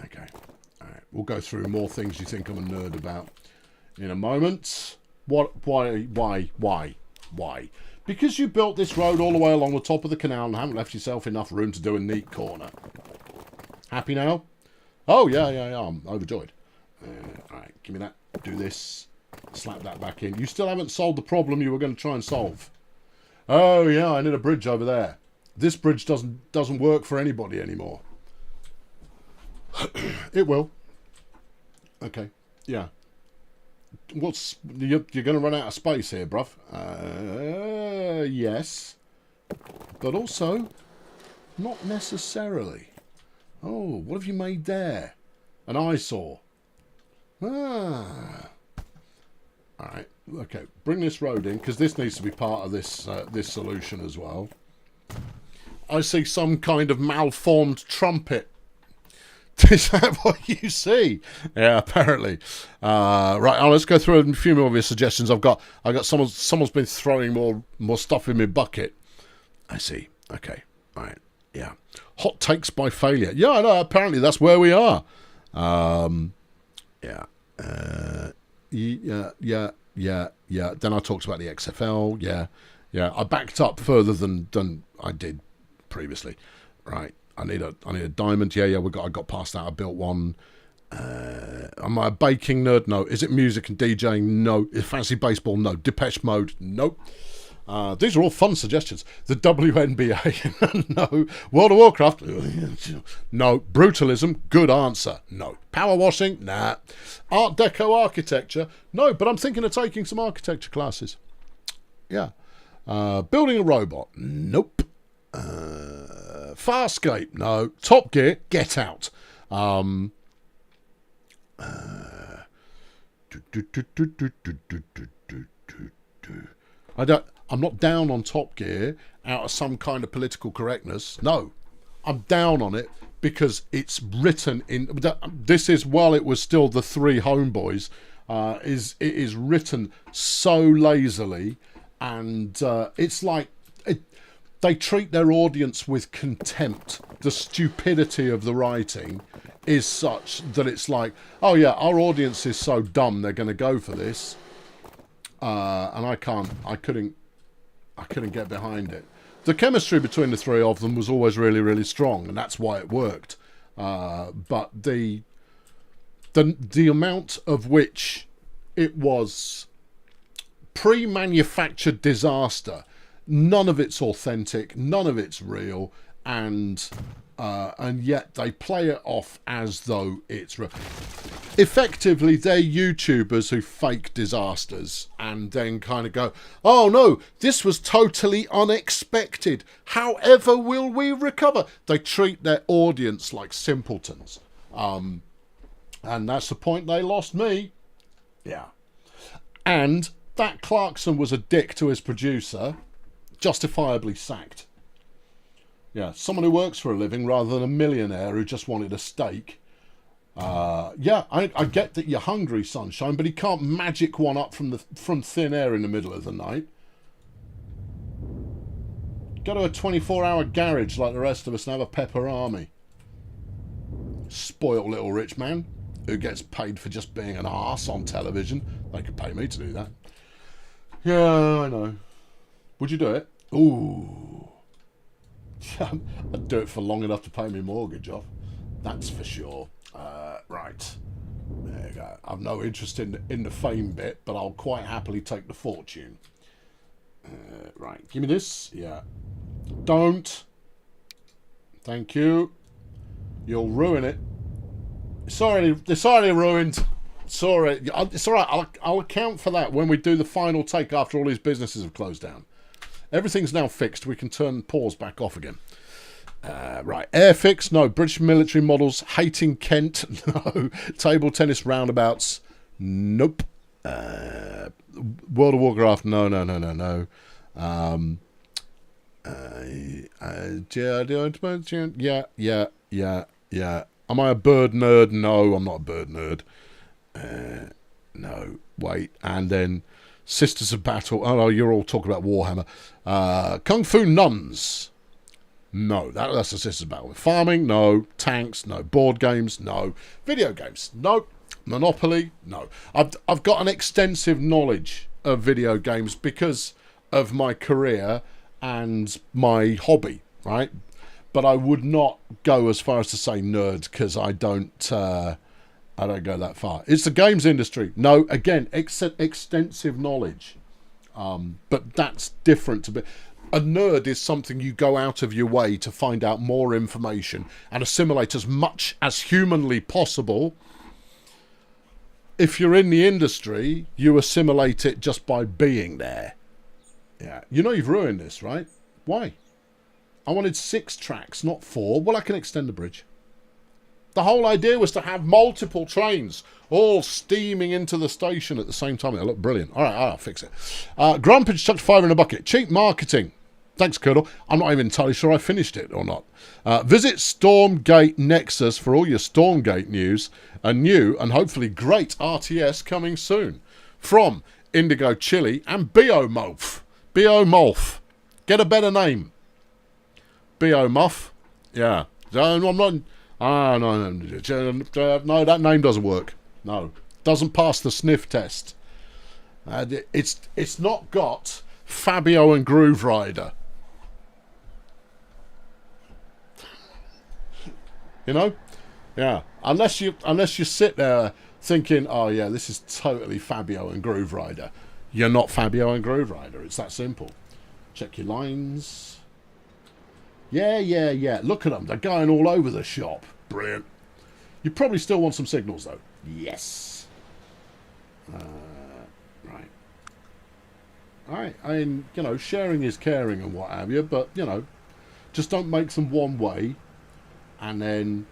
Okay. All right. We'll go through more things you think I'm a nerd about in a moment. Why? Because you built this road all the way along the top of the canal and haven't left yourself enough room to do a neat corner. Happy now? Oh, yeah. I'm overjoyed. All right. Give me that. Do this. Slap that back in. You still haven't solved the problem you were going to try and solve. Oh, yeah. I need a bridge over there. This bridge doesn't work for anybody anymore. It will. Okay. Yeah. You're going to run out of space here, bruv. Yes. But also, not necessarily. Oh, what have you made there? An eyesore. Ah. All right. Okay. Bring this road in, because this needs to be part of this this solution as well. I see some kind of malformed trumpet. Is that what you see? Yeah, apparently. Right, let's go through a few more of your suggestions. I've got someone's been throwing more stuff in my bucket. I see. Okay. All right. Yeah. Hot takes by failure. Yeah, I know. Apparently that's where we are. Yeah. Yeah. Then I talked about the XFL. Yeah. I backed up further than I did previously. Right. I need a diamond. Yeah. I got past that. I built one. Am I a baking nerd? No. Is it music and DJing? No. Is fancy baseball? No. Depeche Mode? Nope. These are all fun suggestions. The WNBA? No. World of Warcraft? No. Brutalism? Good answer. No. Power washing? Nah. Art Deco architecture? No, but I'm thinking of taking some architecture classes. Yeah. Building a robot? Nope. Farscape? No. Top Gear? Get Out. I'm not down on Top Gear out of some kind of political correctness. No, I'm down on it because it's written in. This is, while it was still the three homeboys, it is written so lazily, and it's like they treat their audience with contempt. The stupidity of the writing is such that it's like, oh yeah, our audience is so dumb they're going to go for this, and I couldn't get behind it. The chemistry between the three of them was always really, really strong, and that's why it worked. But the amount of which it was pre-manufactured disaster, none of it's authentic, none of it's real, and yet they play it off as though it's real. Effectively, they're YouTubers who fake disasters and then kind of go, oh no, this was totally unexpected. However will we recover? They treat their audience like simpletons. And that's the point they lost me. Yeah. And that Clarkson was a dick to his producer, justifiably sacked. Yeah, someone who works for a living rather than a millionaire who just wanted a steak. Yeah, I get that you're hungry, Sunshine, but he can't magic one up from thin air in the middle of the night. Go to a 24-hour garage like the rest of us and have a pepper army. Spoiled little rich man who gets paid for just being an arse on television. They could pay me to do that. Yeah, I know. Would you do it? Ooh. I'd do it for long enough to pay me mortgage off. That's for sure. Right. There you go. I've no interest in the fame bit, but I'll quite happily take the fortune. Right. Give me this. Yeah. Don't. Thank you. You'll ruin it. It's already ruined. Sorry. It's alright. I'll account for that when we do the final take after all these businesses have closed down. Everything's now fixed. We can turn pause back off again. Right. Airfix, no. British military models. Hating Kent, no. Table tennis roundabouts, nope. World of Warcraft, no. Yeah. Am I a bird nerd? No, I'm not a bird nerd. No, wait. And then Sisters of Battle. Oh, no, you're all talking about Warhammer. Kung Fu Nuns. No, that's a Sisters of Battle. Farming, no. Tanks, no. Board games, no. Video games, no. Monopoly, no. I've got an extensive knowledge of video games because of my career and my hobby, right? But I would not go as far as to say nerd because I don't go that far. It's the games industry. No, again, extensive knowledge. But that's different to be. A nerd is something you go out of your way to find out more information and assimilate as much as humanly possible. If you're in the industry, you assimilate it just by being there. Yeah. You know you've ruined this, right? Why? I wanted 6 tracks, not 4. Well, I can extend the bridge. The whole idea was to have multiple trains all steaming into the station at the same time. It looked brilliant. All right, I'll fix it. Grumpage chucked 5 in a bucket. Cheap marketing. Thanks, Colonel. I'm not even entirely sure I finished it or not. Visit Stormgate Nexus for all your Stormgate news. A new and hopefully great RTS coming soon. From Indigo Chili and Biomolf. Biomolf. Get a better name. Biomuff. Yeah. I'm not... no, that name doesn't work. No. Doesn't pass the sniff test. It's not got Fabio and Groove Rider. You know? Yeah. Unless you sit there thinking, oh yeah, this is totally Fabio and Groove Rider. You're not Fabio and Groove Rider. It's that simple. Check your lines. Yeah. Look at them. They're going all over the shop. Brilliant. You probably still want some signals, though. Yes. Right. All right. I mean, sharing is caring and what have you, but, just don't make them one way and then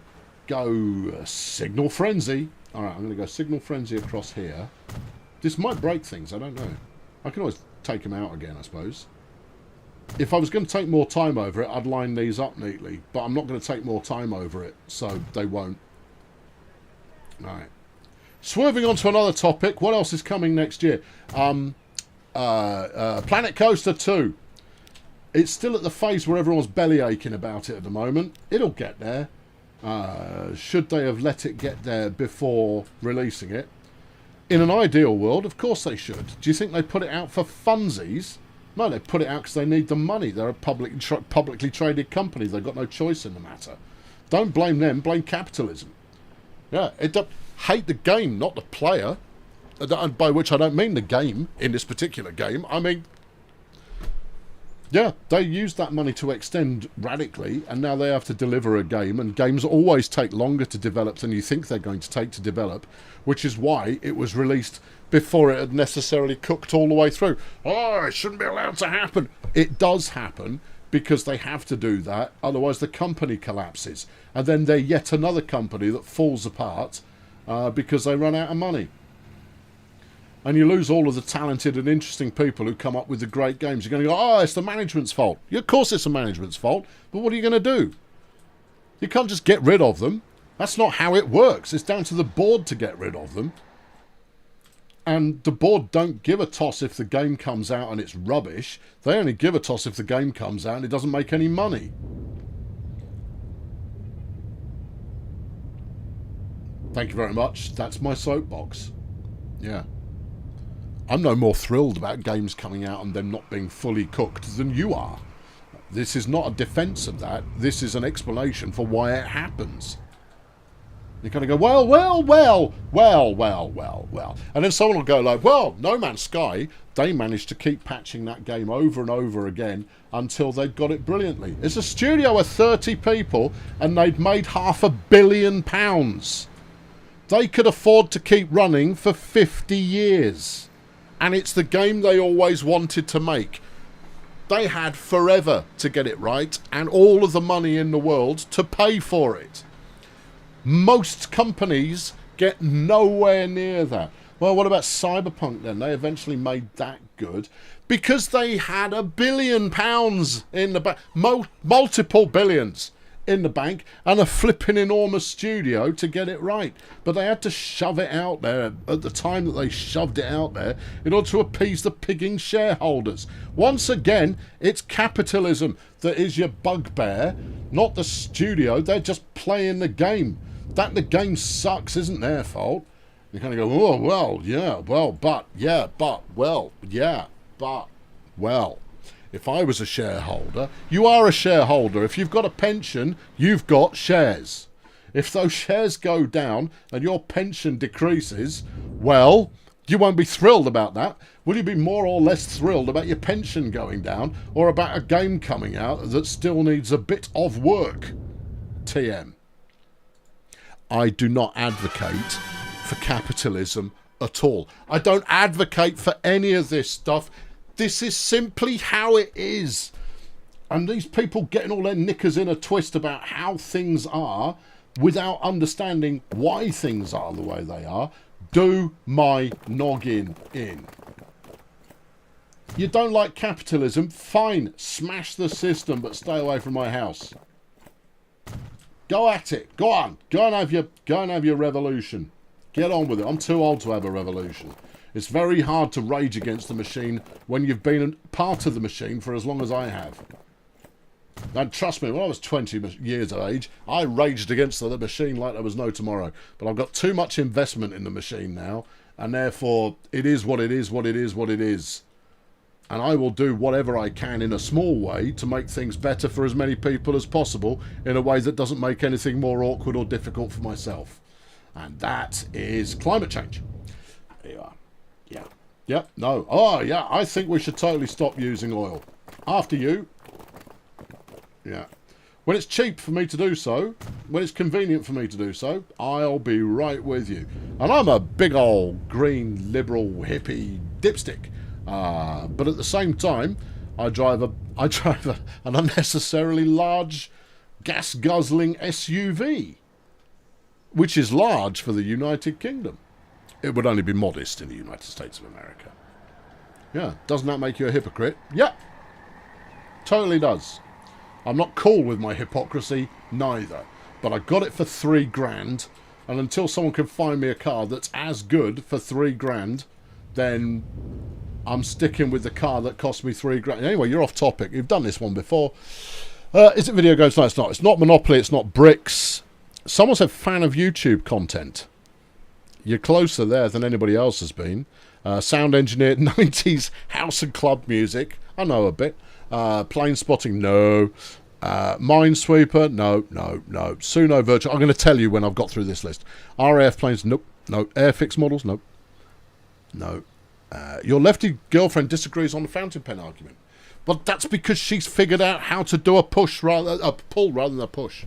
go signal frenzy. All right, I'm going to go signal frenzy across here. This might break things. I don't know. I can always take them out again, I suppose. If I was going to take more time over it, I'd line these up neatly. But I'm not going to take more time over it, so they won't. Alright. Swerving on to another topic. What else is coming next year? Planet Coaster 2. It's still at the phase where everyone's belly aching about it at the moment. It'll get there. Should they have let it get there before releasing it? In an ideal world, of course they should. Do you think they put it out for funsies? No, they put it out because they need the money. They're a publicly traded company. They've got no choice in the matter. Don't blame them. Blame capitalism. Yeah, hate the game, not the player. By which I don't mean the game in this particular game. I mean, yeah, they used that money to extend radically, and now they have to deliver a game, and games always take longer to develop than you think they're going to take to develop, which is why it was released before it had necessarily cooked all the way through. Oh, it shouldn't be allowed to happen. It does happen because they have to do that, otherwise the company collapses. And then they're yet another company that falls apart because they run out of money. And you lose all of the talented and interesting people who come up with the great games. You're going to go, oh, it's the management's fault. Yeah, of course it's the management's fault, but what are you going to do? You can't just get rid of them. That's not how it works. It's down to the board to get rid of them. And the board don't give a toss if the game comes out and it's rubbish. They only give a toss if the game comes out and it doesn't make any money. Thank you very much. That's my soapbox. Yeah. I'm no more thrilled about games coming out and them not being fully cooked than you are. This is not a defence of that. This is an explanation for why it happens. You're going to go, well. And then someone will go like, well, No Man's Sky, they managed to keep patching that game over and over again until they'd got it brilliantly. It's a studio of 30 people and they'd made £500 million. They could afford to keep running for 50 years. And it's the game they always wanted to make. They had forever to get it right and all of the money in the world to pay for it. Most companies get nowhere near that. Well, what about Cyberpunk then? They eventually made that good because they had £1 billion in the bank, multiple billions in the bank, and a flipping enormous studio to get it right. But they had to shove it out there at the time that they shoved it out there in order to appease the pigging shareholders. Once again, it's capitalism that is your bugbear, not the studio. They're just playing the game. That the game sucks isn't their fault. You kind of go, oh, well, yeah, well, but, yeah, but, well, yeah, but, well. If I was a shareholder, you are a shareholder. If you've got a pension, you've got shares. If those shares go down and your pension decreases, well, you won't be thrilled about that. Will you be more or less thrilled about your pension going down or about a game coming out that still needs a bit of work? TM. I do not advocate for capitalism at all. I don't advocate for any of this stuff. This is simply how it is. And these people getting all their knickers in a twist about how things are without understanding why things are the way they are, do my noggin in. You don't like capitalism? Fine, smash the system, but stay away from my house. Go at it. Go on. Go and have your revolution. Get on with it. I'm too old to have a revolution. It's very hard to rage against the machine when you've been part of the machine for as long as I have. And trust me, when I was 20 years of age, I raged against the machine like there was no tomorrow. But I've got too much investment in the machine now, and therefore it is what it is, what it is, what it is. And I will do whatever I can in a small way to make things better for as many people as possible in a way that doesn't make anything more awkward or difficult for myself. And that is climate change. There you are. Yeah. Yep. No. Oh, yeah. I think we should totally stop using oil. After you. Yeah. When it's cheap for me to do so, when it's convenient for me to do so, I'll be right with you. And I'm a big old green liberal hippie dipstick. But at the same time, I drive an unnecessarily large gas-guzzling SUV, which is large for the United Kingdom. It would only be modest in the United States of America. Yeah, doesn't that make you a hypocrite? Yeah, totally does. I'm not cool with my hypocrisy, neither. But I got it for £3,000, and until someone can find me a car that's as good for £3,000, then I'm sticking with the car that cost me £3,000. Anyway, you're off topic. You've done this one before. Is it video games? No, it's not. It's not Monopoly. It's not bricks. Someone said fan of YouTube content. You're closer there than anybody else has been. Sound engineer, 90s house and club music. I know a bit. Plane spotting, no. Minesweeper, no. Suno Virtual, I'm going to tell you when I've got through this list. RAF planes, nope. No. Airfix models, nope. No. Your lefty girlfriend disagrees on the fountain pen argument. But that's because she's figured out how to do a pull rather than a push.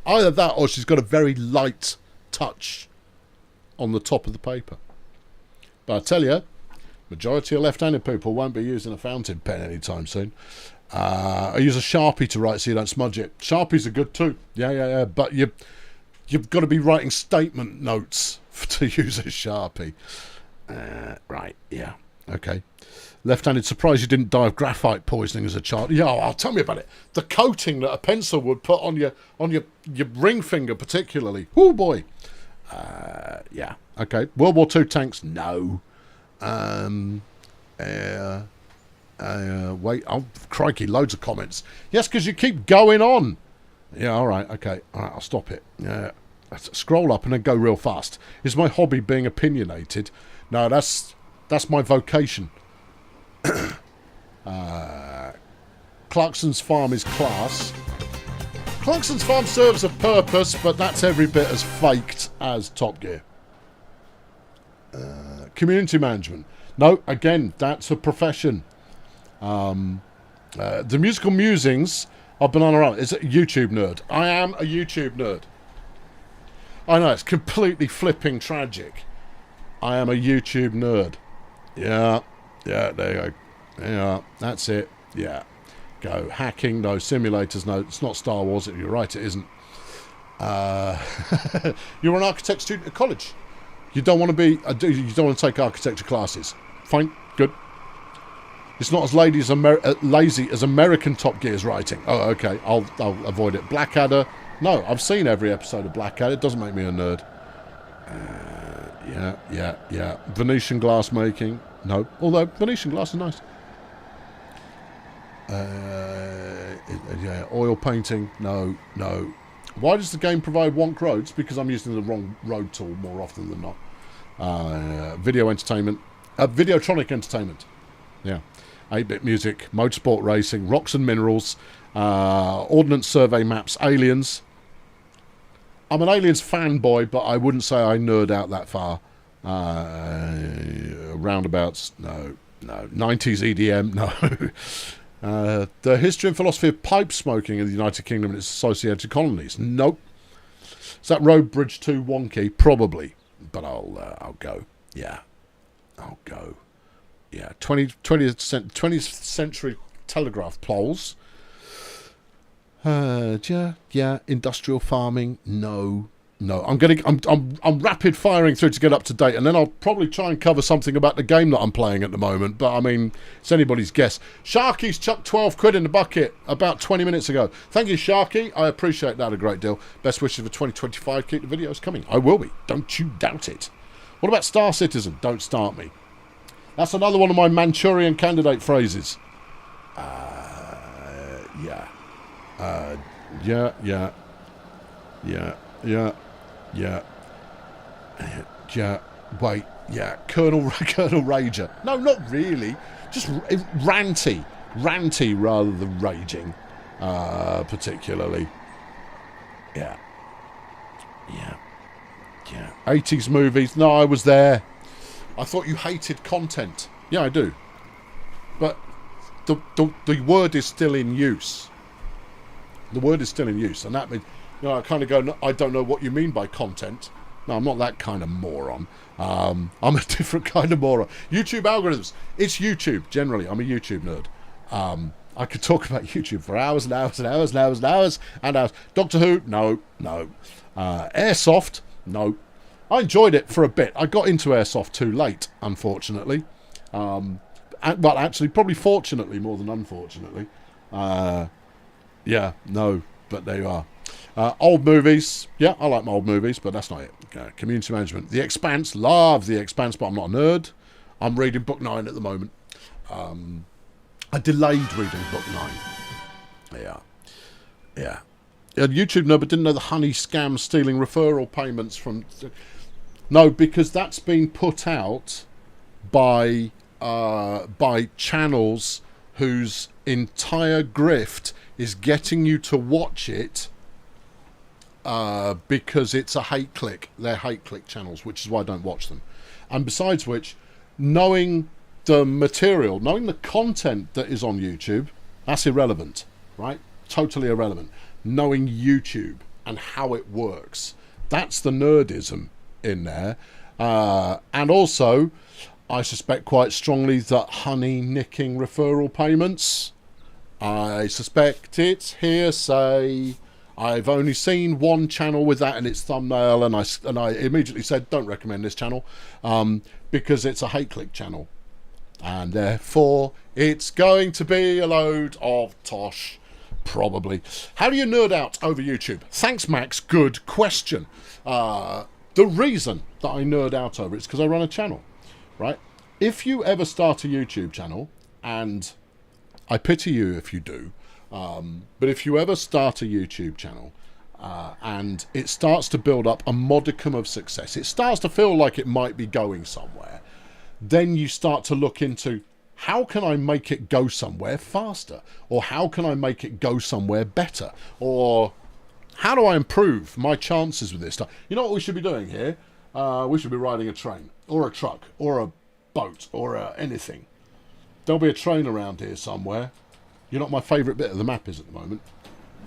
Either that or she's got a very light touch on the top of the paper. But I tell you, majority of left-handed people won't be using a fountain pen anytime soon. I use a Sharpie to write so you don't smudge it. Sharpies are good too. Yeah. But you've got to be writing statement notes to use a Sharpie. Right, yeah. Okay. Left-handed, surprised you didn't die of graphite poisoning as a child. Yeah, oh, tell me about it. The coating that a pencil would put on your ring finger, particularly. Oh boy. Yeah. Okay. World War II tanks. No. Wait. Oh, crikey! Loads of comments. Yes, because you keep going on. Yeah. All right. Okay. All right. I'll stop it. Yeah. Scroll up and then go real fast. Is my hobby being opinionated? No, that's my vocation. Clarkson's Farm is class. Clarkson's Farm serves a purpose, but that's every bit as faked as Top Gear. Community management. No, again, that's a profession. The musical musings of Banana Run is a YouTube nerd. I am a YouTube nerd. I know, it's completely flipping tragic. I am a YouTube nerd. Yeah, there you go. Yeah, that's it. Yeah. Go. Hacking, no. Simulators, no. It's not Star Wars. You're right, it isn't. You're an architect student at college. You don't want to be. You don't want to take architecture classes. Fine. Good. It's not as lazy as American Top Gear's writing. Oh, okay. I'll avoid it. Blackadder. No, I've seen every episode of Blackadder. It doesn't make me a nerd. Yeah. Venetian glass making. No. Although Venetian glass is nice. Yeah, oil painting. No. Why does the game provide wonk roads? Because I'm using the wrong road tool more often than not. Video entertainment. Videotronic entertainment. Yeah. 8-bit music, motorsport racing, rocks and minerals, ordnance survey maps, aliens. I'm an aliens fanboy, but I wouldn't say I nerd out that far. Roundabouts, no. 90s EDM, no. The history and philosophy of pipe smoking in the United Kingdom and its associated colonies, nope. Is that road bridge too wonky? Probably, but I'll go. Yeah, I'll go. Yeah, 20th century telegraph poles. Yeah, industrial farming. No. I'm rapid firing through to get up to date, and then I'll probably try and cover something about the game that I'm playing at the moment. But I mean, it's anybody's guess. Sharky's chucked 12 quid in the bucket about 20 minutes ago. Thank you, Sharky. I appreciate that a great deal. Best wishes for 2025. Keep the videos coming. I will be. Don't you doubt it. What about Star Citizen? Don't start me. That's another one of my Manchurian candidate phrases. Yeah. Wait, yeah. Colonel Rager. No, not really. Just ranty rather than raging, particularly. Yeah. 80s movies. No, I was there. I thought you hated content. Yeah, I do. But the word is still in use. The word is still in use, and that means, I kind of go, I don't know what you mean by content. No, I'm not that kind of moron. I'm a different kind of moron. YouTube algorithms. It's YouTube, generally. I'm a YouTube nerd. I could talk about YouTube for hours and hours and hours and hours and hours and hours. Doctor Who? No. Airsoft? No. I enjoyed it for a bit. I got into Airsoft too late, unfortunately. Well, actually, probably fortunately more than unfortunately. Yeah, no, but there you are. Old movies. Yeah, I like my old movies, but that's not it. Community management. The Expanse. Love The Expanse, but I'm not a nerd. I'm reading book 9 at the moment. I delayed reading book 9. Yeah. A YouTube nerd, but didn't know the honey scam stealing referral payments from... No, because that's been put out by channels whose entire grift is getting you to watch it because it's a hate click. They're hate click channels, which is why I don't watch them. And besides which, knowing the material, knowing the content that is on YouTube, that's irrelevant, right? Totally irrelevant. Knowing YouTube and how it works, that's the nerdism in there. And also, I suspect quite strongly that honey nicking referral payments, I suspect it's hearsay. I've only seen one channel with that in its thumbnail, and I immediately said, don't recommend this channel, because it's a hate click channel. And therefore, it's going to be a load of tosh, probably. How do you nerd out over YouTube? Thanks, Max. Good question. The reason that I nerd out over it is because I run a channel, right? If you ever start a YouTube channel, and I pity you if you do, but if you ever start a YouTube channel, and it starts to build up a modicum of success, it starts to feel like it might be going somewhere, then you start to look into, how can I make it go somewhere faster? Or how can I make it go somewhere better? Or how do I improve my chances with this stuff? You know what we should be doing here? We should be riding a train, or a truck, or a boat, or anything. There'll be a train around here somewhere. You know what my favourite bit of the map is at the moment?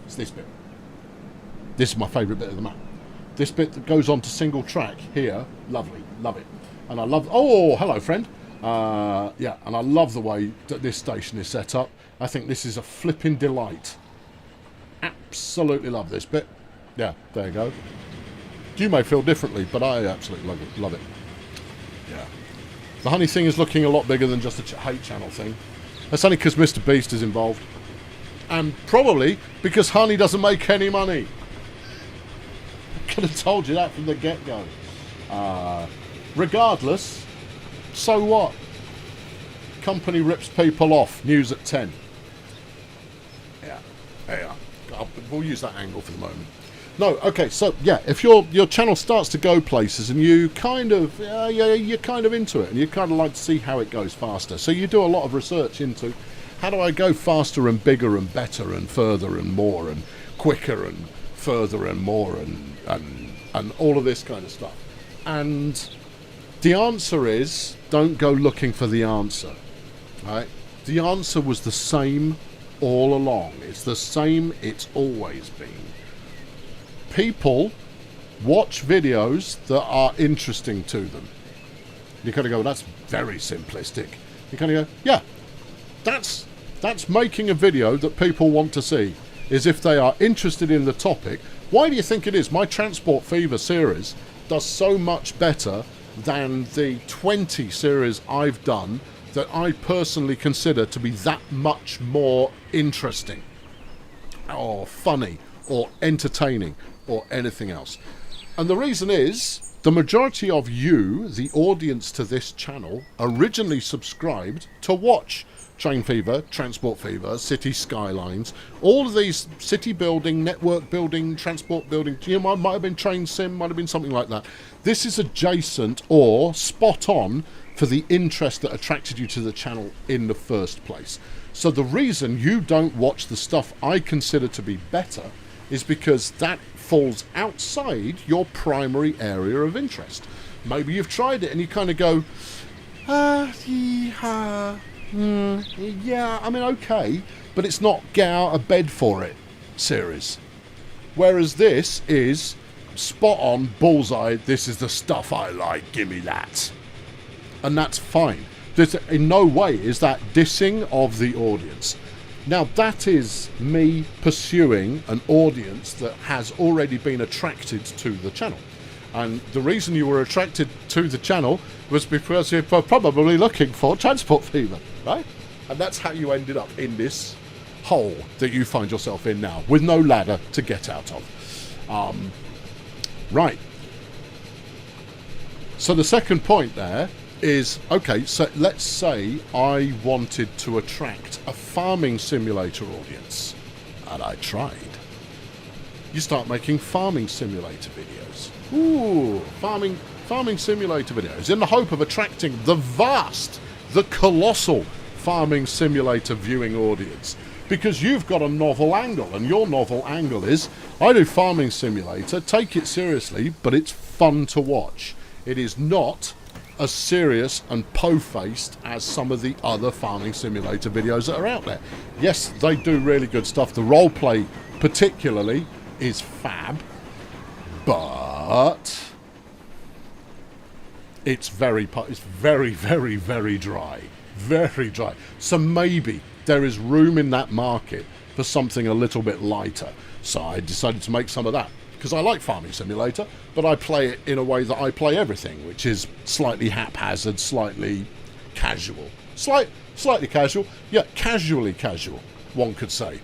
It's this bit. This is my favourite bit of the map. This bit that goes on to single track here. Lovely. Love it. And I love... Oh, hello, friend. Yeah, and I love the way that this station is set up. I think this is a flipping delight. Absolutely love this bit. Yeah, there you go. You may feel differently, but I absolutely love it. Yeah. The honey thing is looking a lot bigger than just a hate channel thing. That's only because Mr. Beast is involved. And probably because honey doesn't make any money. I could have told you that from the get-go. Regardless, so what? Company rips people off. News at 10. Yeah, there you are. We'll use that angle for the moment. No, okay, so yeah, if your channel starts to go places and you kind of, you're kind of into it and you kind of like to see how it goes faster. So you do a lot of research into, how do I go faster and bigger and better and further and more and quicker and further and more and all of this kind of stuff. And the answer is, don't go looking for the answer, right? The answer was the same all along. It's the same it's always been. People watch videos that are interesting to them. You kind of go, well, that's very simplistic. You kind of go, yeah, that's making a video that people want to see, is if they are interested in the topic. Why do you think it is? My Transport Fever series does so much better than the 20 series I've done that I personally consider to be that much more interesting or funny or entertaining or anything else. And the reason is, the majority of you, the audience to this channel, originally subscribed to watch Train Fever, Transport Fever, City Skylines, all of these city building, network building, transport building, you know, might have been Train Sim, might have been something like that. This is adjacent or spot on for the interest that attracted you to the channel in the first place. So the reason you don't watch the stuff I consider to be better is because that falls outside your primary area of interest. Maybe you've tried it and you kind of go, yeah, I mean, okay, but it's not get out of bed for it series. Whereas this is spot on, bullseye, this is the stuff I like, give me that. And that's fine. In no way is that dissing of the audience. Now, that is me pursuing an audience that has already been attracted to the channel. And the reason you were attracted to the channel was because you were probably looking for Transport Fever, right? And that's how you ended up in this hole that you find yourself in now, with no ladder to get out of. Right. So the second point there is, okay, so let's say I wanted to attract a farming simulator audience, and I tried. You start making farming simulator videos. Ooh, farming simulator videos, in the hope of attracting the vast, the colossal farming simulator viewing audience. Because you've got a novel angle, and your novel angle is, I do farming simulator, take it seriously, but it's fun to watch. It is not as serious and po-faced as some of the other farming simulator videos that are out there. Yes, they do really good stuff. The roleplay particularly is fab, but it's very, very, very dry. Very dry. So maybe there is room in that market for something a little bit lighter. So I decided to make some of that. Because I like Farming Simulator, but I play it in a way that I play everything, which is slightly haphazard, slightly casual. Slightly casual. Yeah, casually casual, one could say.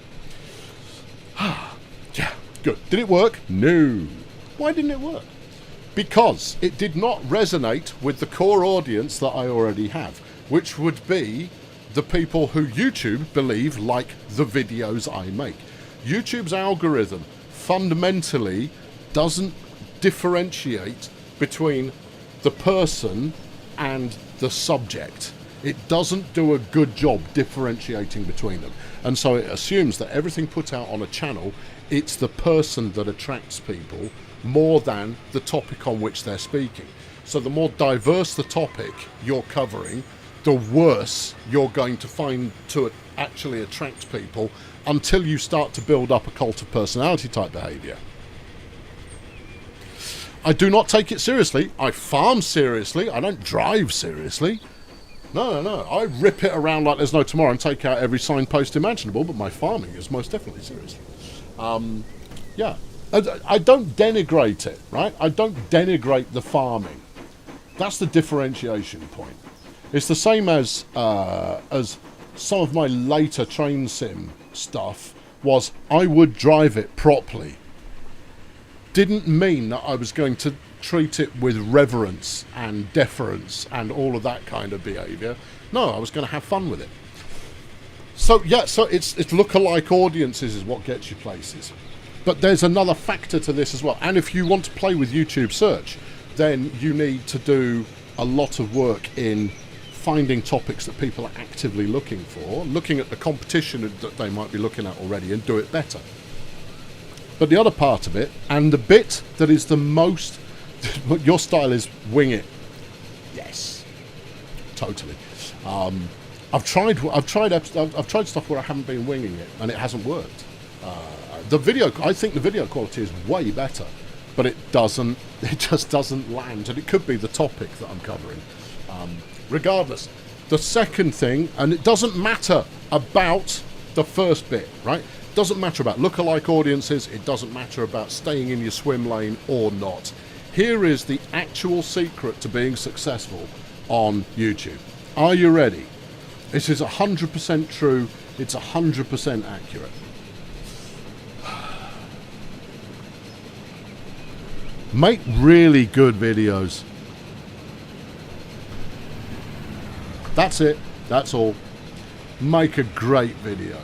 Yeah, good. Did it work? No. Why didn't it work? Because it did not resonate with the core audience that I already have, which would be the people who YouTube believe like the videos I make. YouTube's algorithm fundamentally doesn't differentiate between the person and the subject. It doesn't do a good job differentiating between them. And so it assumes that everything put out on a channel, it's the person that attracts people more than the topic on which they're speaking. So the more diverse the topic you're covering, the worse you're going to find to actually attract people until you start to build up a cult of personality type behaviour. I do not take it seriously. I farm seriously. I don't drive seriously. No. I rip it around like there's no tomorrow and take out every signpost imaginable, but my farming is most definitely serious. Yeah. I don't denigrate it, right? I don't denigrate the farming. That's the differentiation point. It's the same as some of my later train sim stuff was I would drive it properly. Didn't mean that I was going to treat it with reverence and deference and all of that kind of behaviour. No, I was going to have fun with it. So yeah, so it's lookalike audiences is what gets you places. But there's another factor to this as well. And if you want to play with YouTube search, then you need to do a lot of work in finding topics that people are actively looking for, looking at the competition that they might be looking at already, and do it better. But the other part of it, and the bit that is the most, your style is wing it. Yes, totally. I've tried stuff where I haven't been winging it, and it hasn't worked. I think the video quality is way better, but it just doesn't land, and it could be the topic that I'm covering. Regardless, the second thing, and it doesn't matter about the first bit, right? It doesn't matter about lookalike audiences, it doesn't matter about staying in your swim lane or not. Here is the actual secret to being successful on YouTube. Are you ready? This is 100% true, it's 100% accurate. Make really good videos. That's it. That's all. Make a great video.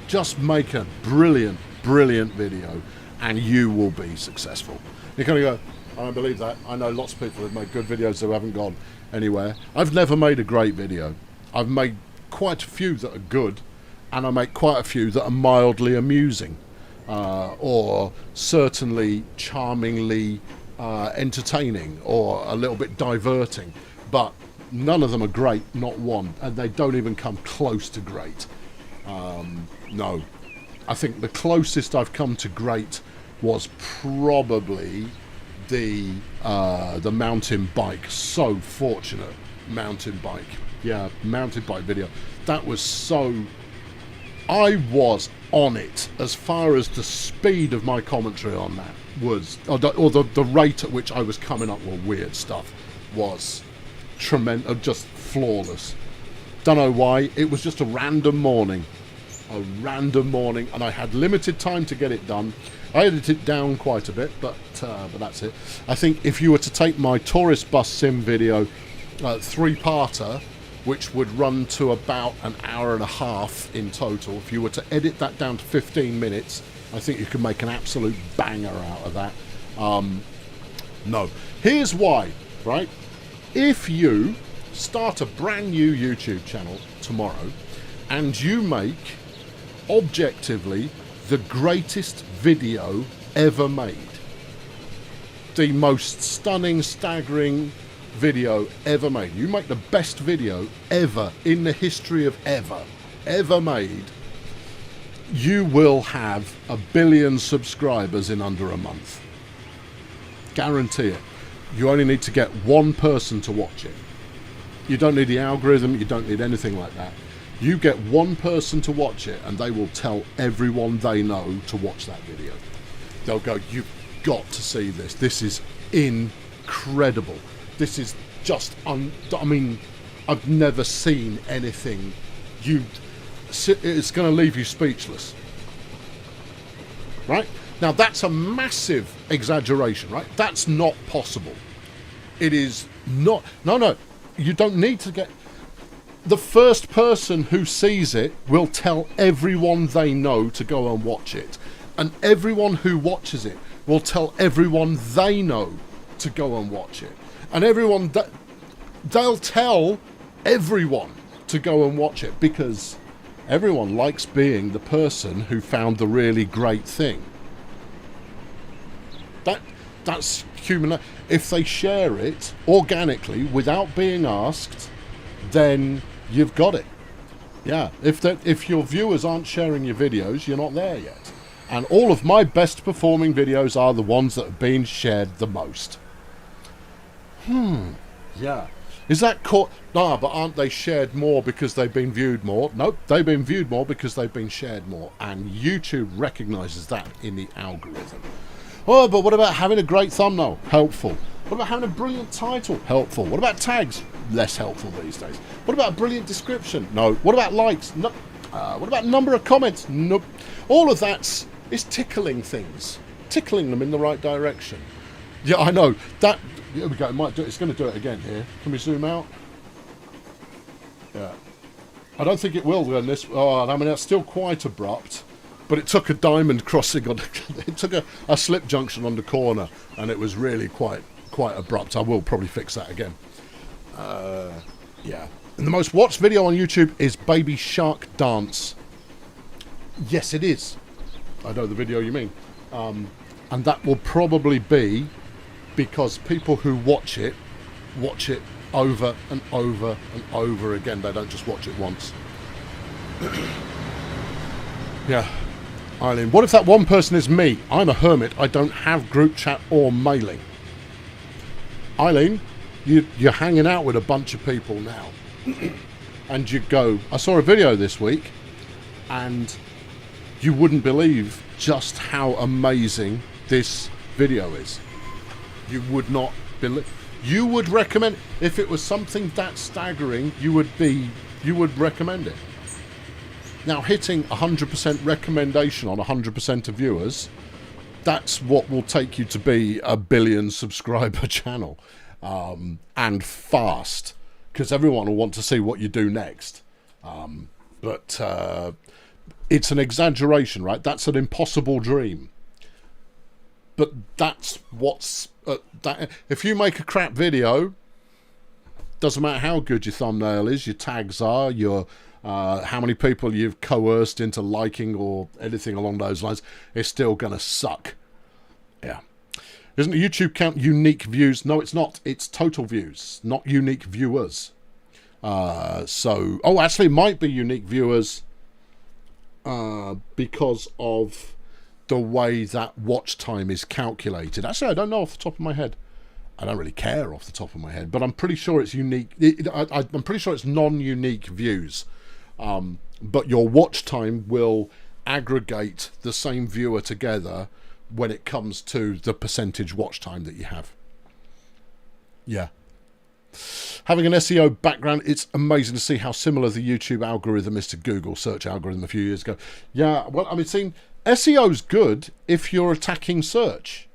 Just make a brilliant, brilliant video and you will be successful. You're going to go, I don't believe that. I know lots of people who've made good videos who haven't gone anywhere. I've never made a great video. I've made quite a few that are good, and I make quite a few that are mildly amusing. Or certainly charmingly entertaining or a little bit diverting, but none of them are great, not one, and they don't even come close to great. No, I think the closest I've come to great was probably the mountain bike. So fortunate mountain bike, yeah, mountain bike video. That was so. I was on it as far as the speed of my commentary on that was, or the rate at which I was coming up with weird stuff was tremendous, just flawless. Don't know why. It was just a random morning, and I had limited time to get it done. I edited it down quite a bit, but that's it. I think if you were to take my tourist bus sim video, 3-parter, which would run to about an hour and a half in total, if you were to edit that down to 15 minutes, I think you could make an absolute banger out of that. No. Here's why, right? If you start a brand new YouTube channel tomorrow and you make, objectively, the greatest video ever made, the most stunning, staggering video ever made, you make the best video ever in the history of ever made, you will have 1 billion subscribers in under a month. Guarantee it. You only need to get one person to watch it. You don't need the algorithm, you don't need anything like that. You get one person to watch it and they will tell everyone they know to watch that video. They'll go, you've got to see this. This is incredible. This is just, I mean, I've never seen anything. It's going to leave you speechless. Right? Now, that's a massive exaggeration, right? That's not possible. It is not. No. You don't need to get... The first person who sees it will tell everyone they know to go and watch it. And everyone who watches it will tell everyone they know to go and watch it. And they'll tell everyone to go and watch it, because everyone likes being the person who found the really great thing. That's human. If they share it organically without being asked, then you've got it. Yeah. If your viewers aren't sharing your videos, you're not there yet. And all of my best performing videos are the ones that have been shared the most. Yeah. Is that caught? No, but aren't they shared more because they've been viewed more? Nope, they've been viewed more because they've been shared more. And YouTube recognises that in the algorithm. Oh, but what about having a great thumbnail? Helpful. What about having a brilliant title? Helpful. What about tags? Less helpful these days. What about a brilliant description? No. What about likes? No. What about number of comments? Nope. All of that is tickling things. Tickling them in the right direction. Yeah, I know. That... Here we go. It's going to do it again here. Can we zoom out? Yeah. I don't think it will do this. Oh, I mean, that's still quite abrupt. But it took a diamond crossing on... It took a slip junction on the corner. And it was really quite abrupt. I will probably fix that again. Yeah. And the most watched video on YouTube is Baby Shark Dance. Yes, it is. I know the video you mean. And that will probably be... because people who watch it over and over and over again. They don't just watch it once. Yeah. Eileen, what if that one person is me? I'm a hermit. I don't have group chat or mailing. Eileen, you're hanging out with a bunch of people now. And you go, I saw a video this week, and you wouldn't believe just how amazing this video is. You would not believe. You would recommend, if it was something that staggering, you would recommend it. Now, hitting 100% recommendation on 100% of viewers, that's what will take you to be a 1 billion subscriber channel, and fast, because everyone will want to see what you do next. But it's an exaggeration, right? That's an impossible dream. But that's what's... if you make a crap video, doesn't matter how good your thumbnail is, your tags are, your how many people you've coerced into liking or anything along those lines, it's still going to suck. Yeah. Isn't the YouTube count unique views? No, it's not. It's total views, not unique viewers. Actually, it might be unique viewers because of... the way that watch time is calculated. Actually, I don't know off the top of my head. I don't really care off the top of my head, but I'm pretty sure it's unique. I'm pretty sure it's non-unique views. But your watch time will aggregate the same viewer together when it comes to the percentage watch time that you have. Yeah. Having an SEO background, it's amazing to see how similar the YouTube algorithm is to Google search algorithm a few years ago. Yeah, well, I mean, SEO's good if you're attacking search.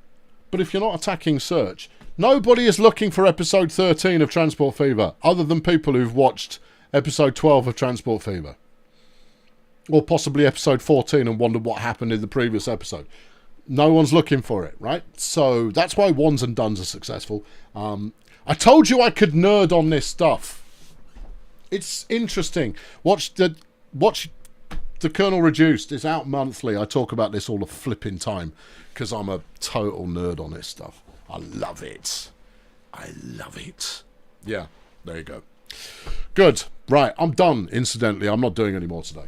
But if you're not attacking search, nobody is looking for episode 13 of Transport Fever, other than people who've watched episode 12 of Transport Fever. Or possibly episode 14 and wondered what happened in the previous episode. No one's looking for it, right? So that's why ones and dones are successful. I told you I could nerd on this stuff. It's interesting. Watch the Colonel Reduced. It's out monthly. I talk about this all the flipping time because I'm a total nerd on this stuff. I love it. I love it. Yeah, there you go. Good. Right, I'm done, incidentally. I'm not doing any more today.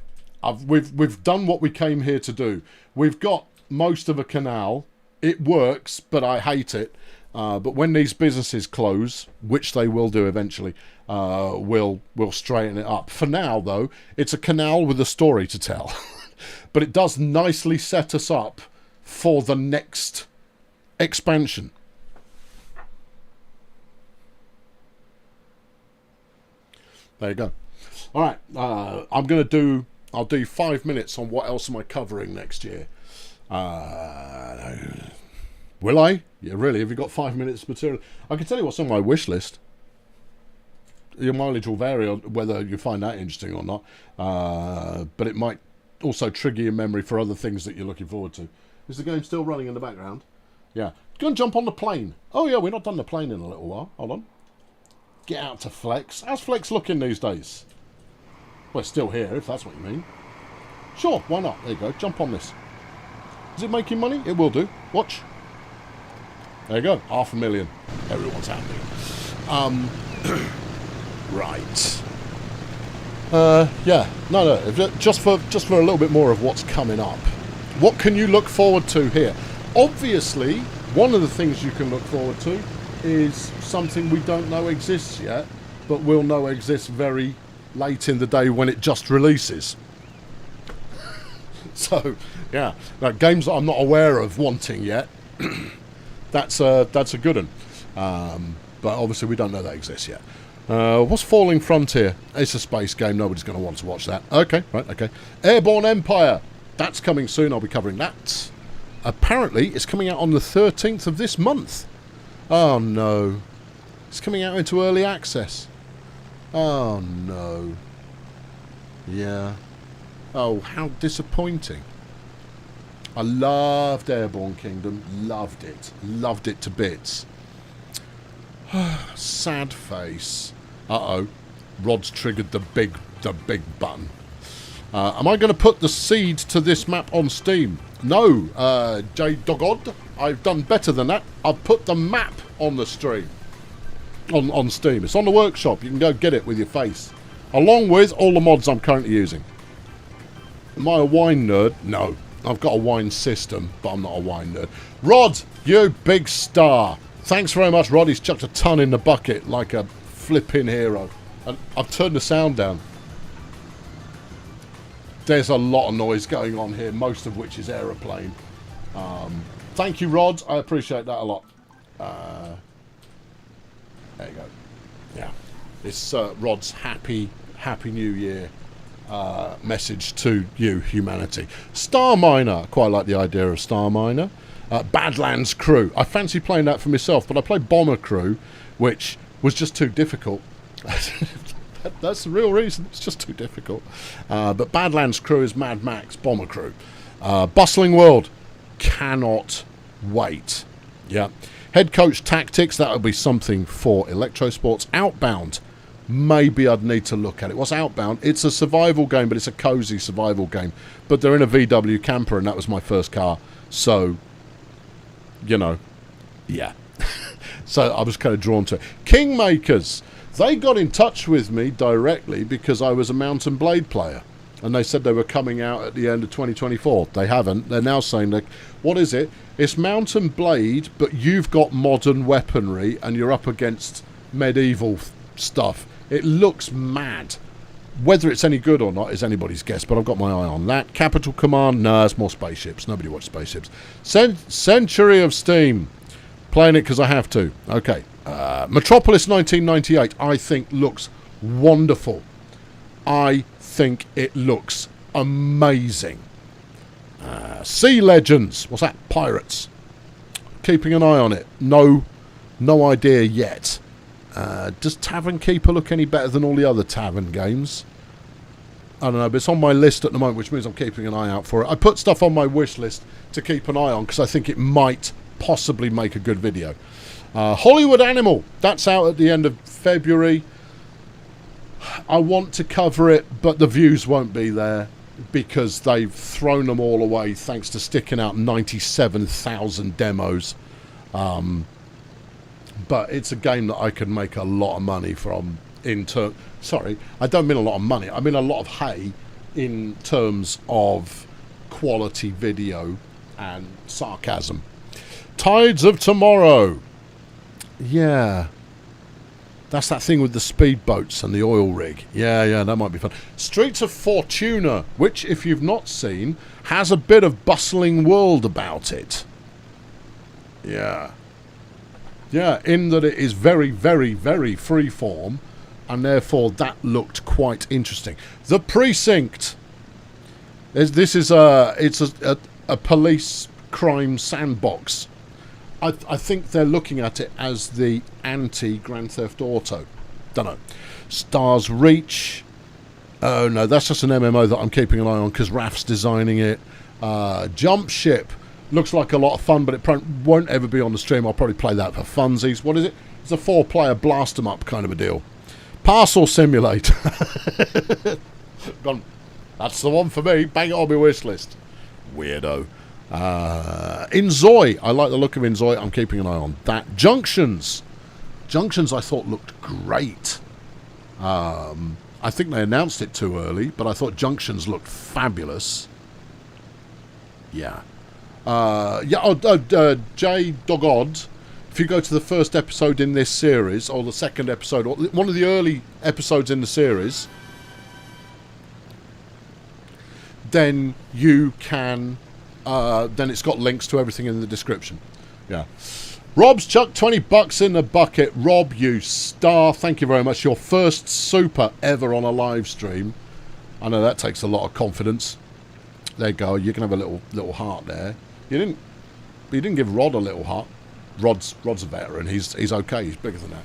We've done what we came here to do. We've got most of a canal. It works, but I hate it. But when these businesses close, which they will do eventually, we'll straighten it up. For now, though, it's a canal with a story to tell. But it does nicely set us up for the next expansion. There you go. All right, I'll do 5 minutes on what else am I covering next year. Will I? Yeah, really? Have you got 5 minutes material? I can tell you what's on my wish list. Your mileage will vary on whether you find that interesting or not, but it might also trigger your memory for other things that you're looking forward to. Is the game still running in the background? Yeah. Go and jump on the plane. Oh yeah, we've not done the plane in a little while. Hold on. Get out to Flex. How's Flex looking these days? Well, it's still here, if that's what you mean. Sure, why not? There you go. Jump on this. Is it making money? It will do. Watch. There you go. 500,000. Everyone's happy. Right. Yeah. No. Just for a little bit more of what's coming up. What can you look forward to here? Obviously, one of the things you can look forward to is something we don't know exists yet, but we'll know exists very late in the day when it just releases. So, yeah, games that I'm not aware of wanting yet. That's a good one. But obviously we don't know that exists yet. What's Falling Frontier? It's a space game. Nobody's going to want to watch that. Okay, right, okay. Airborne Empire. That's coming soon. I'll be covering that. Apparently, it's coming out on the 13th of this month. Oh, no. It's coming out into early access. Oh, no. Yeah. Oh, how disappointing. I loved Airborne Kingdom. Loved it. Loved it to bits. Sad face. Uh-oh. Rod's triggered the big button. Am I going to put the seed to this map on Steam? No, J. Dogod. I've done better than that. I've put the map on the stream. On Steam. It's on the workshop. You can go get it with your face. Along with all the mods I'm currently using. Am I a wine nerd? No. I've got a wine system, but I'm not a wine nerd. Rod, you big star. Thanks very much, Rod. He's chucked a ton in the bucket like a flipping hero. And I've turned the sound down. There's a lot of noise going on here, most of which is aeroplane. Thank you, Rod. I appreciate that a lot. There you go. Yeah. It's Rod's Happy New Year message to you, humanity. Star Miner. Quite like the idea of Star Miner. Badlands Crew. I fancy playing that for myself, but I played Bomber Crew, which was just too difficult. That's the real reason. It's just too difficult. But Badlands Crew is Mad Max Bomber Crew. Bustling World. Cannot wait. Yeah. Head Coach Tactics. That would be something for Electro Sports. Outbound. Maybe I'd need to look at it. What's Outbound? It's a survival game, but it's a cozy survival game. But they're in a VW camper, and that was my first car. So, you know, yeah. So I was kind of drawn to it. Kingmakers. They got in touch with me directly because I was a Mount and Blade player. And they said they were coming out at the end of 2024. They haven't. They're now saying, like, what is it? It's Mount and Blade, but you've got modern weaponry and you're up against medieval stuff. It looks mad. Whether it's any good or not is anybody's guess, but I've got my eye on that. Capital Command, no, it's more spaceships. Nobody watches spaceships. Century of Steam. Playing it because I have to. Okay. Metropolis 1998, I think, looks wonderful. I think it looks amazing. Sea Legends. What's that? Pirates. Keeping an eye on it. No idea yet. Does Tavern Keeper look any better than all the other Tavern games? I don't know, but it's on my list at the moment, which means I'm keeping an eye out for it. I put stuff on my wish list to keep an eye on because I think it might possibly make a good video. Hollywood Animal. That's out at the end of February. I want to cover it, but the views won't be there because they've thrown them all away thanks to sticking out 97,000 demos. But it's a game that I could make a lot of money from sorry, I don't mean a lot of money. I mean a lot of hay in terms of quality video and sarcasm. Tides of Tomorrow. Yeah. That's that thing with the speedboats and the oil rig. Yeah, that might be fun. Streets of Fortuna, which, if you've not seen, has a bit of Bustling World about it. Yeah. Yeah, in that it is very, very, very freeform and therefore that looked quite interesting. The Precinct. This is a police crime sandbox. I think they're looking at it as the anti-Grand Theft Auto. Don't know. Stars Reach. Oh no, that's just an MMO that I'm keeping an eye on because Raf's designing it. Jump Ship. Looks like a lot of fun, but it won't ever be on the stream. I'll probably play that for funsies. What is it? It's a 4-player blast 'em up kind of a deal. Parcel Simulator. Gone. That's the one for me. Bang it on my wish list. Weirdo. Inzoi. I like the look of Inzoi. I'm keeping an eye on that. Junctions. Junctions I thought looked great. I think they announced it too early, but I thought Junctions looked fabulous. Yeah. Jay Dogod. If you go to the first episode in this series, or the second episode, or one of the early episodes in the series, then you can... then it's got links to everything in the description. Yeah. Rob's chucked $20 in the bucket. Rob, you star. Thank you very much. Your first super ever on a live stream. I know that takes a lot of confidence. There you go. You can have a little heart there. You didn't give Rod a little heart. Rod's a veteran. He's okay. He's bigger than that.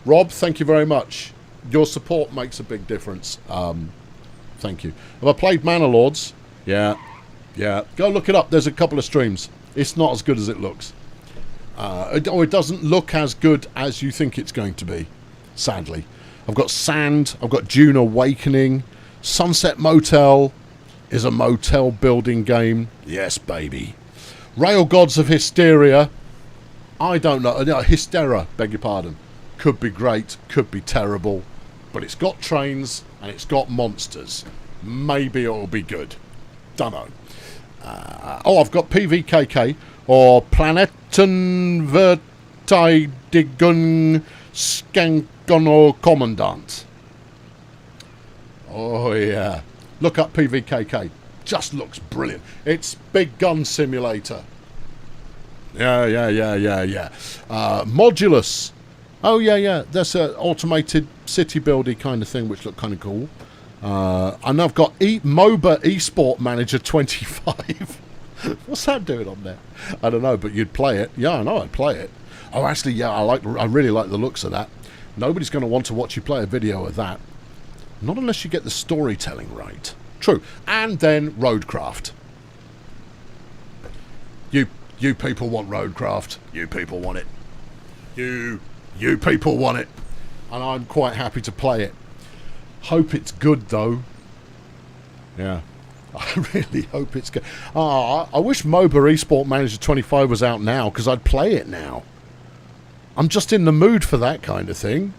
Rob, thank you very much. Your support makes a big difference. Thank you. Have I played Manor Lords? Yeah. Go look it up. There's a couple of streams. It's not as good as it looks. It doesn't look as good as you think it's going to be, sadly. I've got Sand. I've got Dune Awakening. Sunset Motel is a motel building game. Yes, baby. Rail Gods of Hysteria. I don't know. Hystera, beg your pardon. Could be great. Could be terrible. But it's got trains and it's got monsters. Maybe it'll be good. Dunno. I've got PVKK or Planetenverteidigung Skankono Commandant. Oh yeah. Look up PVKK. Just looks brilliant. It's Big Gun Simulator. Yeah. Modulus. Oh yeah. That's an automated city building kind of thing, which looked kind of cool. And I've got MOBA Esport Manager 25. What's that doing on there? I don't know, but you'd play it. Yeah, I know I'd play it. Oh, actually, yeah, I really like the looks of that. Nobody's going to want to watch you play a video of that. Not unless you get the storytelling right. True. And then Roadcraft. You people want Roadcraft. You people want it. You people want it. And I'm quite happy to play it. Hope it's good, though. Yeah. I really hope it's good. I wish MOBA Esport Manager 25 was out now, because I'd play it now. I'm just in the mood for that kind of thing.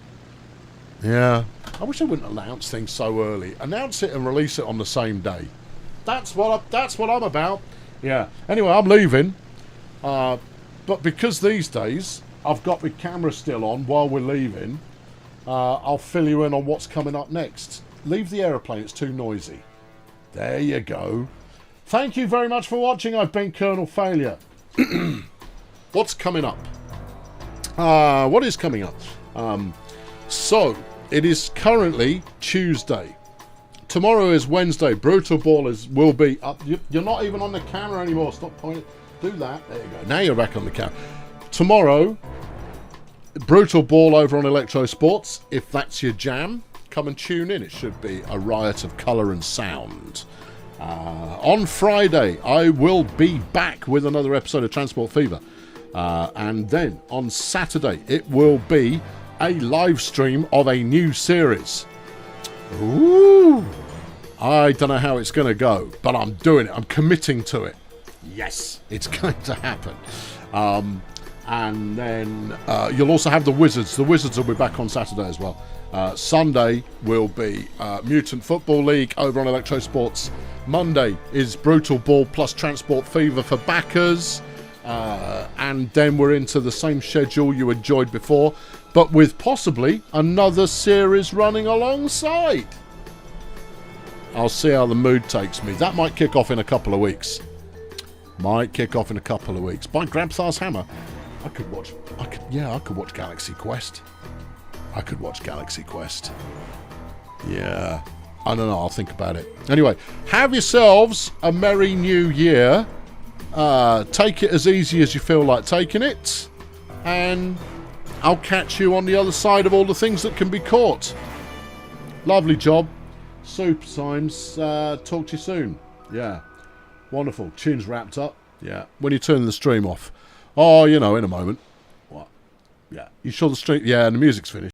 Yeah. I wish they wouldn't announce things so early. Announce it and release it on the same day. That's what I'm about. Yeah. Anyway, I'm leaving. But because these days I've got my camera still on while we're leaving, I'll fill you in on what's coming up next. Leave the aeroplane, it's too noisy. There you go. Thank you very much for watching. I've been Colonel Failure. What's coming up? What is coming up? So, it is currently Tuesday. Tomorrow is Wednesday. Brutal Ball will be up. You're not even on the camera anymore. Stop pointing. Do that. There you go. Now you're back on the camera. Tomorrow, Brutal Ball over on Electro Sports. If that's your jam, come and tune in. It should be a riot of colour and sound. On Friday, I will be back with another episode of Transport Fever. And then on Saturday, it will be a live stream of a new series. Ooh! I don't know how it's going to go, but I'm doing it. I'm committing to it. Yes, it's going to happen. And then you'll also have the Wizards. The Wizards will be back on Saturday as well. Sunday will be Mutant Football League over on Electro Sports. Monday is Brutal Ball plus Transport Fever for backers. And then we're into the same schedule you enjoyed before, but with possibly another series running alongside. I'll see how the mood takes me. That might kick off in a couple of weeks. By Grabthar's Hammer. I could watch Galaxy Quest. I could watch Galaxy Quest. Yeah. I don't know. I'll think about it. Anyway, have yourselves a Merry New Year. Take it as easy as you feel like taking it. And I'll catch you on the other side of all the things that can be caught. Lovely job. Super times. Talk to you soon. Yeah. Wonderful. Tune's wrapped up. Yeah. When you turn the stream off. Oh, you know, in a moment. What? Yeah. You sure the stream... Yeah, and the music's finished.